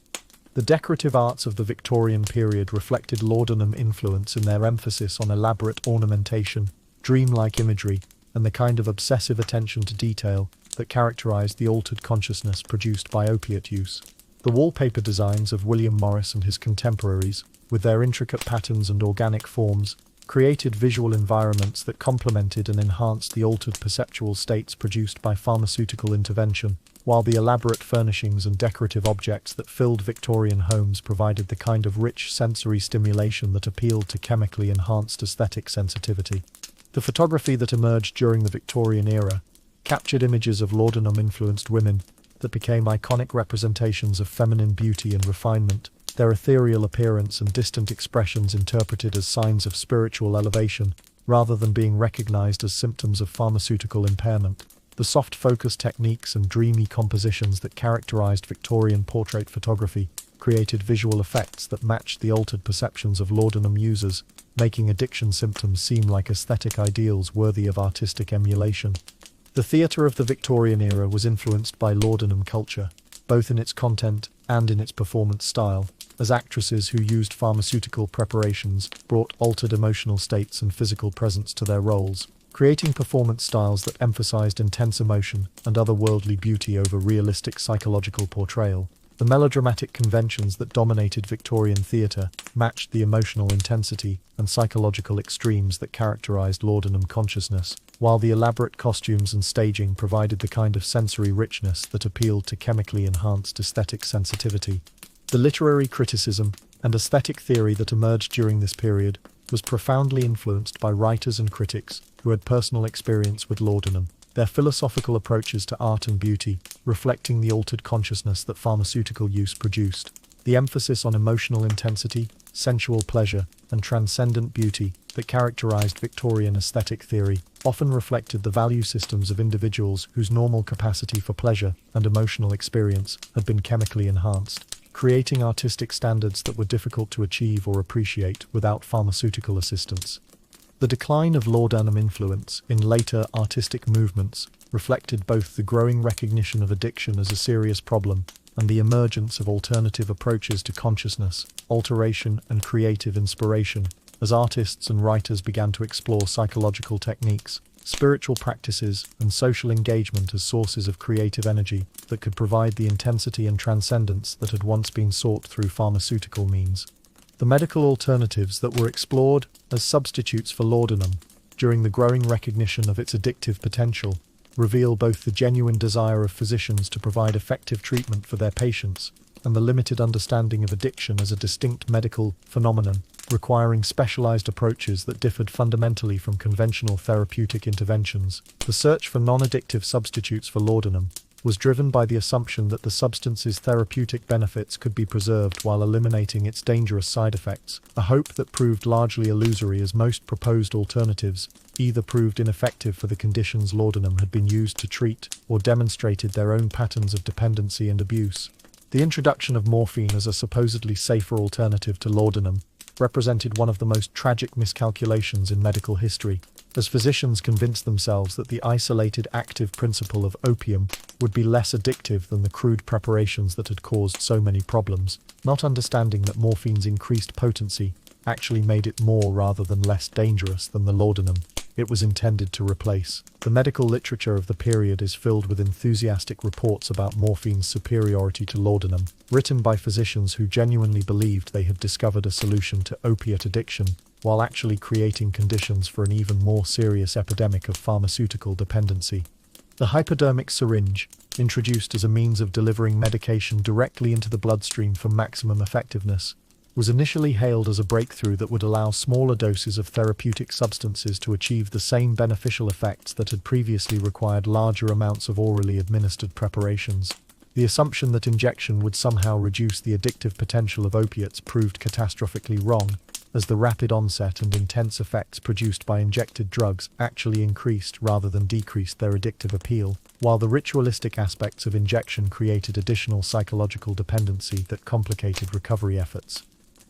The decorative arts of the Victorian period reflected laudanum influence in their emphasis on elaborate ornamentation, dreamlike imagery, and the kind of obsessive attention to detail that characterized the altered consciousness produced by opiate use. The wallpaper designs of William Morris and his contemporaries, with their intricate patterns and organic forms, created visual environments that complemented and enhanced the altered perceptual states produced by pharmaceutical intervention, while the elaborate furnishings and decorative objects that filled Victorian homes provided the kind of rich sensory stimulation that appealed to chemically enhanced aesthetic sensitivity. The photography that emerged during the Victorian era captured images of laudanum-influenced women that became iconic representations of feminine beauty and refinement, their ethereal appearance and distant expressions interpreted as signs of spiritual elevation, rather than being recognized as symptoms of pharmaceutical impairment. The soft focus techniques and dreamy compositions that characterized Victorian portrait photography created visual effects that matched the altered perceptions of laudanum users, making addiction symptoms seem like aesthetic ideals worthy of artistic emulation. The theatre of the Victorian era was influenced by laudanum culture, both in its content and in its performance style, as actresses who used pharmaceutical preparations brought altered emotional states and physical presence to their roles, creating performance styles that emphasized intense emotion and otherworldly beauty over realistic psychological portrayal. The melodramatic conventions that dominated Victorian theatre matched the emotional intensity and psychological extremes that characterized laudanum consciousness, while the elaborate costumes and staging provided the kind of sensory richness that appealed to chemically enhanced aesthetic sensitivity. The literary criticism and aesthetic theory that emerged during this period was profoundly influenced by writers and critics who had personal experience with laudanum, their philosophical approaches to art and beauty reflecting the altered consciousness that pharmaceutical use produced. The emphasis on emotional intensity, sensual pleasure, and transcendent beauty that characterized Victorian aesthetic theory often reflected the value systems of individuals whose normal capacity for pleasure and emotional experience had been chemically enhanced, creating artistic standards that were difficult to achieve or appreciate without pharmaceutical assistance. The decline of laudanum influence in later artistic movements reflected both the growing recognition of addiction as a serious problem and the emergence of alternative approaches to consciousness, alteration, and creative inspiration, as artists and writers began to explore psychological techniques, spiritual practices, and social engagement as sources of creative energy that could provide the intensity and transcendence that had once been sought through pharmaceutical means. The medical alternatives that were explored as substitutes for laudanum, during the growing recognition of its addictive potential, reveal both the genuine desire of physicians to provide effective treatment for their patients and the limited understanding of addiction as a distinct medical phenomenon, requiring specialized approaches that differed fundamentally from conventional therapeutic interventions. The search for non-addictive substitutes for laudanum was driven by the assumption that the substance's therapeutic benefits could be preserved while eliminating its dangerous side effects, a hope that proved largely illusory as most proposed alternatives either proved ineffective for the conditions laudanum had been used to treat or demonstrated their own patterns of dependency and abuse. The introduction of morphine as a supposedly safer alternative to laudanum represented one of the most tragic miscalculations in medical history, as physicians convinced themselves that the isolated active principle of opium would be less addictive than the crude preparations that had caused so many problems, not understanding that morphine's increased potency actually made it more rather than less dangerous than the laudanum it was intended to replace. The medical literature of the period is filled with enthusiastic reports about morphine's superiority to laudanum, written by physicians who genuinely believed they had discovered a solution to opiate addiction, while actually creating conditions for an even more serious epidemic of pharmaceutical dependency. The hypodermic syringe, introduced as a means of delivering medication directly into the bloodstream for maximum effectiveness, was initially hailed as a breakthrough that would allow smaller doses of therapeutic substances to achieve the same beneficial effects that had previously required larger amounts of orally administered preparations. The assumption that injection would somehow reduce the addictive potential of opiates proved catastrophically wrong, as the rapid onset and intense effects produced by injected drugs actually increased rather than decreased their addictive appeal, while the ritualistic aspects of injection created additional psychological dependency that complicated recovery efforts.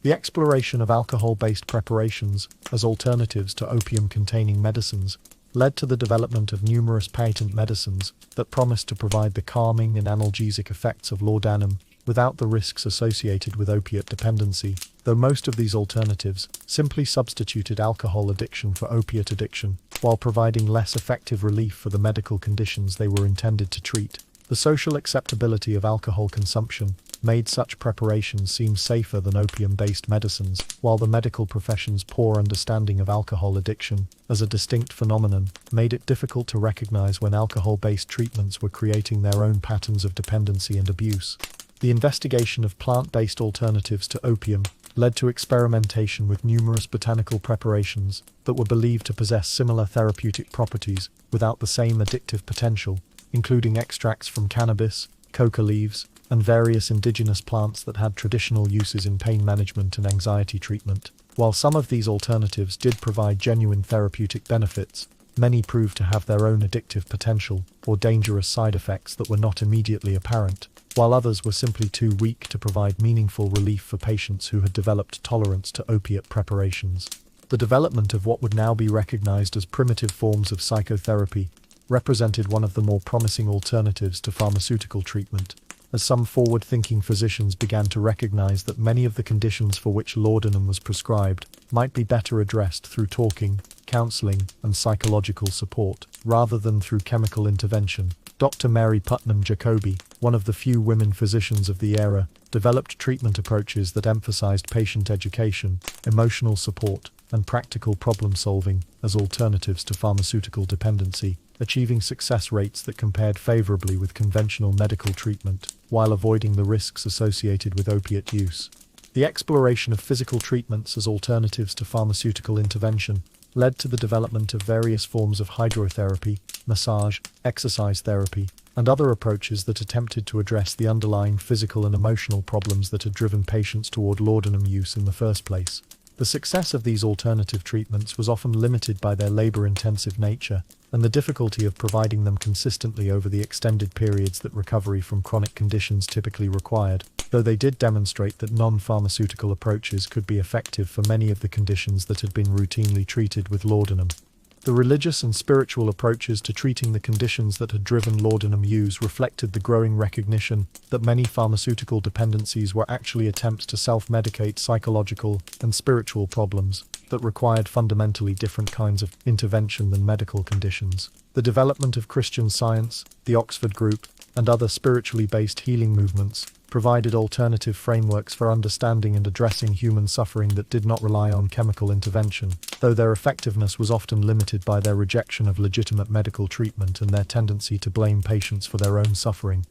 The exploration of alcohol-based preparations as alternatives to opium-containing medicines led to the development of numerous patent medicines that promised to provide the calming and analgesic effects of laudanum without the risks associated with opiate dependency, though most of these alternatives simply substituted alcohol addiction for opiate addiction, while providing less effective relief for the medical conditions they were intended to treat. The social acceptability of alcohol consumption made such preparations seem safer than opium-based medicines, while the medical profession's poor understanding of alcohol addiction as a distinct phenomenon made it difficult to recognize when alcohol-based treatments were creating their own patterns of dependency and abuse. The investigation of plant-based alternatives to opium led to experimentation with numerous botanical preparations that were believed to possess similar therapeutic properties without the same addictive potential, including extracts from cannabis, coca leaves, and various indigenous plants that had traditional uses in pain management and anxiety treatment. While some of these alternatives did provide genuine therapeutic benefits, many proved to have their own addictive potential or dangerous side effects that were not immediately apparent, while others were simply too weak to provide meaningful relief for patients who had developed tolerance to opiate preparations. The development of what would now be recognized as primitive forms of psychotherapy represented one of the more promising alternatives to pharmaceutical treatment, as some forward-thinking physicians began to recognize that many of the conditions for which laudanum was prescribed might be better addressed through talking, counseling, and psychological support, rather than through chemical intervention. Dr. Mary Putnam Jacobi, one of the few women physicians of the era, developed treatment approaches that emphasized patient education, emotional support, and practical problem-solving as alternatives to pharmaceutical dependency, achieving success rates that compared favorably with conventional medical treatment, while avoiding the risks associated with opiate use. The exploration of physical treatments as alternatives to pharmaceutical intervention led to the development of various forms of hydrotherapy, massage, exercise therapy, and other approaches that attempted to address the underlying physical and emotional problems that had driven patients toward laudanum use in the first place. The success of these alternative treatments was often limited by their labor-intensive nature and the difficulty of providing them consistently over the extended periods that recovery from chronic conditions typically required, though they did demonstrate that non-pharmaceutical approaches could be effective for many of the conditions that had been routinely treated with laudanum. The religious and spiritual approaches to treating the conditions that had driven laudanum use reflected the growing recognition that many pharmaceutical dependencies were actually attempts to self-medicate psychological and spiritual problems that required fundamentally different kinds of intervention than medical conditions. The development of Christian Science, the Oxford Group, and other spiritually based healing movements provided alternative frameworks for understanding and addressing human suffering that did not rely on chemical intervention, though their effectiveness was often limited by their rejection of legitimate medical treatment and their tendency to blame patients for their own suffering.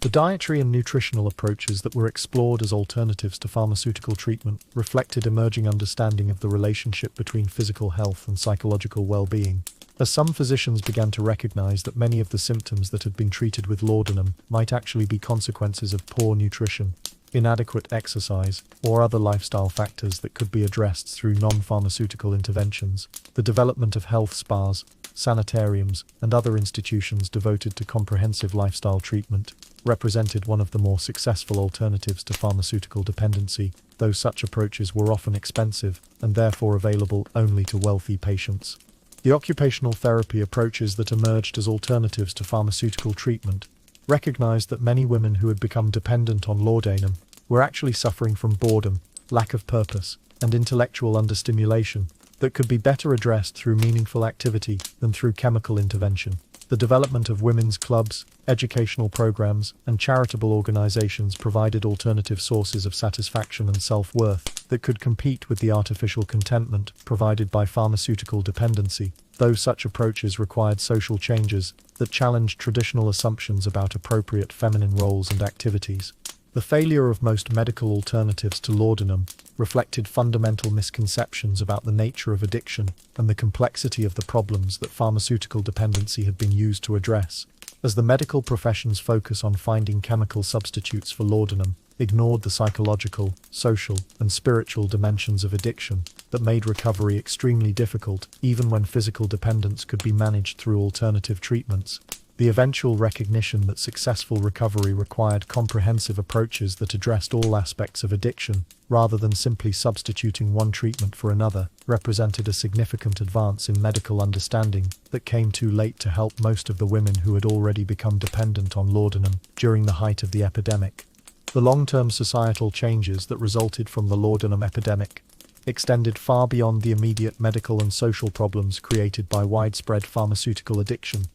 The dietary and nutritional approaches that were explored as alternatives to pharmaceutical treatment reflected emerging understanding of the relationship between physical health and psychological well-being, as some physicians began to recognize that many of the symptoms that had been treated with laudanum might actually be consequences of poor nutrition, inadequate exercise, or other lifestyle factors that could be addressed through non-pharmaceutical interventions. The development of health spas, sanitariums, and other institutions devoted to comprehensive lifestyle treatment represented one of the more successful alternatives to pharmaceutical dependency, though such approaches were often expensive and therefore available only to wealthy patients. The occupational therapy approaches that emerged as alternatives to pharmaceutical treatment recognized that many women who had become dependent on laudanum were actually suffering from boredom, lack of purpose, and intellectual understimulation that could be better addressed through meaningful activity than through chemical intervention. The development of women's clubs, educational programs, and charitable organizations provided alternative sources of satisfaction and self-worth that could compete with the artificial contentment provided by pharmaceutical dependency, though such approaches required social changes that challenged traditional assumptions about appropriate feminine roles and activities. The failure of most medical alternatives to laudanum reflected fundamental misconceptions about the nature of addiction and the complexity of the problems that pharmaceutical dependency had been used to address, as the medical profession's focus on finding chemical substitutes for laudanum ignored the psychological, social, and spiritual dimensions of addiction that made recovery extremely difficult, even when physical dependence could be managed through alternative treatments. The eventual recognition that successful recovery required comprehensive approaches that addressed all aspects of addiction, rather than simply substituting one treatment for another, represented a significant advance in medical understanding that came too late to help most of the women who had already become dependent on laudanum during the height of the epidemic. The long-term societal changes that resulted from the laudanum epidemic extended far beyond the immediate medical and social problems created by widespread pharmaceutical addiction,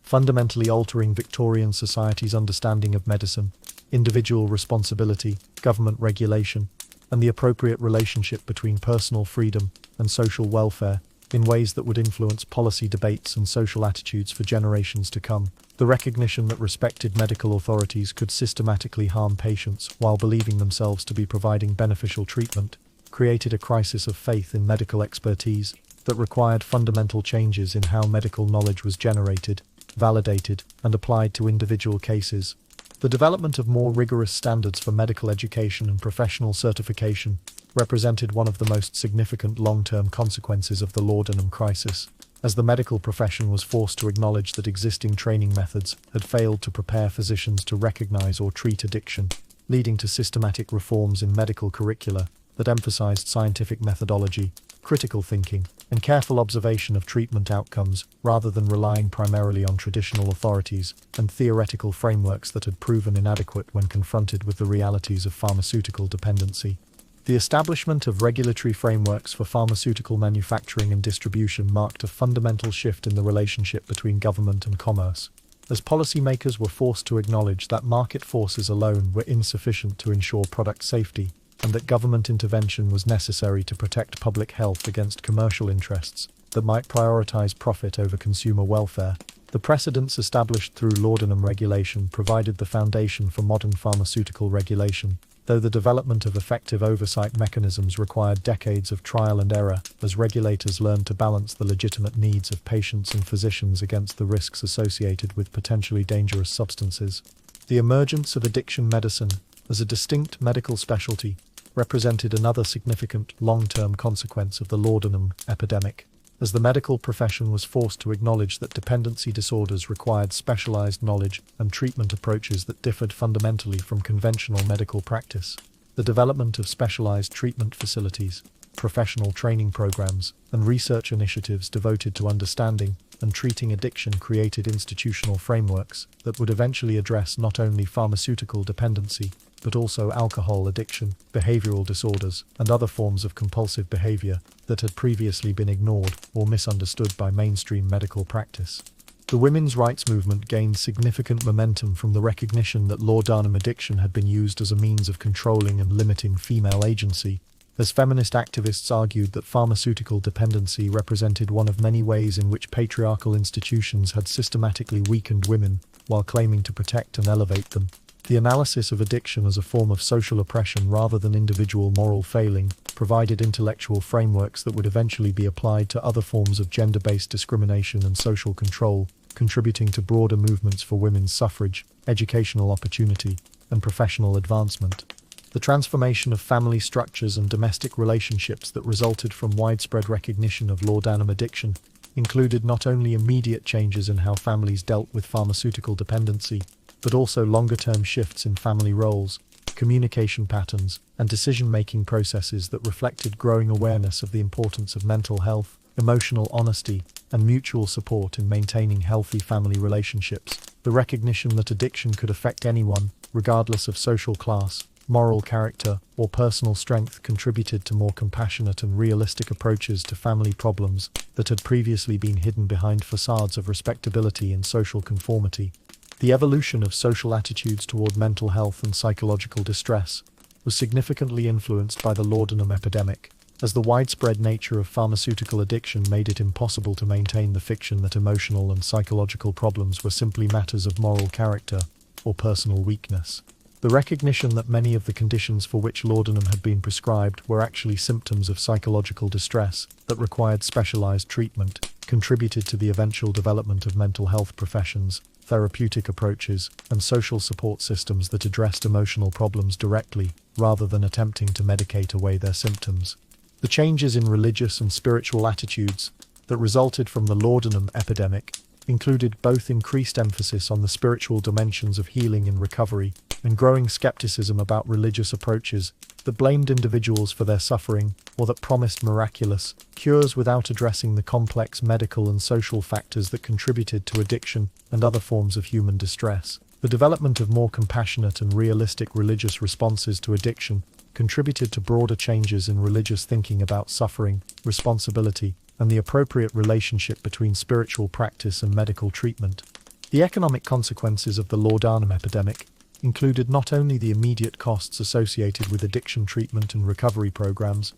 fundamentally altering Victorian society's understanding of medicine, individual responsibility, government regulation, and the appropriate relationship between personal freedom and social welfare in ways that would influence policy debates and social attitudes for generations to come. The recognition that respected medical authorities could systematically harm patients while believing themselves to be providing beneficial treatment created a crisis of faith in medical expertise that required fundamental changes in how medical knowledge was generated, validated, and applied to individual cases. The development of more rigorous standards for medical education and professional certification represented one of the most significant long-term consequences of the laudanum crisis, as the medical profession was forced to acknowledge that existing training methods had failed to prepare physicians to recognize or treat addiction, leading to systematic reforms in medical curricula that emphasized scientific methodology, critical thinking, and careful observation of treatment outcomes rather than relying primarily on traditional authorities and theoretical frameworks that had proven inadequate when confronted with the realities of pharmaceutical dependency. The establishment of regulatory frameworks for pharmaceutical manufacturing and distribution marked a fundamental shift in the relationship between government and commerce, as policymakers were forced to acknowledge that market forces alone were insufficient to ensure product safety, and that government intervention was necessary to protect public health against commercial interests that might prioritize profit over consumer welfare. The precedents established through laudanum regulation provided the foundation for modern pharmaceutical regulation, though the development of effective oversight mechanisms required decades of trial and error as regulators learned to balance the legitimate needs of patients and physicians against the risks associated with potentially dangerous substances. The emergence of addiction medicine as a distinct medical specialty represented another significant long-term consequence of the laudanum epidemic, as the medical profession was forced to acknowledge that dependency disorders required specialized knowledge and treatment approaches that differed fundamentally from conventional medical practice. The development of specialized treatment facilities, professional training programs, and research initiatives devoted to understanding and treating addiction created institutional frameworks that would eventually address not only pharmaceutical dependency, but also alcohol addiction, behavioral disorders, and other forms of compulsive behavior that had previously been ignored or misunderstood by mainstream medical practice. The women's rights movement gained significant momentum from the recognition that laudanum addiction had been used as a means of controlling and limiting female agency, as feminist activists argued that pharmaceutical dependency represented one of many ways in which patriarchal institutions had systematically weakened women while claiming to protect and elevate them. The analysis of addiction as a form of social oppression rather than individual moral failing provided intellectual frameworks that would eventually be applied to other forms of gender-based discrimination and social control, contributing to broader movements for women's suffrage, educational opportunity, and professional advancement. The transformation of family structures and domestic relationships that resulted from widespread recognition of laudanum addiction included not only immediate changes in how families dealt with pharmaceutical dependency, but also longer-term shifts in family roles, communication patterns, and decision-making processes that reflected growing awareness of the importance of mental health, emotional honesty, and mutual support in maintaining healthy family relationships. The recognition that addiction could affect anyone, regardless of social class, moral character, or personal strength contributed to more compassionate and realistic approaches to family problems that had previously been hidden behind facades of respectability and social conformity. The evolution of social attitudes toward mental health and psychological distress was significantly influenced by the laudanum epidemic, as the widespread nature of pharmaceutical addiction made it impossible to maintain the fiction that emotional and psychological problems were simply matters of moral character or personal weakness. The recognition that many of the conditions for which laudanum had been prescribed were actually symptoms of psychological distress that required specialized treatment contributed to the eventual development of mental health professions, therapeutic approaches, and social support systems that addressed emotional problems directly, rather than attempting to medicate away their symptoms. The changes in religious and spiritual attitudes that resulted from the laudanum epidemic included both increased emphasis on the spiritual dimensions of healing and recovery, and growing skepticism about religious approaches that blamed individuals for their suffering or that promised miraculous cures without addressing the complex medical and social factors that contributed to addiction and other forms of human distress. The development of more compassionate and realistic religious responses to addiction contributed to broader changes in religious thinking about suffering, responsibility, and the appropriate relationship between spiritual practice and medical treatment. The economic consequences of the Laudanum epidemic included not only the immediate costs associated with addiction treatment and recovery programs,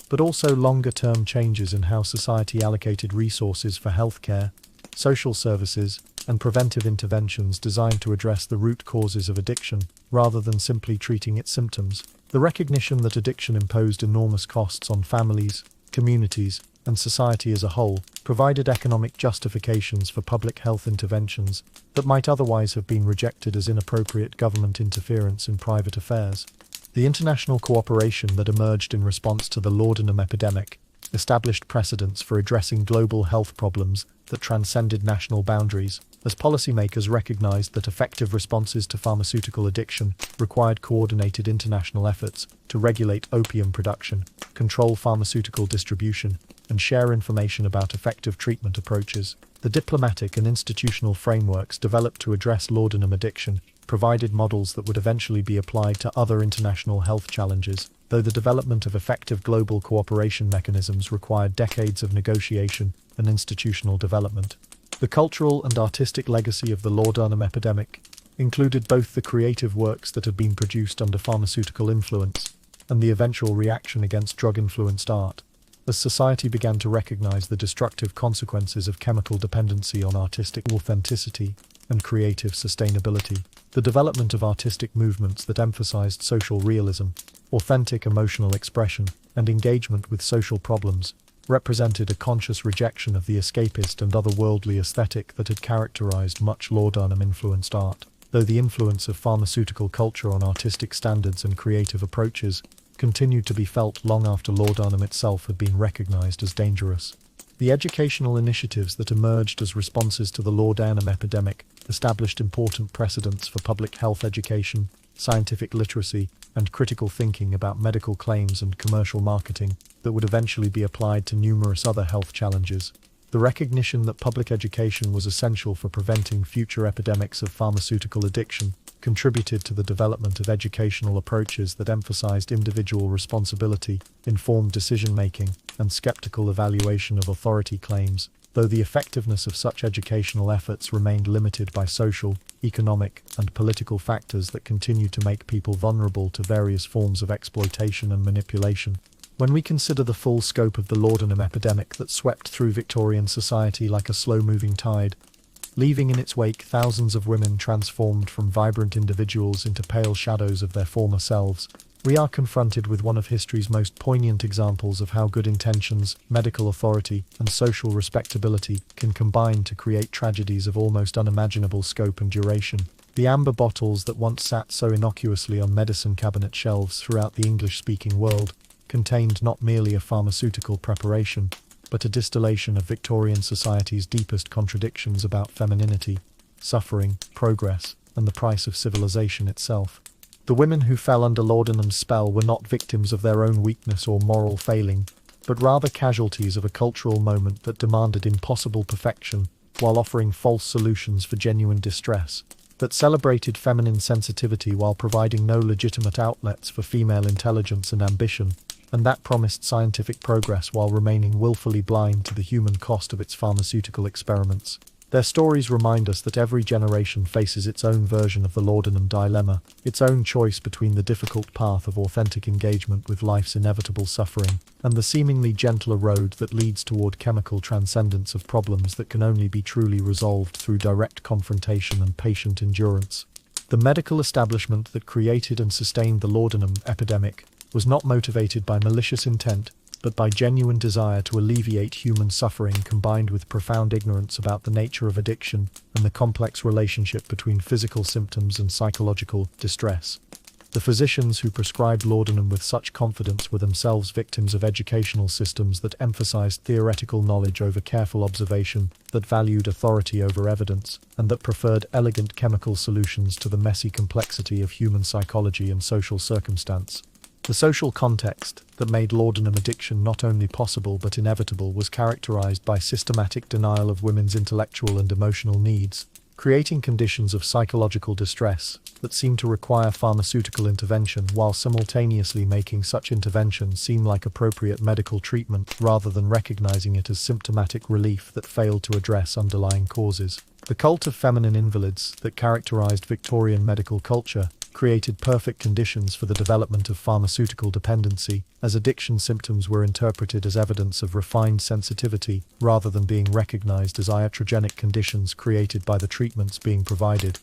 but also longer-term changes in how society allocated resources for healthcare, social services, and preventive interventions designed to address the root causes of addiction, rather than simply treating its symptoms. The recognition that addiction imposed enormous costs on families, communities, and society as a whole provided economic justifications for public health interventions that might otherwise have been rejected as inappropriate government interference in private affairs. The international cooperation that emerged in response to the laudanum epidemic established precedents for addressing global health problems that transcended national boundaries, as policymakers recognized that effective responses to pharmaceutical addiction required coordinated international efforts to regulate opium production, control pharmaceutical distribution, and share information about effective treatment approaches. The diplomatic and institutional frameworks developed to address laudanum addiction provided models that would eventually be applied to other international health challenges, though the development of effective global cooperation mechanisms required decades of negotiation and institutional development. The cultural and artistic legacy of the laudanum epidemic included both the creative works that had been produced under pharmaceutical influence and the eventual reaction against drug-influenced art, as society began to recognize the destructive consequences of chemical dependency on artistic authenticity and creative sustainability. The development of artistic movements that emphasized social realism, authentic emotional expression, and engagement with social problems represented a conscious rejection of the escapist and otherworldly aesthetic that had characterized much laudanum-influenced art. Though the influence of pharmaceutical culture on artistic standards and creative approaches continued to be felt long after laudanum itself had been recognized as dangerous. The educational initiatives that emerged as responses to the laudanum epidemic established important precedents for public health education, scientific literacy, and critical thinking about medical claims and commercial marketing that would eventually be applied to numerous other health challenges. The recognition that public education was essential for preventing future epidemics of pharmaceutical addiction contributed to the development of educational approaches that emphasized individual responsibility, informed decision-making, and skeptical evaluation of authority claims, though the effectiveness of such educational efforts remained limited by social, economic, and political factors that continued to make people vulnerable to various forms of exploitation and manipulation. When we consider the full scope of the laudanum epidemic that swept through Victorian society like a slow-moving tide, leaving in its wake thousands of women transformed from vibrant individuals into pale shadows of their former selves, we are confronted with one of history's most poignant examples of how good intentions, medical authority, and social respectability can combine to create tragedies of almost unimaginable scope and duration. The amber bottles that once sat so innocuously on medicine cabinet shelves throughout the English-speaking world contained not merely a pharmaceutical preparation, but a distillation of Victorian society's deepest contradictions about femininity, suffering, progress, and the price of civilization itself. The women who fell under laudanum's spell were not victims of their own weakness or moral failing, but rather casualties of a cultural moment that demanded impossible perfection while offering false solutions for genuine distress, that celebrated feminine sensitivity while providing no legitimate outlets for female intelligence and ambition, and that promised scientific progress while remaining willfully blind to the human cost of its pharmaceutical experiments. Their stories remind us that every generation faces its own version of the laudanum dilemma, its own choice between the difficult path of authentic engagement with life's inevitable suffering, and the seemingly gentler road that leads toward chemical transcendence of problems that can only be truly resolved through direct confrontation and patient endurance. The medical establishment that created and sustained the laudanum epidemic was not motivated by malicious intent, but by genuine desire to alleviate human suffering combined with profound ignorance about the nature of addiction and the complex relationship between physical symptoms and psychological distress. The physicians who prescribed laudanum with such confidence were themselves victims of educational systems that emphasized theoretical knowledge over careful observation, that valued authority over evidence, and that preferred elegant chemical solutions to the messy complexity of human psychology and social circumstance. The social context that made laudanum addiction not only possible but inevitable was characterized by systematic denial of women's intellectual and emotional needs, creating conditions of psychological distress that seemed to require pharmaceutical intervention while simultaneously making such intervention seem like appropriate medical treatment rather than recognizing it as symptomatic relief that failed to address underlying causes. The cult of feminine invalids that characterized Victorian medical culture created perfect conditions for the development of pharmaceutical dependency, as addiction symptoms were interpreted as evidence of refined sensitivity rather than being recognized as iatrogenic conditions created by the treatments being provided.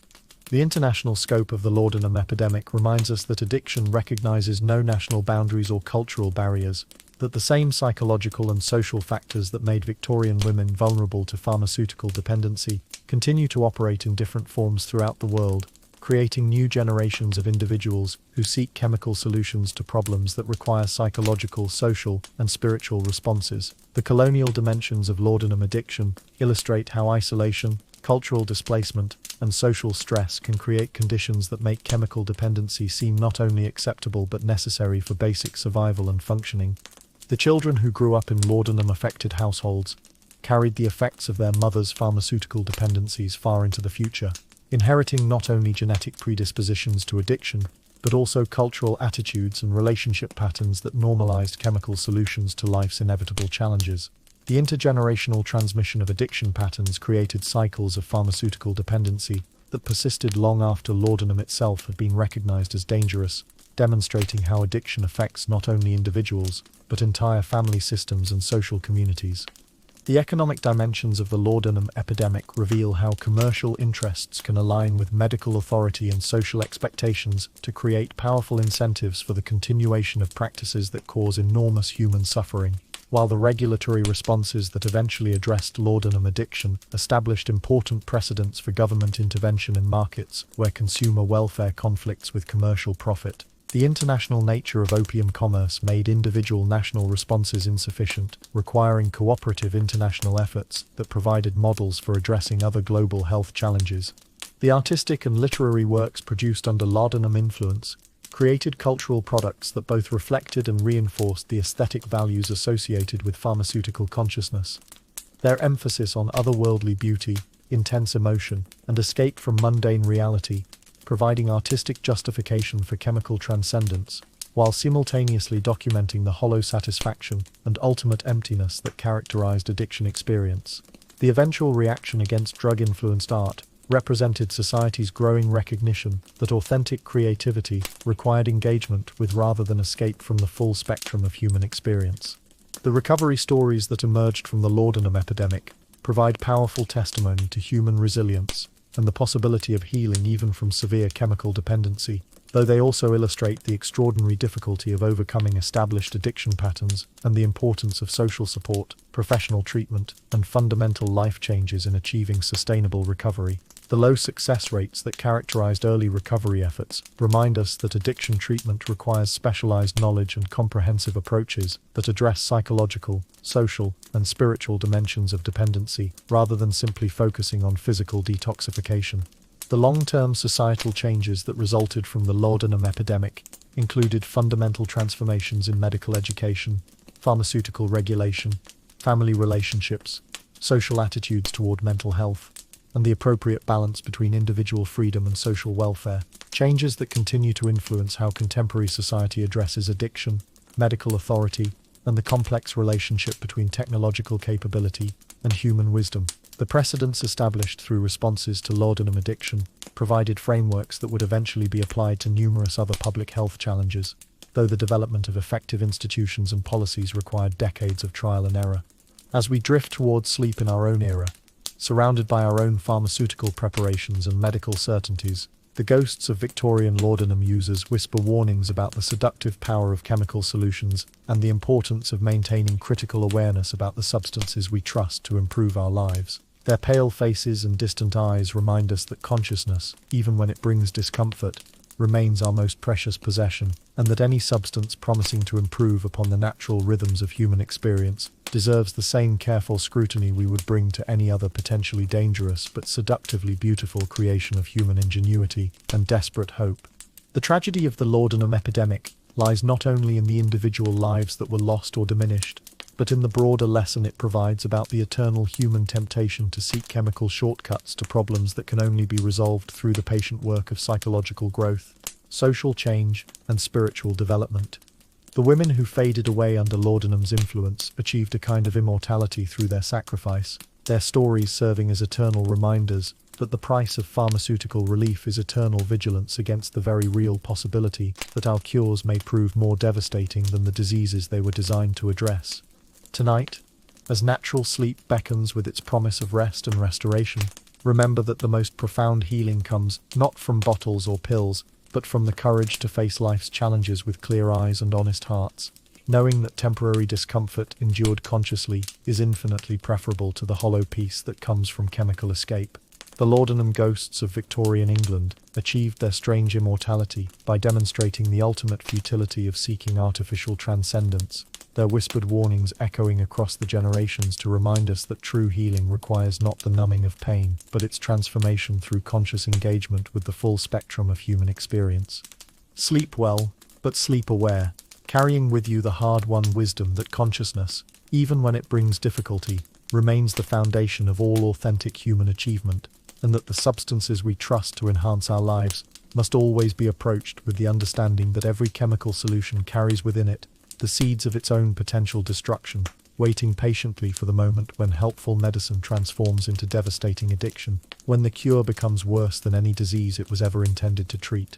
The international scope of the laudanum epidemic reminds us that addiction recognizes no national boundaries or cultural barriers, that the same psychological and social factors that made Victorian women vulnerable to pharmaceutical dependency continue to operate in different forms throughout the world, creating new generations of individuals who seek chemical solutions to problems that require psychological, social, and spiritual responses. The colonial dimensions of laudanum addiction illustrate how isolation, cultural displacement, and social stress can create conditions that make chemical dependency seem not only acceptable but necessary for basic survival and functioning. The children who grew up in laudanum-affected households carried the effects of their mother's pharmaceutical dependencies far into the future, inheriting not only genetic predispositions to addiction, but also cultural attitudes and relationship patterns that normalized chemical solutions to life's inevitable challenges. The intergenerational transmission of addiction patterns created cycles of pharmaceutical dependency that persisted long after laudanum itself had been recognized as dangerous, demonstrating how addiction affects not only individuals, but entire family systems and social communities. The economic dimensions of the laudanum epidemic reveal how commercial interests can align with medical authority and social expectations to create powerful incentives for the continuation of practices that cause enormous human suffering. While the regulatory responses that eventually addressed laudanum addiction established important precedents for government intervention in markets where consumer welfare conflicts with commercial profit, the international nature of opium commerce made individual national responses insufficient, requiring cooperative international efforts that provided models for addressing other global health challenges. The artistic and literary works produced under laudanum influence created cultural products that both reflected and reinforced the aesthetic values associated with pharmaceutical consciousness. Their emphasis on otherworldly beauty, intense emotion, and escape from mundane reality, providing artistic justification for chemical transcendence, while simultaneously documenting the hollow satisfaction and ultimate emptiness that characterized addiction experience. The eventual reaction against drug-influenced art represented society's growing recognition that authentic creativity required engagement with rather than escape from the full spectrum of human experience. The recovery stories that emerged from the laudanum epidemic provide powerful testimony to human resilience and the possibility of healing even from severe chemical dependency, though they also illustrate the extraordinary difficulty of overcoming established addiction patterns and the importance of social support, professional treatment, and fundamental life changes in achieving sustainable recovery. The low success rates that characterized early recovery efforts remind us that addiction treatment requires specialized knowledge and comprehensive approaches that address psychological, social, and spiritual dimensions of dependency, rather than simply focusing on physical detoxification. The long-term societal changes that resulted from the laudanum epidemic included fundamental transformations in medical education, pharmaceutical regulation, family relationships, social attitudes toward mental health, and the appropriate balance between individual freedom and social welfare, changes that continue to influence how contemporary society addresses addiction, medical authority, and the complex relationship between technological capability and human wisdom. The precedents established through responses to laudanum addiction provided frameworks that would eventually be applied to numerous other public health challenges, though the development of effective institutions and policies required decades of trial and error. As we drift towards sleep in our own era, surrounded by our own pharmaceutical preparations and medical certainties, the ghosts of Victorian laudanum users whisper warnings about the seductive power of chemical solutions and the importance of maintaining critical awareness about the substances we trust to improve our lives. Their pale faces and distant eyes remind us that consciousness, even when it brings discomfort, remains our most precious possession, and that any substance promising to improve upon the natural rhythms of human experience deserves the same careful scrutiny we would bring to any other potentially dangerous but seductively beautiful creation of human ingenuity and desperate hope. The tragedy of the laudanum epidemic lies not only in the individual lives that were lost or diminished, but in the broader lesson it provides about the eternal human temptation to seek chemical shortcuts to problems that can only be resolved through the patient work of psychological growth, social change, and spiritual development. The women who faded away under laudanum's influence achieved a kind of immortality through their sacrifice, their stories serving as eternal reminders that the price of pharmaceutical relief is eternal vigilance against the very real possibility that our cures may prove more devastating than the diseases they were designed to address. Tonight, as natural sleep beckons with its promise of rest and restoration, remember that the most profound healing comes not from bottles or pills, but from the courage to face life's challenges with clear eyes and honest hearts, knowing that temporary discomfort endured consciously is infinitely preferable to the hollow peace that comes from chemical escape. The laudanum ghosts of Victorian England achieved their strange immortality by demonstrating the ultimate futility of seeking artificial transcendence, their whispered warnings echoing across the generations to remind us that true healing requires not the numbing of pain, but its transformation through conscious engagement with the full spectrum of human experience. Sleep well, but sleep aware, carrying with you the hard-won wisdom that consciousness, even when it brings difficulty, remains the foundation of all authentic human achievement, and that the substances we trust to enhance our lives must always be approached with the understanding that every chemical solution carries within it the seeds of its own potential destruction, waiting patiently for the moment when helpful medicine transforms into devastating addiction, when the cure becomes worse than any disease it was ever intended to treat.